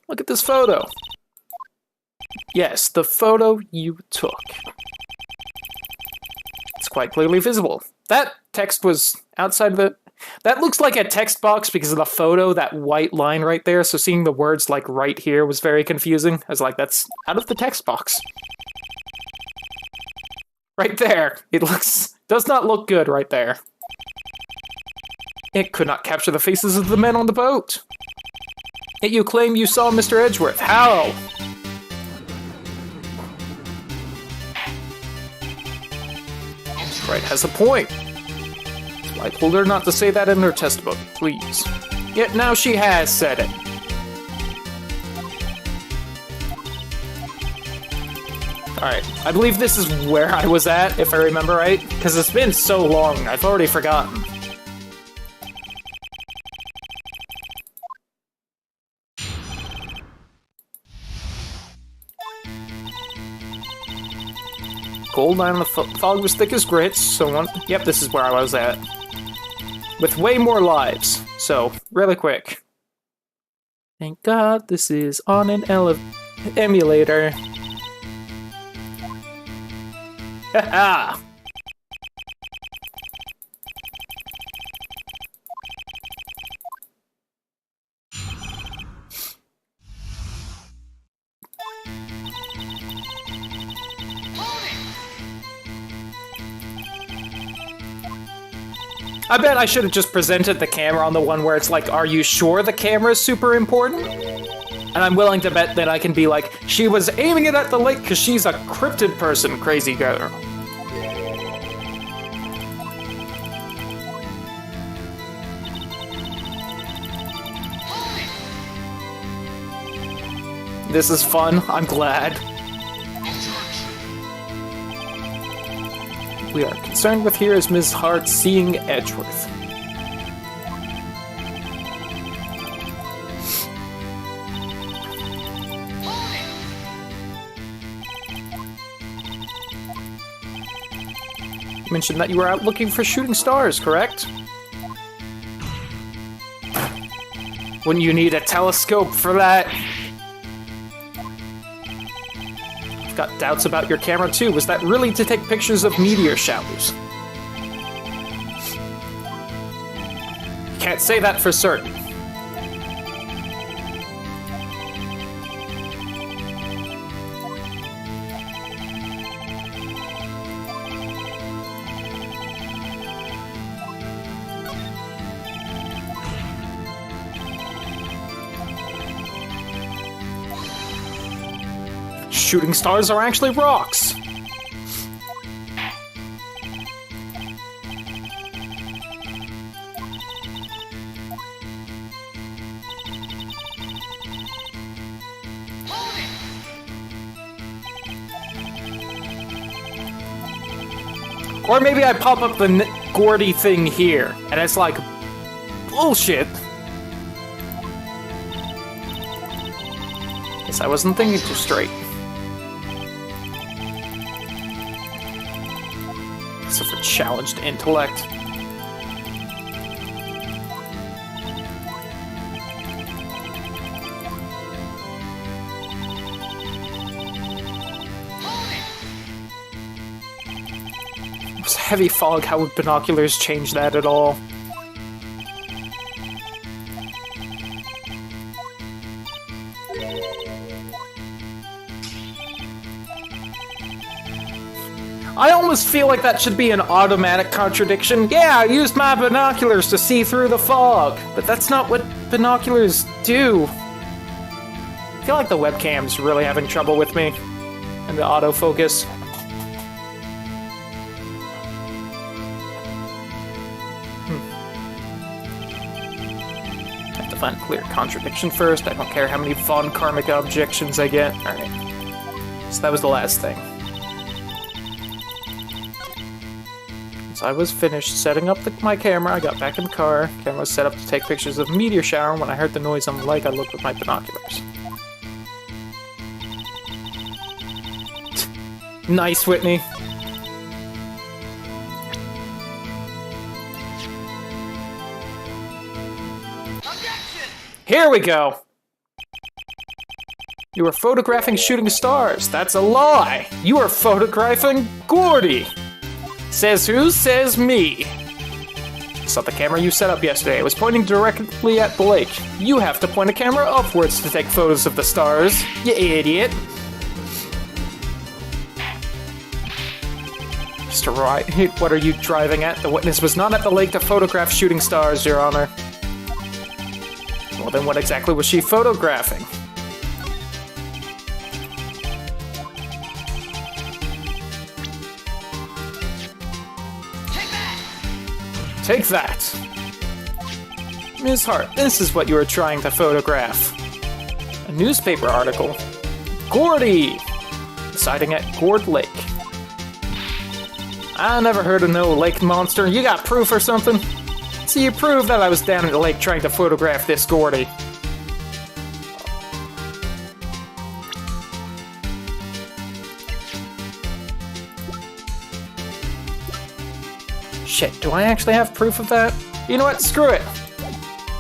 Look at this photo. Yes, the photo you took. It's quite clearly visible. That text was outside the... That looks like a text box because of the photo, that white line right there, so seeing the words like right here was very confusing. I was like, that's out of the text box. Right there. It does not look good right there. It could not capture the faces of the men on the boat. Yet you claim you saw Mr. Edgeworth. How? Wright has a point. I told her not to say that in her testimony, please. Yet now she has said it. Alright, I believe this is where I was at, if I remember right, because it's been so long, I've already forgotten. Gold line on the fog was thick as grits, so yep, this is where I was at. With way more lives, so really quick. Thank God this is on an emulator. Haha! I bet I should have just presented the camera on the one where it's like, are you sure the camera is super important? And I'm willing to bet that I can be like, she was aiming it at the lake because she's a cryptid person, crazy girl. This is fun, I'm glad. We are concerned with here is Ms. Hart seeing Edgeworth. You mentioned that you were out looking for shooting stars, correct? Wouldn't you need a telescope for that? Got doubts about your camera too. Was that really to take pictures of meteor showers? Can't say that for certain. shooting stars are actually rocks. Or maybe I pop up the Gordy thing here, and it's like, bullshit. Guess I wasn't thinking too straight. Except for challenged intellect. Heavy fog, how would binoculars change that at all? I almost feel like that should be an automatic contradiction. Yeah, I used my binoculars to see through the fog, but that's not what binoculars do. I feel like the webcam's really having trouble with me, and the autofocus. Find a clear contradiction first. I don't care how many von karmic objections I get. Alright. So that was the last thing. Once I was finished setting up my camera, I got back in the car. Camera was set up to take pictures of a meteor shower. When I heard the noise on the lake, I looked with my binoculars. Nice, Whitney. Here we go! You were photographing shooting stars. That's a lie! You were photographing Gordy! Says who? Says me. Saw the camera you set up yesterday. It was pointing directly at the lake. You have to point a camera upwards to take photos of the stars. You idiot. Mr. Wright, what are you driving at? The witness was not at the lake to photograph shooting stars, Your Honor. Well, then what exactly was she photographing? Take that! Ms. Hart, this is what you were trying to photograph. A newspaper article. Gordy! Sighting at Gord Lake. I never heard of no lake monster. You got proof or something? So you proved that I was down at the lake trying to photograph this Gordy. Shit, do I actually have proof of that? You know what? Screw it.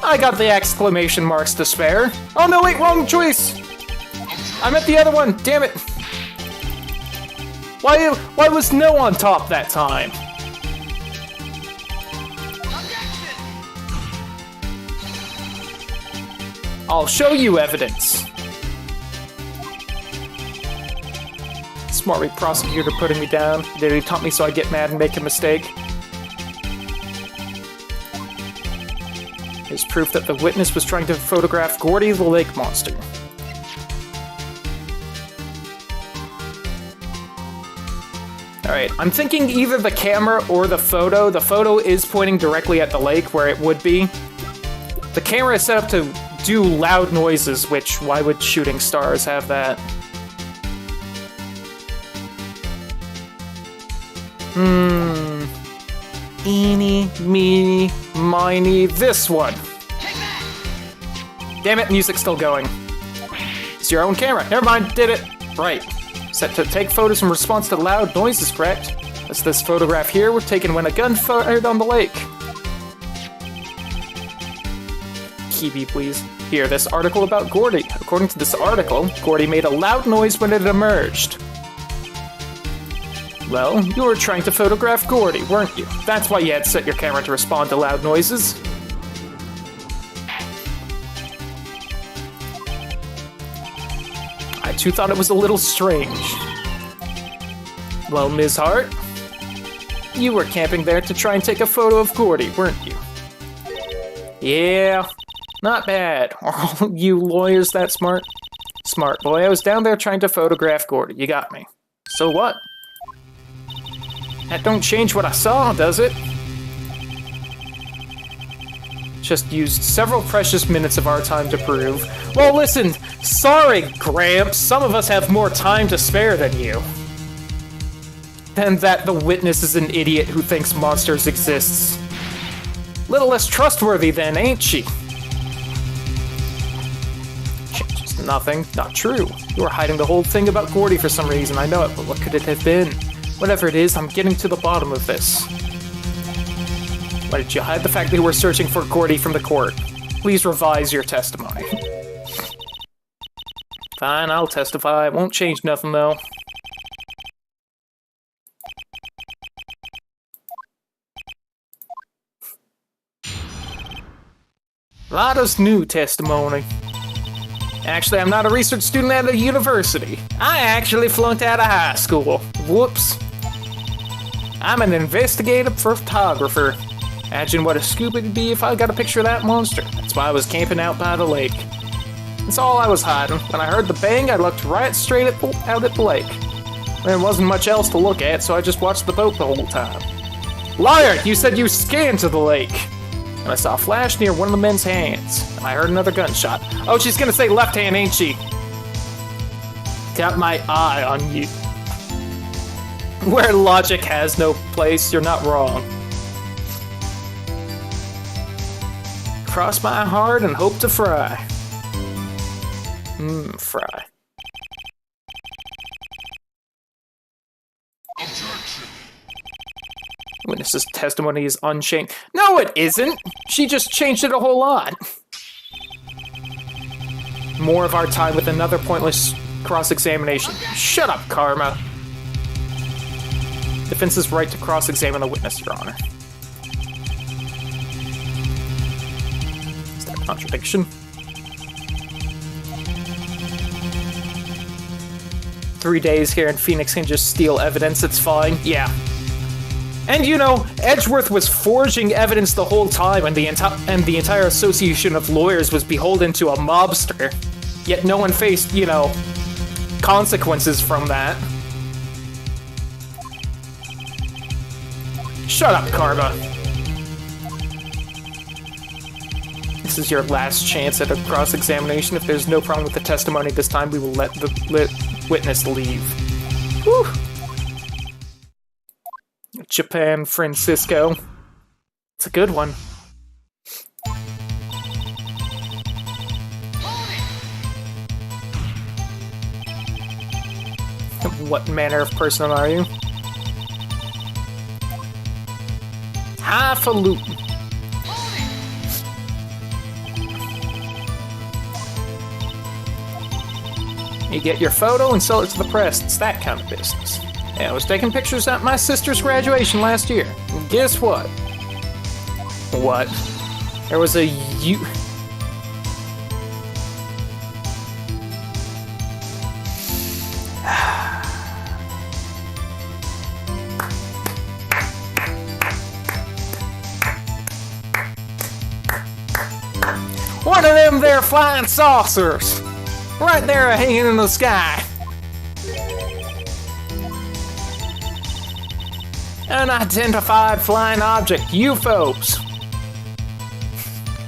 I got the exclamation marks to spare. Oh no, wait, wrong choice! I meant the other one, damn it! Why was no on top that time? I'll show you evidence. Smart prosecutor putting me down. Did he taunt me so I get mad and make a mistake? There's proof that the witness was trying to photograph Gordy the lake monster. Alright, I'm thinking either the camera or the photo. The photo is pointing directly at the lake where it would be. The camera is set up to do loud noises, which, why would shooting stars have that? Eeny, meeny, miny, this one! Damn it, music's still going. It's your own camera. Never mind, did it. Right. Set to take photos in response to loud noises, correct? That's this photograph here was taken when a gun fired on the lake. Kiwi, please. Here, this article about Gordy. According to this article, Gordy made a loud noise when it emerged. Well, you were trying to photograph Gordy, weren't you? That's why you had set your camera to respond to loud noises. I too thought it was a little strange. Well, Ms. Hart, you were camping there to try and take a photo of Gordy, weren't you? Yeah, not bad. Are all you lawyers that smart? Smart boy, I was down there trying to photograph Gordy. You got me. So what? That don't change what I saw, does it? Just used several precious minutes of our time to prove. Well, listen, sorry, Gramps. Some of us have more time to spare than you. And that the witness is an idiot who thinks monsters exists. Little less trustworthy then, ain't she? Changes nothing. Not true. You were hiding the whole thing about Gordy for some reason. I know it, but what could it have been? Whatever it is, I'm getting to the bottom of this. Why did you hide the fact that you were searching for Gordy from the court? Please revise your testimony. Fine, I'll testify. It won't change nothing, though. Lada's new testimony. Actually, I'm not a research student at a university. I actually flunked out of high school. Whoops. I'm an investigative photographer. Imagine what a scoop it'd be if I got a picture of that monster. That's why I was camping out by the lake. That's all I was hiding. When I heard the bang, I looked right straight out at the lake. There wasn't much else to look at, so I just watched the boat the whole time. Liar! You said you scanned to the lake! And I saw a flash near one of the men's hands. And I heard another gunshot. Oh, she's gonna say left hand, ain't she? Got my eye on you. Where logic has no place, you're not wrong. Cross my heart and hope to fry. Fry. Objection. Witness's testimony is unchanged. No, it isn't! She just changed it a whole lot. More of our time with another pointless cross-examination. Shut up, Karma. Defense's right to cross-examine the witness, Your Honor. Is that a contradiction? 3 days here in Phoenix can just steal evidence, it's fine. Yeah. And you know, Edgeworth was forging evidence the whole time, and the entire association of lawyers was beholden to a mobster. Yet no one faced, you know, consequences from that. Shut up, Karma. This is your last chance at a cross-examination. If there's no problem with the testimony this time, we will let the witness leave. Whew. Japan, Francisco. It's a good one. What manner of person are you? Highfalutin. You get your photo and sell it to the press. It's that kind of business. Yeah, I was taking pictures at my sister's graduation last year. And guess what? What? There was a one of them there flying saucers! Right there hanging in the sky! Unidentified flying object, UFOs.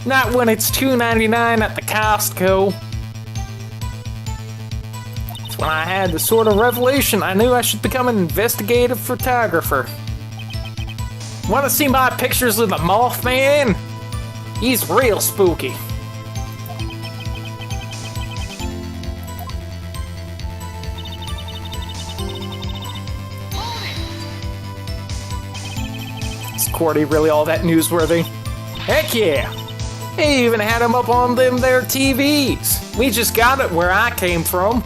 Not when it's $2.99 at the Costco. It's when I had the sort of revelation I knew I should become an investigative photographer. Want to see my pictures of the Mothman? He's real spooky. Is Cordy really all that newsworthy? Heck yeah! They even had him up on them there TVs. We just got it where I came from.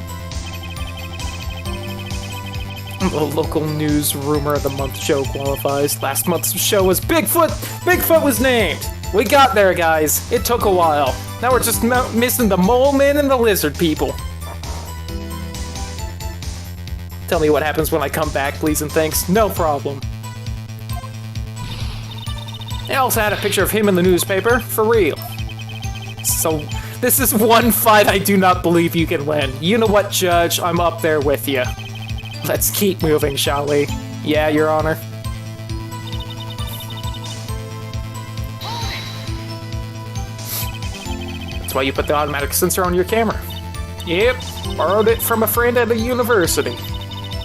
The local news rumor of the month show qualifies. Last month's show was Bigfoot. Bigfoot was named. We got there, guys. It took a while. Now we're just missing the mole men and the lizard people. Tell me what happens when I come back, please and thanks. No problem. They also had a picture of him in the newspaper, for real. So, This is one fight I do not believe you can win. You know what, Judge? I'm up there with you. Let's keep moving, shall we? Yeah, Your Honor. That's why you put the automatic sensor on your camera. Yep, borrowed it from a friend at a university.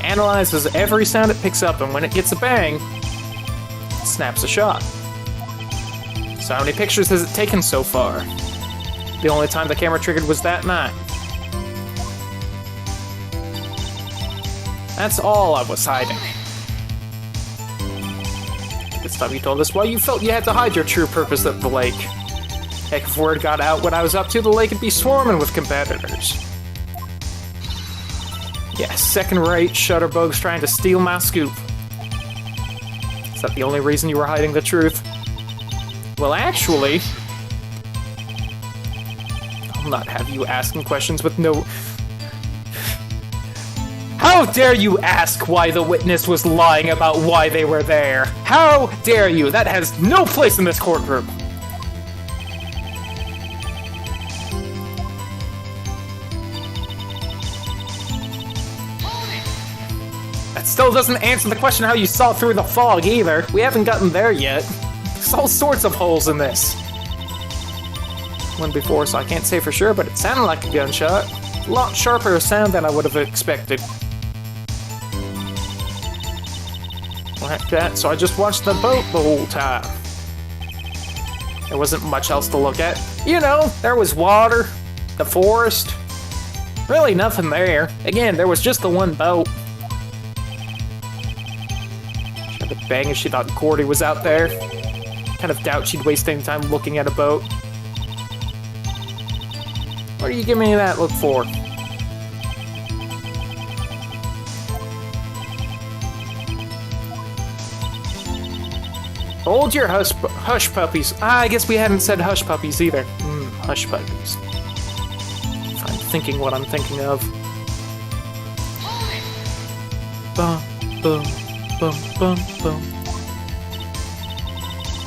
Analyzes every sound it picks up, and when it gets a bang, it snaps a shot. So how many pictures has it taken so far? The only time the camera triggered was that night. That's all I was hiding. This time you told us why you felt you had to hide your true purpose at the lake. Heck, if word got out what I was up to, the lake would be swarming with competitors. Yeah, second rate shutterbugs trying to steal my scoop. Is that the only reason you were hiding the truth? Well, actually, I'll not have you asking questions with no... How dare you ask why the witness was lying about why they were there? How dare you? That has no place in this courtroom. That still doesn't answer the question how you saw through the fog either. We haven't gotten there yet. There's all sorts of holes in this. One before, so I can't say for sure, but it sounded like a gunshot. A lot sharper sound than I would have expected. Like that, so I just watched the boat the whole time. There wasn't much else to look at. You know, there was water, the forest. Really nothing there. Again, there was just the one boat. She had to bang if she thought Cordy was out there. Kind of doubt she'd waste any time looking at a boat. What are you giving me that look for? Hold your hush puppies. I guess we hadn't said hush puppies either. Hush puppies. If I'm thinking what I'm thinking of. Bum, boom, bum, bum, bum.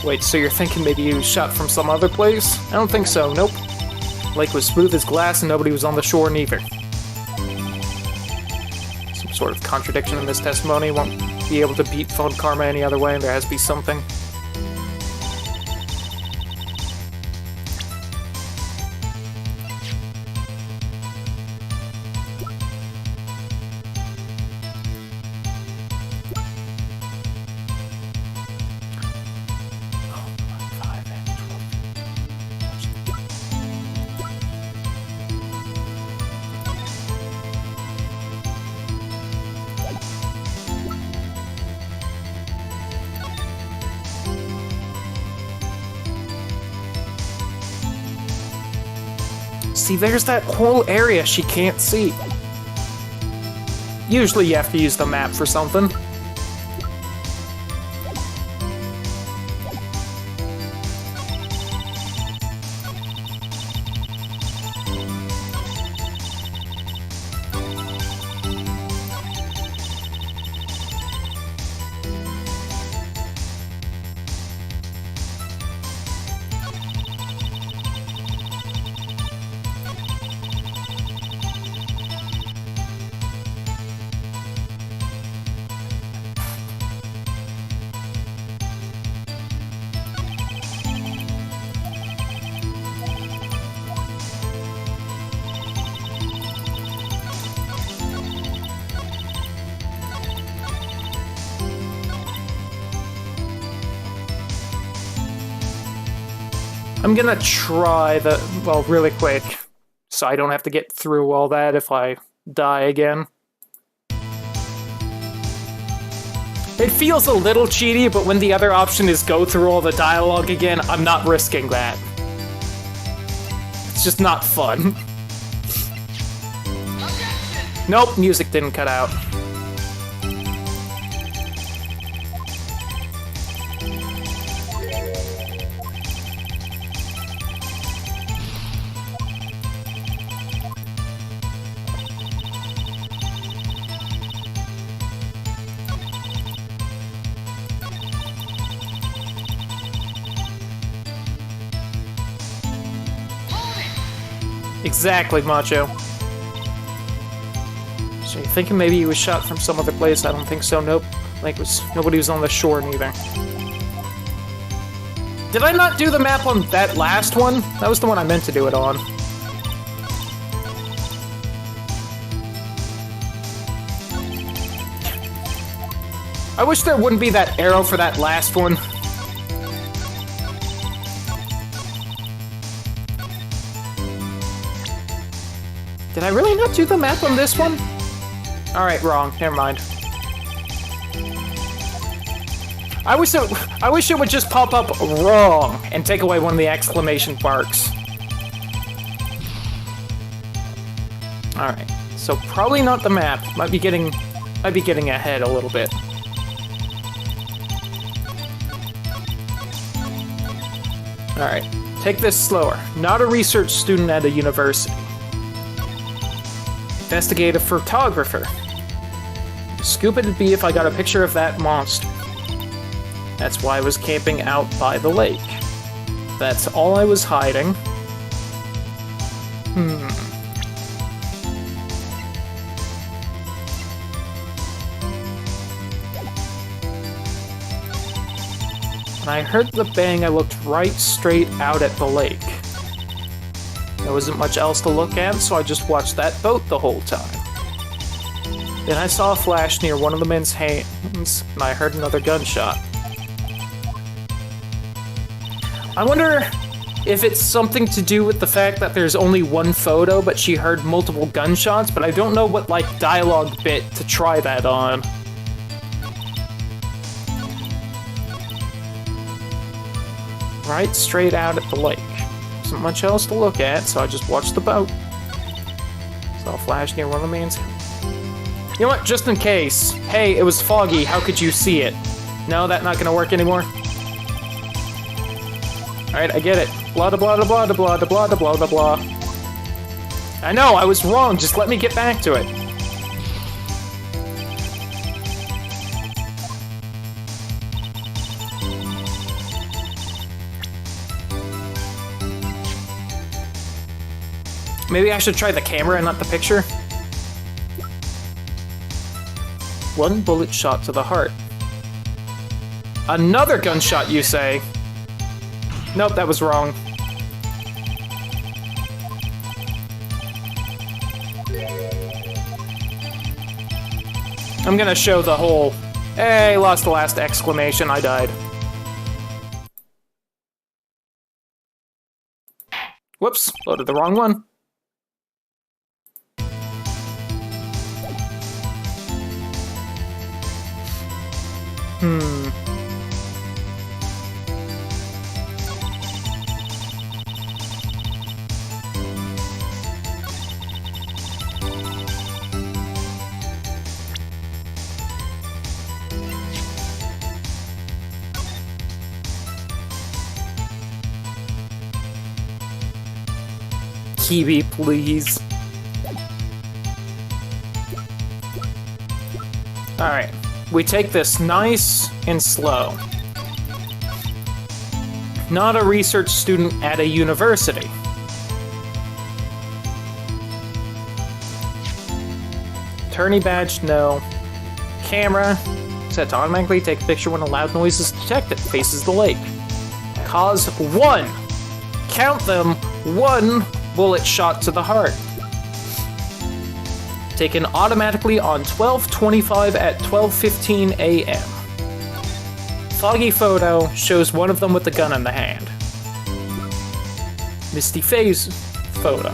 Wait, so you're thinking maybe you shot from some other place? I don't think so, nope. Lake was smooth as glass and nobody was on the shore neither. Some sort of contradiction in this testimony. Won't be able to beat phone karma any other way, and there has to be something. See, there's that whole area she can't see. Usually you have to use the map for something. I'm gonna try the, well, really quick, so I don't have to get through all that if I die again. It feels a little cheaty, but when the other option is go through all the dialogue again, I'm not risking that. It's just not fun. Nope, music didn't cut out. Exactly, Macho. So you're thinking maybe he was shot from some other place? I don't think so, nope. Like, nobody was on the shore, neither. Did I not do the map on that last one? That was the one I meant to do it on. I wish there wouldn't be that arrow for that last one. Did I really not do the map on this one? Alright, wrong. Never mind. I wish it would just pop up wrong and take away one of the exclamation marks. Alright, so probably not the map. Might be getting ahead a little bit. Alright, take this slower. Not a research student at a university. Investigative photographer. Scoop it'd be if I got a picture of that monster. That's why I was camping out by the lake. That's all I was hiding. When I heard the bang, I looked right straight out at the lake. There wasn't much else to look at, so I just watched that boat the whole time. Then I saw a flash near one of the men's hands, and I heard another gunshot. I wonder if it's something to do with the fact that there's only one photo, but she heard multiple gunshots, but I don't know what, like, dialogue bit to try that on. Right straight out at the lake. Wasn't much else to look at, so I just watched the boat. Saw a flash near one of the man's. You know what? Just in case. Hey, it was foggy. How could you see it? No, that's not gonna work anymore. Alright, I get it. Blah da blah da blah da blah da blah da blah da blah. I know, I was wrong. Just let me get back to it. Maybe I should try the camera and not the picture? One bullet shot to the heart. Another gunshot, you say? Nope, that was wrong. I'm gonna show the whole, hey, lost the last exclamation, I died. Whoops, loaded the wrong one. Kiwi, please. Alright, we take this nice and slow. Not a research student at a university. Attorney badge, no. Camera, set to automatically take a picture when a loud noise is detected, faces the lake. Cause one. Count them, one bullet shot to the heart. Taken automatically on 12:25 at 12:15 a.m. Foggy photo shows one of them with the gun in the hand. Misty phase photo.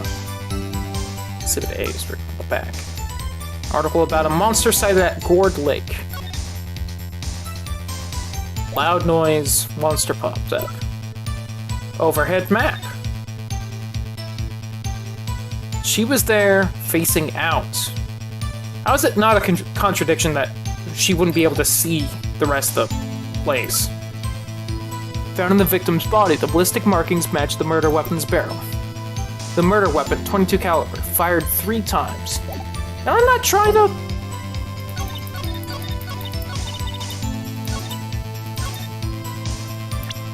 Exhibit A is written on the back. Article about a monster sighted at Gourd Lake. Loud noise, monster popped up. Overhead map. She was there, facing out. How is it not a contradiction that she wouldn't be able to see the rest of the place? Found in the victim's body, the ballistic markings match the murder weapon's barrel. The murder weapon, .22 caliber, fired 3 times. Did I not try the...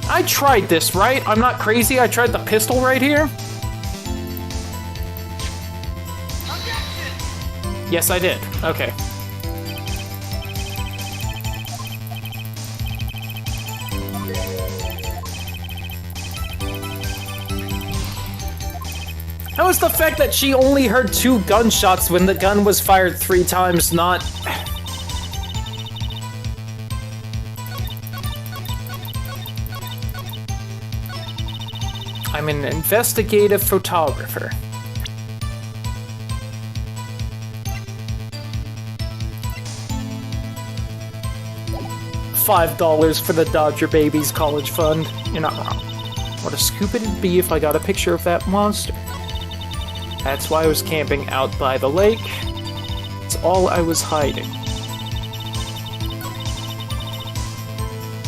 I tried this, right? I'm not crazy, I tried the pistol right here? Yes, I did. Okay. How is the fact that she only heard 2 gunshots when the gun was fired 3 times not... I'm an investigative photographer. $5 for the Dodger Babies College Fund. You're not wrong. What a scoop it'd be if I got a picture of that monster. That's why I was camping out by the lake. It's all I was hiding.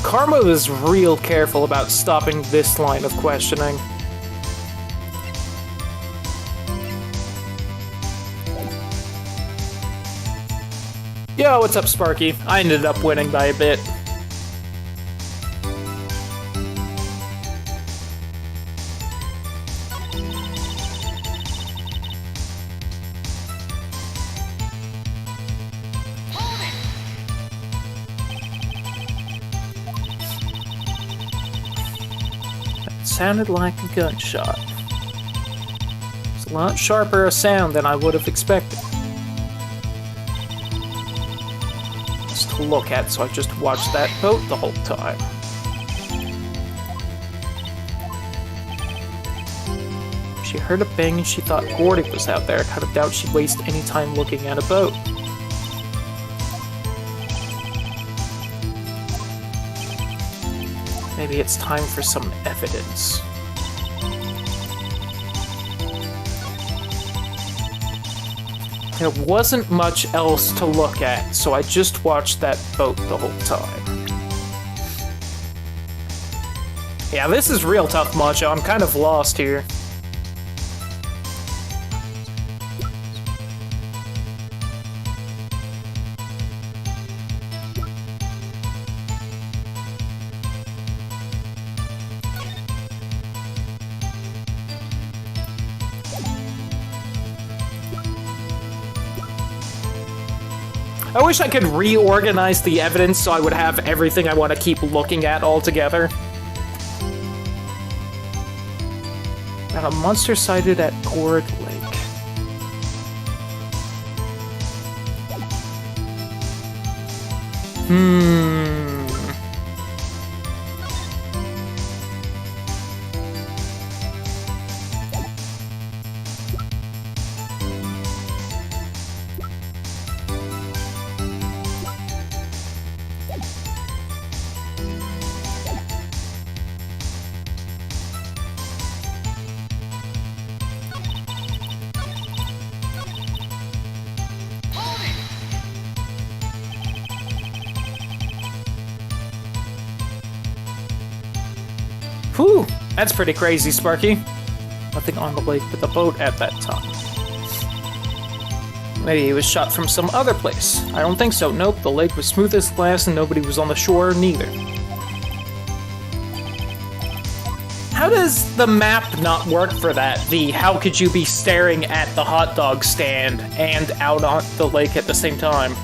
Karma is real careful about stopping this line of questioning. Yo, what's up, Sparky? I ended up winning by a bit. Sounded like a gunshot. It's a lot sharper a sound than I would have expected. It's to look at, so I just watched that boat the whole time. She heard a bang and she thought Gordy was out there. I kind of doubt she'd waste any time looking at a boat. Maybe it's time for some evidence. There wasn't much else to look at, so I just watched that boat the whole time. Yeah, this is real tough, Macho. I'm kind of lost here. I wish I could reorganize the evidence so I would have everything I want to keep looking at all together. Got a monster sighted at Gourd Lake. Whew, that's pretty crazy, Sparky. Nothing on the lake but the boat at that time. Maybe he was shot from some other place. I don't think so. Nope, the lake was smooth as glass and nobody was on the shore, neither. How does the map not work for that? The how could you be staring at the hot dog stand and out on the lake at the same time?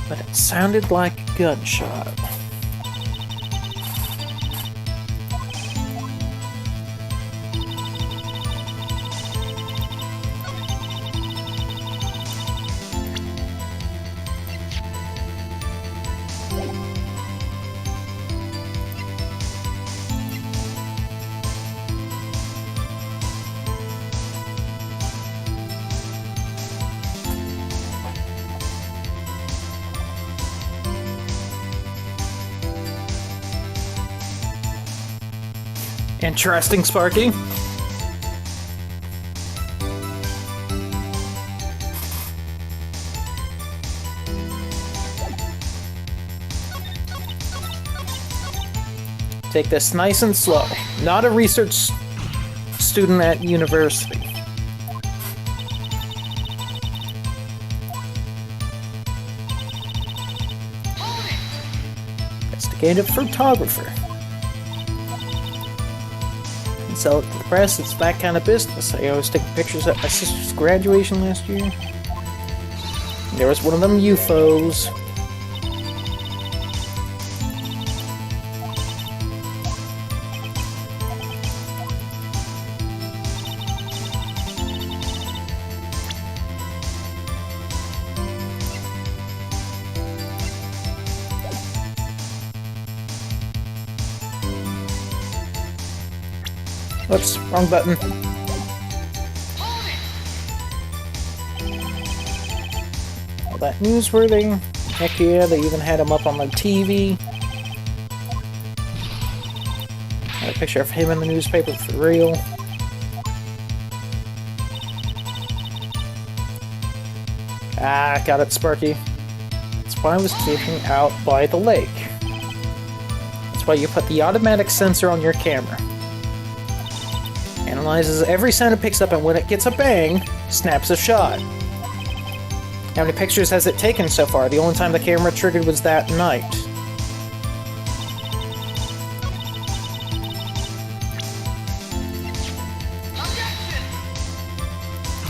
But it sounded like a gunshot. Interesting, Sparky. Take this nice and slow. Not a research student at university. Investigative photographer. Can sell it to the press, it's that kind of business. I was taking pictures at my sister's graduation last year. There was one of them UFOs. Whoops, wrong button. All that newsworthy. Heck yeah, they even had him up on the TV. Got a picture of him in the newspaper for real. Ah, got it, Sparky. That's why I was keeping out by the lake. That's why you put the automatic sensor on your camera. Analyzes every sound it picks up, and when it gets a bang, snaps a shot. How many pictures has it taken so far? The only time the camera triggered was that night.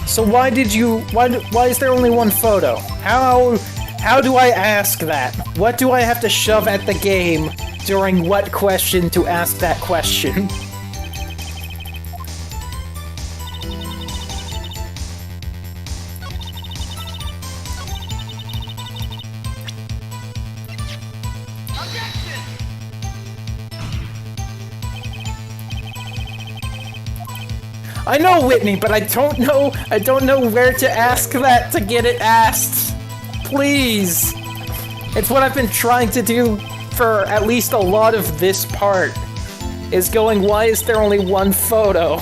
So why is there only one photo? How do I ask that? What do I have to shove at the game during what question to ask that question? I know, Whitney, but I don't know where to ask that to get it asked. Please. It's what I've been trying to do for at least a lot of this part. Is going, why is there only one photo?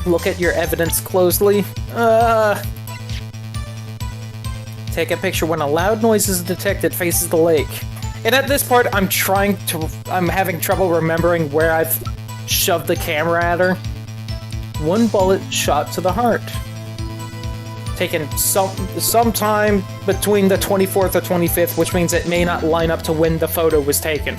Look at your evidence closely. Take a picture when a loud noise is detected faces the lake. And at this part, I'm having trouble remembering where I've shoved the camera at her. One bullet shot to the heart. Taken sometime between the 24th or 25th, which means it may not line up to when the photo was taken.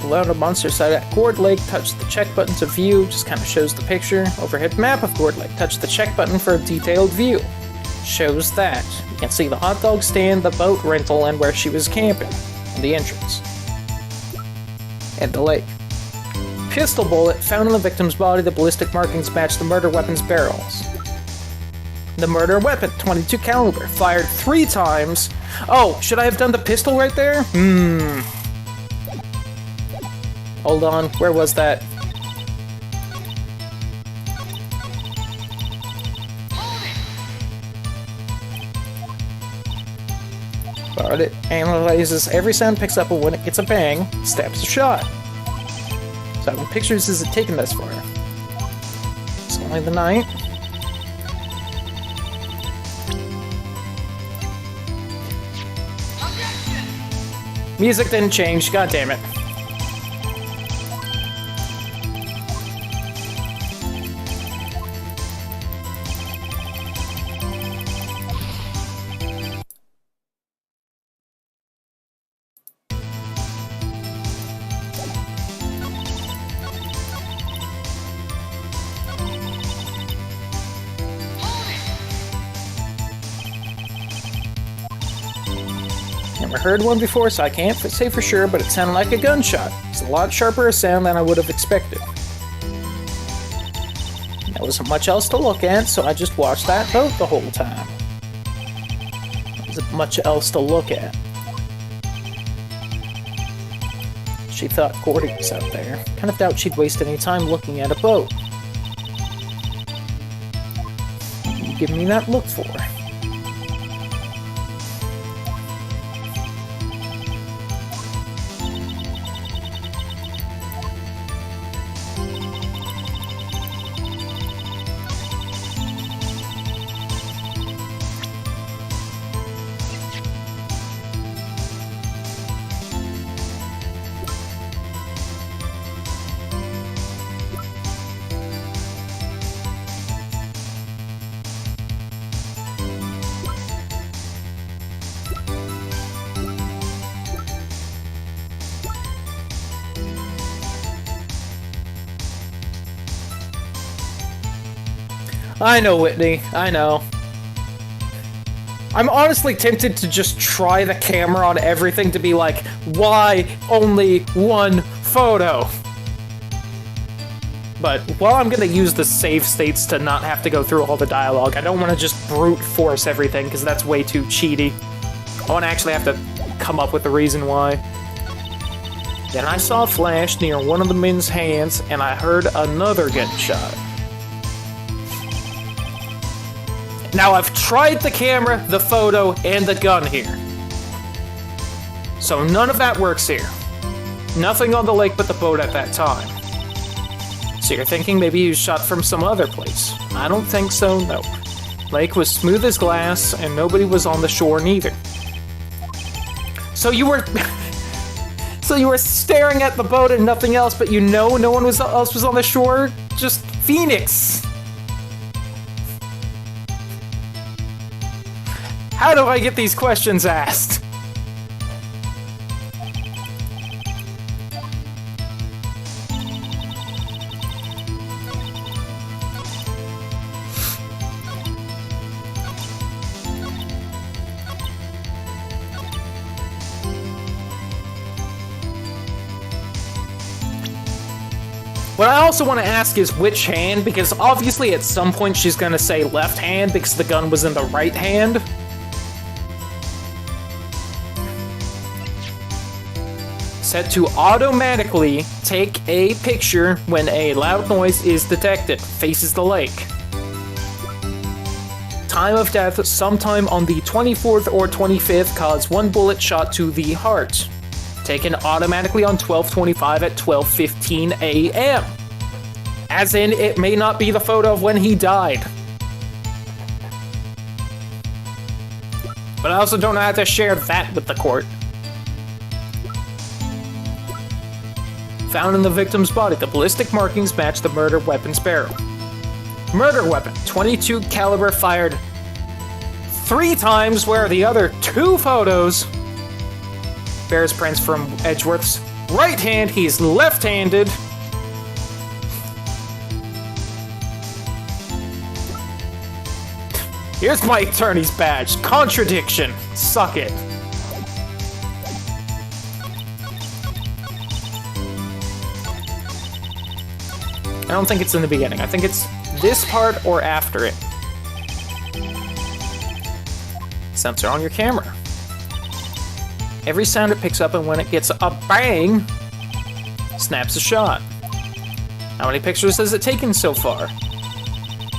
Below the monster side at Gourd Lake, touch the check button to view, just kind of shows the picture. Overhead map of Gourd Lake, touch the check button for a detailed view. Shows that. You can see the hot dog stand, the boat rental, and where she was camping, and the entrance. And the lake. Pistol bullet found in the victim's body, the ballistic markings match the murder weapon's barrels. The murder weapon, .22 caliber, fired 3 times. Oh, should I have done the pistol right there? Hold on, where was that? Got it. Analyzes every sound picks up, and when it gets a bang, snaps a shot. So how many pictures has it taken thus far? It's only the night. Music didn't change, god damn it. Never heard one before, so I can't say for sure, but it sounded like a gunshot. It's a lot sharper a sound than I would have expected. There wasn't much else to look at, so I just watched that boat the whole time. much else to look at. She thought Gordy was out there. Kind of doubt she'd waste any time looking at a boat. You give me that look for her. I know, Whitney. I know. I'm honestly tempted to just try the camera on everything to be like, why only one photo? But while I'm gonna use the save states to not have to go through all the dialogue, I don't want to just brute force everything, because that's way too cheaty. I want to actually have to come up with the reason why. Then I saw a flash near one of the men's hands, and I heard another gunshot. Now, I've tried the camera, the photo, and the gun here. So none of that works here. Nothing on the lake but the boat at that time. So you're thinking maybe he was shot from some other place. I don't think so, nope. Lake was smooth as glass, and nobody was on the shore neither. So you were... so you were staring at the boat and nothing else, but you know no one else was on the shore? Just Phoenix! How do I get these questions asked? What I also want to ask is which hand, because obviously at some point she's going to say left hand because the gun was in the right hand. Set to automatically take a picture when a loud noise is detected. Faces the lake. Time of death sometime on the 24th or 25th, cause 1 bullet shot to the heart. Taken automatically on 12/25 at 12:15 a.m. As in, it may not be the photo of when he died. But I also don't know how to share that with the court. Found in the victim's body, the ballistic markings match the murder weapon's barrel. Murder weapon, .22 caliber, fired 3 times, where are the other 2 photos? Bears prints from Edgeworth's right hand, he's left-handed. Here's my attorney's badge. Contradiction. Suck it. I don't think it's in the beginning. I think it's this part or after it. Sensor on your camera. Every sound it picks up, and when it gets a bang, snaps a shot. How many pictures has it taken so far?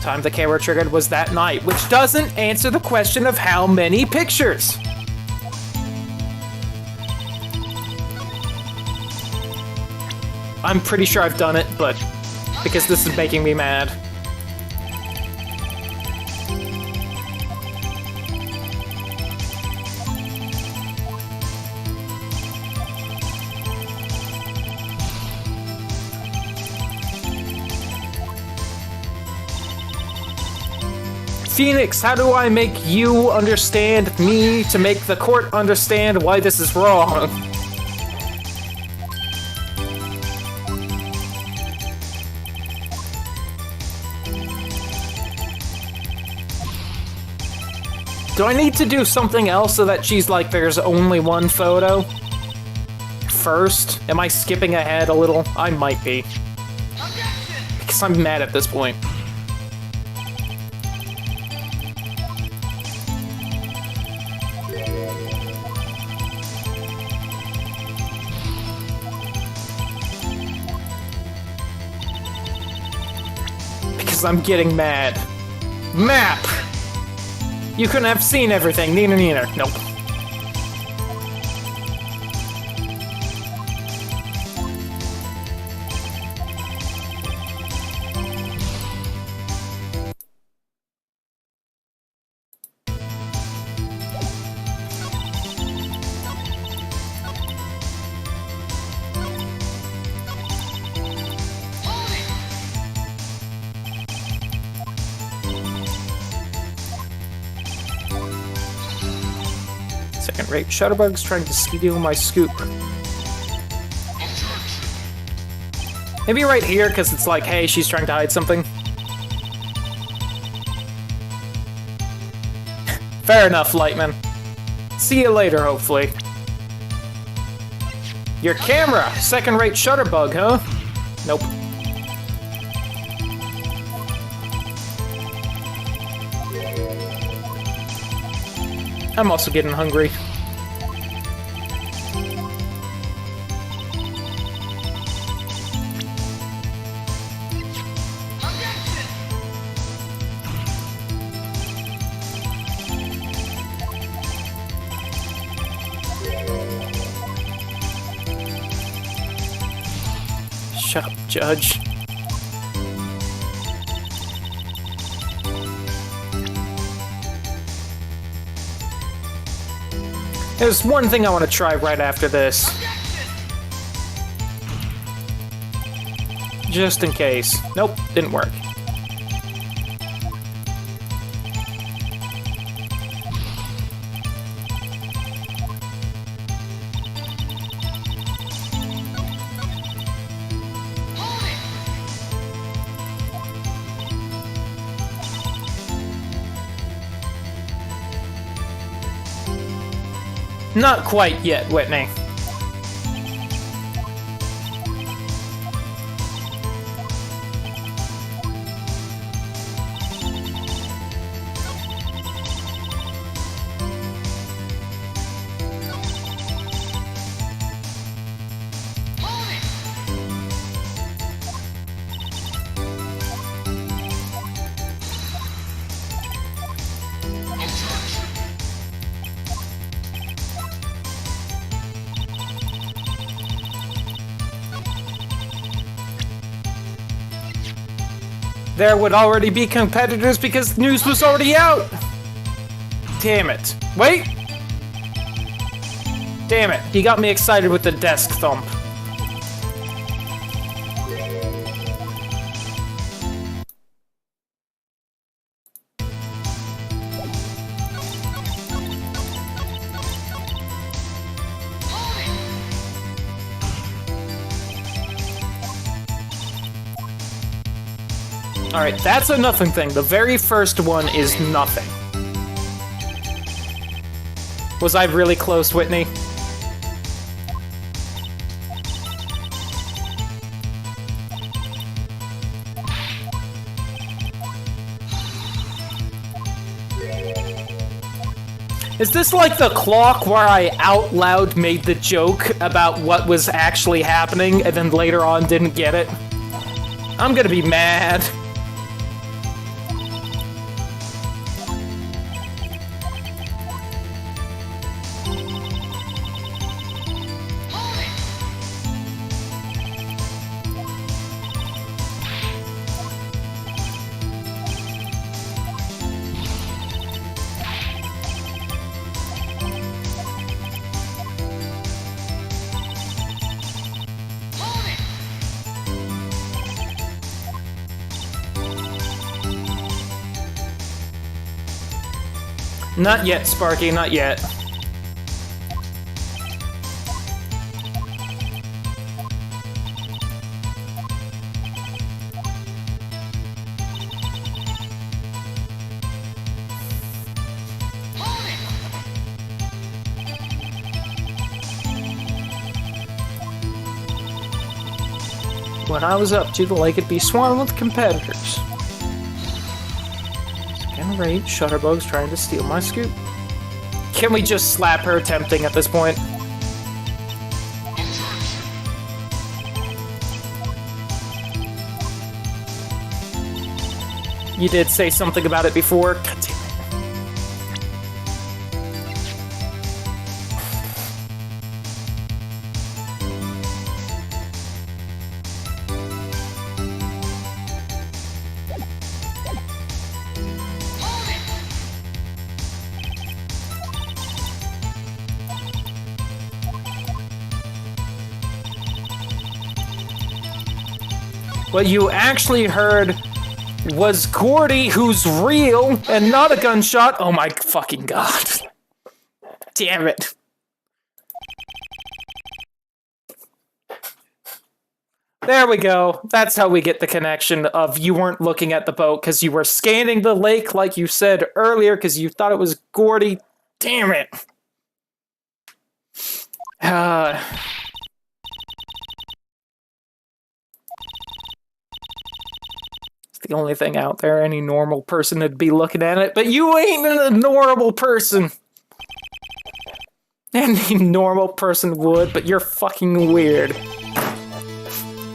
Time the camera triggered was that night, which doesn't answer the question of how many pictures. I'm pretty sure I've done it, but because this is making me mad. Phoenix, how do I make you understand me to make the court understand why this is wrong? Do I need to do something else so that she's like, there's only one photo? First? Am I skipping ahead a little? I might be. Because I'm mad at this point. because I'm getting mad. Map! You couldn't have seen everything. Neener, neener. Nope. Second-rate shutterbug's trying to steal my scoop. Maybe right here, because it's like, hey, she's trying to hide something. Fair enough, Lightman. See you later, hopefully. Your camera! Second-rate shutterbug, huh? Nope. I'm also getting hungry. Shut up, Judge. There's one thing I want to try right after this. Just in case. Nope, didn't work. Not quite yet, Whitney. There would already be competitors because news was already out! Damn it. Wait! Damn it, he got me excited with the desk thump. Alright, that's a nothing thing. The very first one is nothing. Was I really close, Whitney? Is this like the clock where I out loud made the joke about what was actually happening and then later on didn't get it? I'm gonna be mad. Not yet, Sparky, not yet. When I was up to, the lake would be swarming with competitors. Right, Shutterbug's trying to steal my scoop. Can we just slap her tempting at this point? You did say something about it before. God damn it. What you actually heard was Gordy, who's real and not a gunshot. Oh my fucking god. Damn it. There we go. That's how we get the connection of you weren't looking at the boat because you were scanning the lake like you said earlier because you thought it was Gordy. Damn it. The only thing out there, any normal person would be looking at it, but you ain't a normal person. Any normal person would, but you're fucking weird.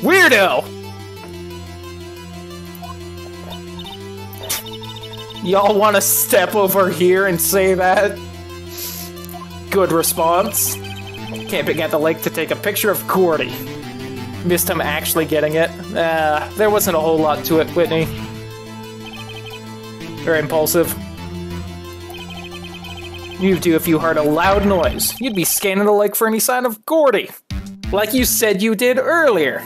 Weirdo! Y'all want to step over here and say that? Good response. Camping at the lake to take a picture of Gordy. Missed him actually getting it. There wasn't a whole lot to it, Whitney. Very impulsive. You'd do if you heard a loud noise. You'd be scanning the lake for any sign of Gordy. Like you said you did earlier.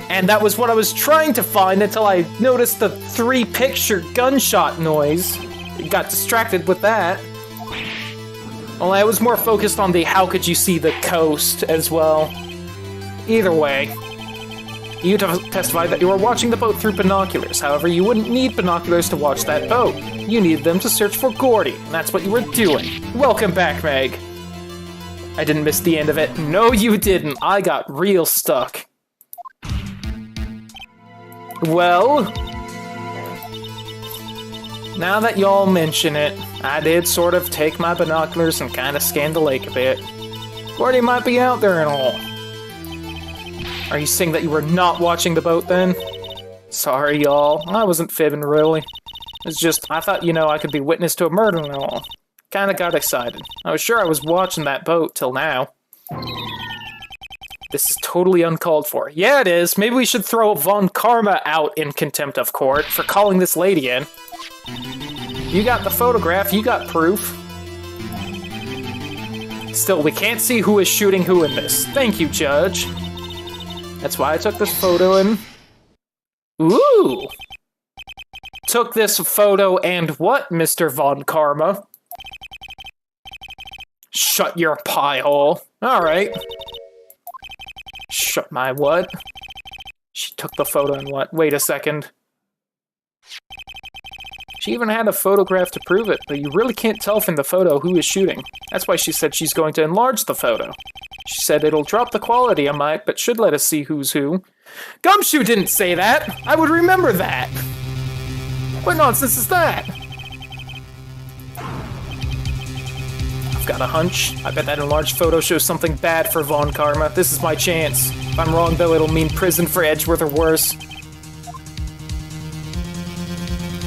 And that was what I was trying to find until I noticed the 3-picture gunshot noise. Got distracted with that. Only I was more focused on the how could you see the coast as well. Either way, you testified that you were watching the boat through binoculars. However, you wouldn't need binoculars to watch that boat. You needed them to search for Gordy, and that's what you were doing. Welcome back, Meg. I didn't miss the end of it. No, you didn't. I got real stuck. Well, now that y'all mention it, I did sort of take my binoculars and kind of scan the lake a bit. Gordy might be out there and all. Are you saying that you were not watching the boat then? Sorry, y'all. I wasn't fibbing, really. It's just, I thought, I could be witness to a murder and all. Kinda got excited. I was sure I was watching that boat till now. This is totally uncalled for. Yeah, it is. Maybe we should throw Von Karma out in contempt of court for calling this lady in. You got the photograph. You got proof. Still, we can't see who is shooting who in this. Thank you, Judge. That's why I took this photo and... Ooh! Took this photo and what, Mr. Von Karma? Shut your pie hole. Alright. Shut my what? She took the photo and what? Wait a second. She even had a photograph to prove it, but you really can't tell from the photo who is shooting. That's why she said she's going to enlarge the photo. She said it'll drop the quality a mite, but should let us see who's who. Gumshoe didn't say that! I would remember that! What nonsense is that? I've got a hunch. I bet that enlarged photo shows something bad for Von Karma. This is my chance. If I'm wrong, though, it'll mean prison for Edgeworth or worse.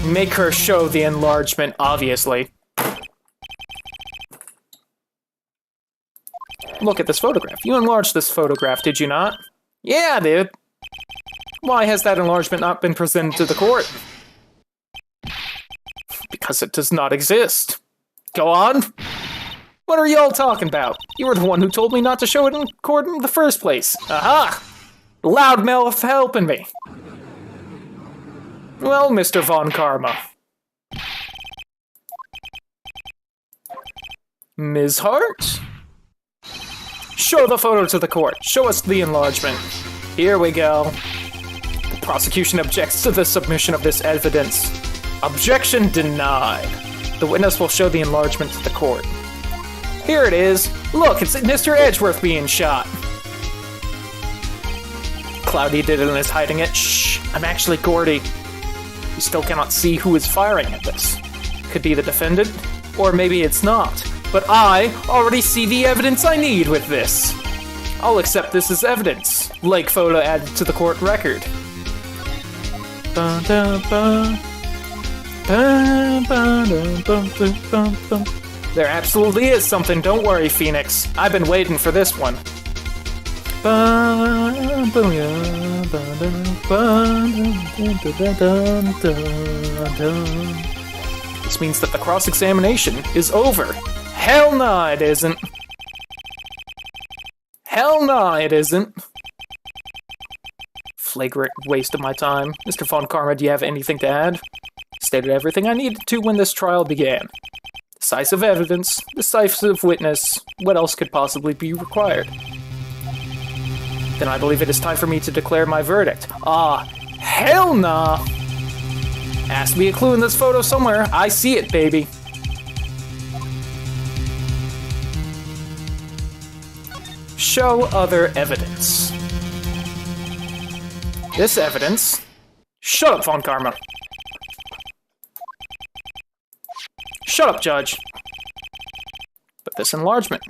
Make her show the enlargement, obviously. Look at this photograph. You enlarged this photograph, did you not? Yeah, I did. Why has that enlargement not been presented to the court? Because it does not exist. Go on. What are y'all talking about? You were the one who told me not to show it in court in the first place. Aha! Loudmouth helping me. Well, Mr. Von Karma. Ms. Hart? Show the photo to the court. Show us the enlargement. Here we go. The prosecution objects to the submission of this evidence. Objection denied. The witness will show the enlargement to the court. Here it is. Look, it's Mr. Edgeworth being shot. Cloudy did it and is hiding it. Shh, I'm actually Gordy. You still cannot see who is firing at this. Could be the defendant, or maybe it's not. But I already see the evidence I need with this. I'll accept this as evidence. Lake photo added to the court record. There absolutely is something, don't worry, Phoenix. I've been waiting for this one. This means that the cross-examination is over. Hell nah, it isn't. Hell nah, it isn't. Flagrant waste of my time. Mr. Von Karma, do you have anything to add? Stated everything I needed to when this trial began. Decisive evidence, decisive witness. What else could possibly be required? Then I believe it is time for me to declare my verdict. Ah, hell nah! Has to be a clue in this photo somewhere. I see it, baby. Show other evidence. This evidence... Shut up, Von Karma. Shut up, Judge. But this enlargement.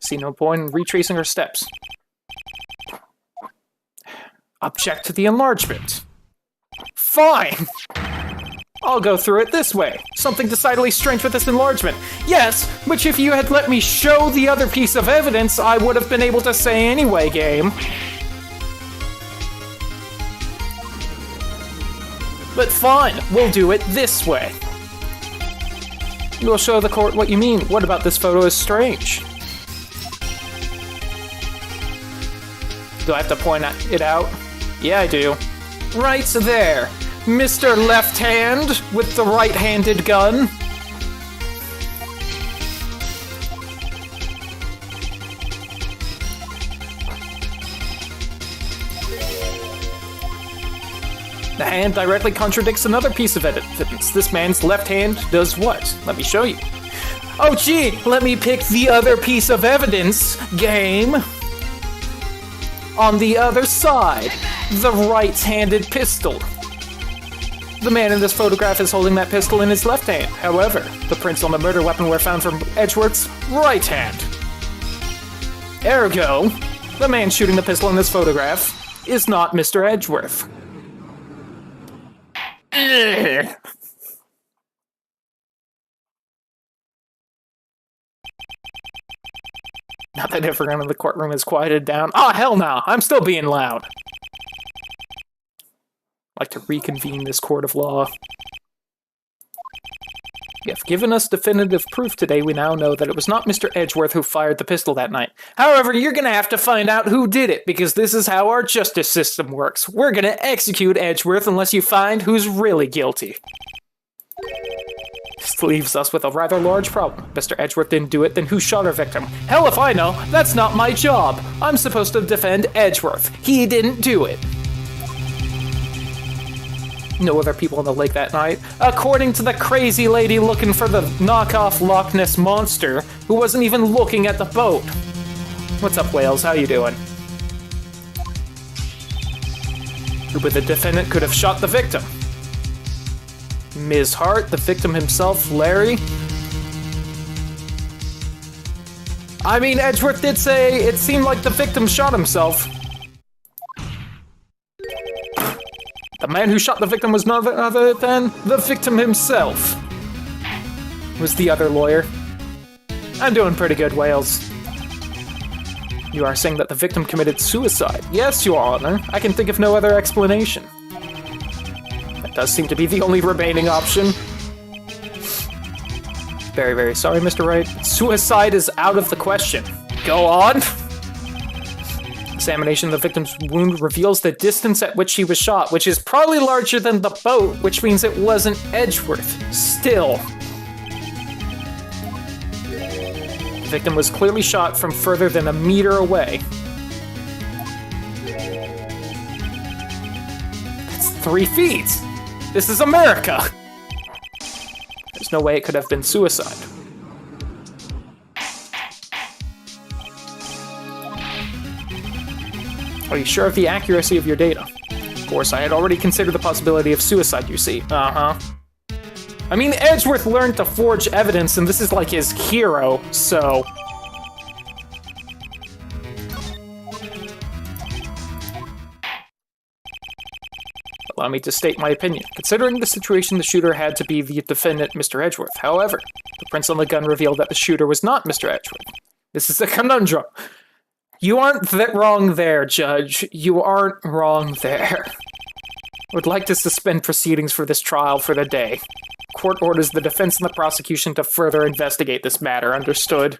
See no point in retracing her steps. Object to the enlargement. Fine! I'll go through it this way. Something decidedly strange with this enlargement. Yes, which if you had let me show the other piece of evidence, I would have been able to say anyway, game. But fine, we'll do it this way. You'll show the court what you mean. What about this photo is strange? Do I have to point it out? Yeah, I do. Right there. Mr. Left Hand with the right-handed gun. The hand directly contradicts another piece of evidence. This man's left hand does what? Let me show you. Oh gee, let me pick the other piece of evidence, game. On the other side, the right-handed pistol. The man in this photograph is holding that pistol in his left hand. However, the prints on the murder weapon were found from Edgeworth's right hand. Ergo, the man shooting the pistol in this photograph is not Mr. Edgeworth. Ugh. Now that everyone in the courtroom is quieted down. Oh, hell no! I'm still being loud. I'd like to reconvene this court of law. You have given us definitive proof today. We now know that it was not Mr. Edgeworth who fired the pistol that night. However, you're gonna have to find out who did it, because this is how our justice system works. We're gonna execute Edgeworth unless you find who's really guilty. This leaves us with a rather large problem. Mr. Edgeworth didn't do it, then who shot our victim? Hell if I know! That's not my job! I'm supposed to defend Edgeworth. He didn't do it. No other people on the lake that night, according to the crazy lady looking for the knockoff Loch Ness Monster, who wasn't even looking at the boat. What's up, Wales? How you doing? Who but the defendant could have shot the victim? Ms. Hart, the victim himself, Larry? I mean, Edgeworth did say it seemed like the victim shot himself. The man who shot the victim was none other than the victim himself. Was the other lawyer. I'm doing pretty good, Wales. You are saying that the victim committed suicide? Yes, Your Honor. I can think of no other explanation. That does seem to be the only remaining option. Very, very sorry, Mr. Wright. Suicide is out of the question. Go on. Examination of the victim's wound reveals the distance at which he was shot, which is probably larger than the boat, which means it wasn't Edgeworth. Still. The victim was clearly shot from further than a meter away. That's 3 feet! This is America! There's no way it could have been suicide. Are you sure of the accuracy of your data? Of course, I had already considered the possibility of suicide, you see. Uh-huh. I mean, Edgeworth learned to forge evidence, and this is like his hero, so... Allow me to state my opinion. Considering the situation, the shooter had to be the defendant, Mr. Edgeworth. However, the prints on the gun revealed that the shooter was not Mr. Edgeworth. This is a conundrum. You aren't wrong there, Judge. You aren't wrong there. I would like to suspend proceedings for this trial for the day. Court orders the defense and the prosecution to further investigate this matter. Understood?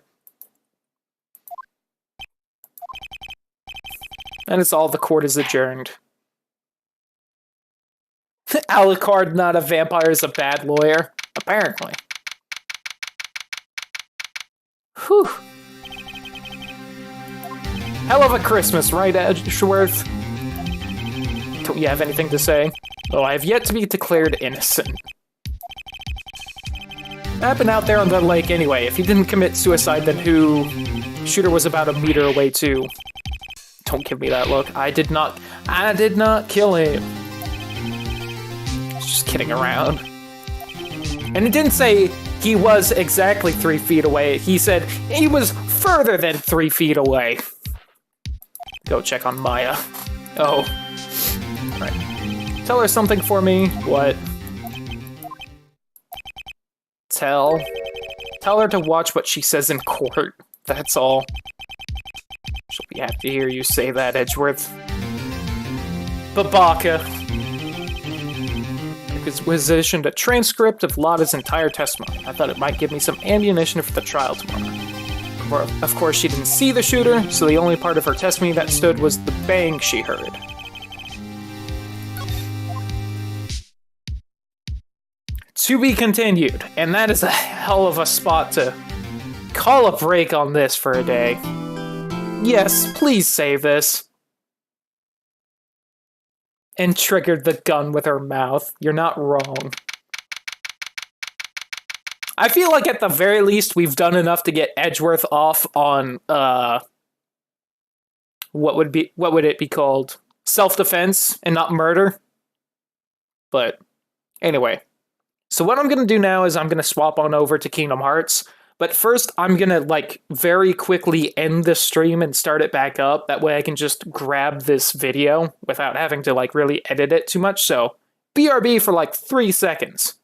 And it's all. The court is adjourned. Alucard, not a vampire, is a bad lawyer. Apparently. Whew. Hell of a Christmas, right, Edgeworth? Don't you have anything to say? Oh, I have yet to be declared innocent. I've been out there on the lake anyway. If he didn't commit suicide, then who? Shooter was about a meter away too. Don't give me that look. I did not kill him. Just kidding around. And it didn't say he was exactly 3 feet away. He said he was further than 3 feet away. Go check on Maya. Oh. Right. Tell her something for me. What? Tell her to watch what she says in court. That's all. She'll be happy to hear you say that, Edgeworth. Babaka. Was issued a transcript of Lotta's entire testimony. I thought it might give me some ammunition for the trial tomorrow. Of course, she didn't see the shooter, so the only part of her testimony that stood was the bang she heard. To be continued, and that is a hell of a spot to call a break on this for a day. Yes, please save this. And triggered the gun with her mouth. You're not wrong. I feel like at the very least we've done enough to get Edgeworth off on what would it be called? Self-defense and not murder. But anyway. So what I'm gonna do now is I'm gonna swap on over to Kingdom Hearts. But first, I'm gonna, like, very quickly end the stream and start it back up. That way I can just grab this video without having to, like, really edit it too much. So, BRB for, like, 3 seconds.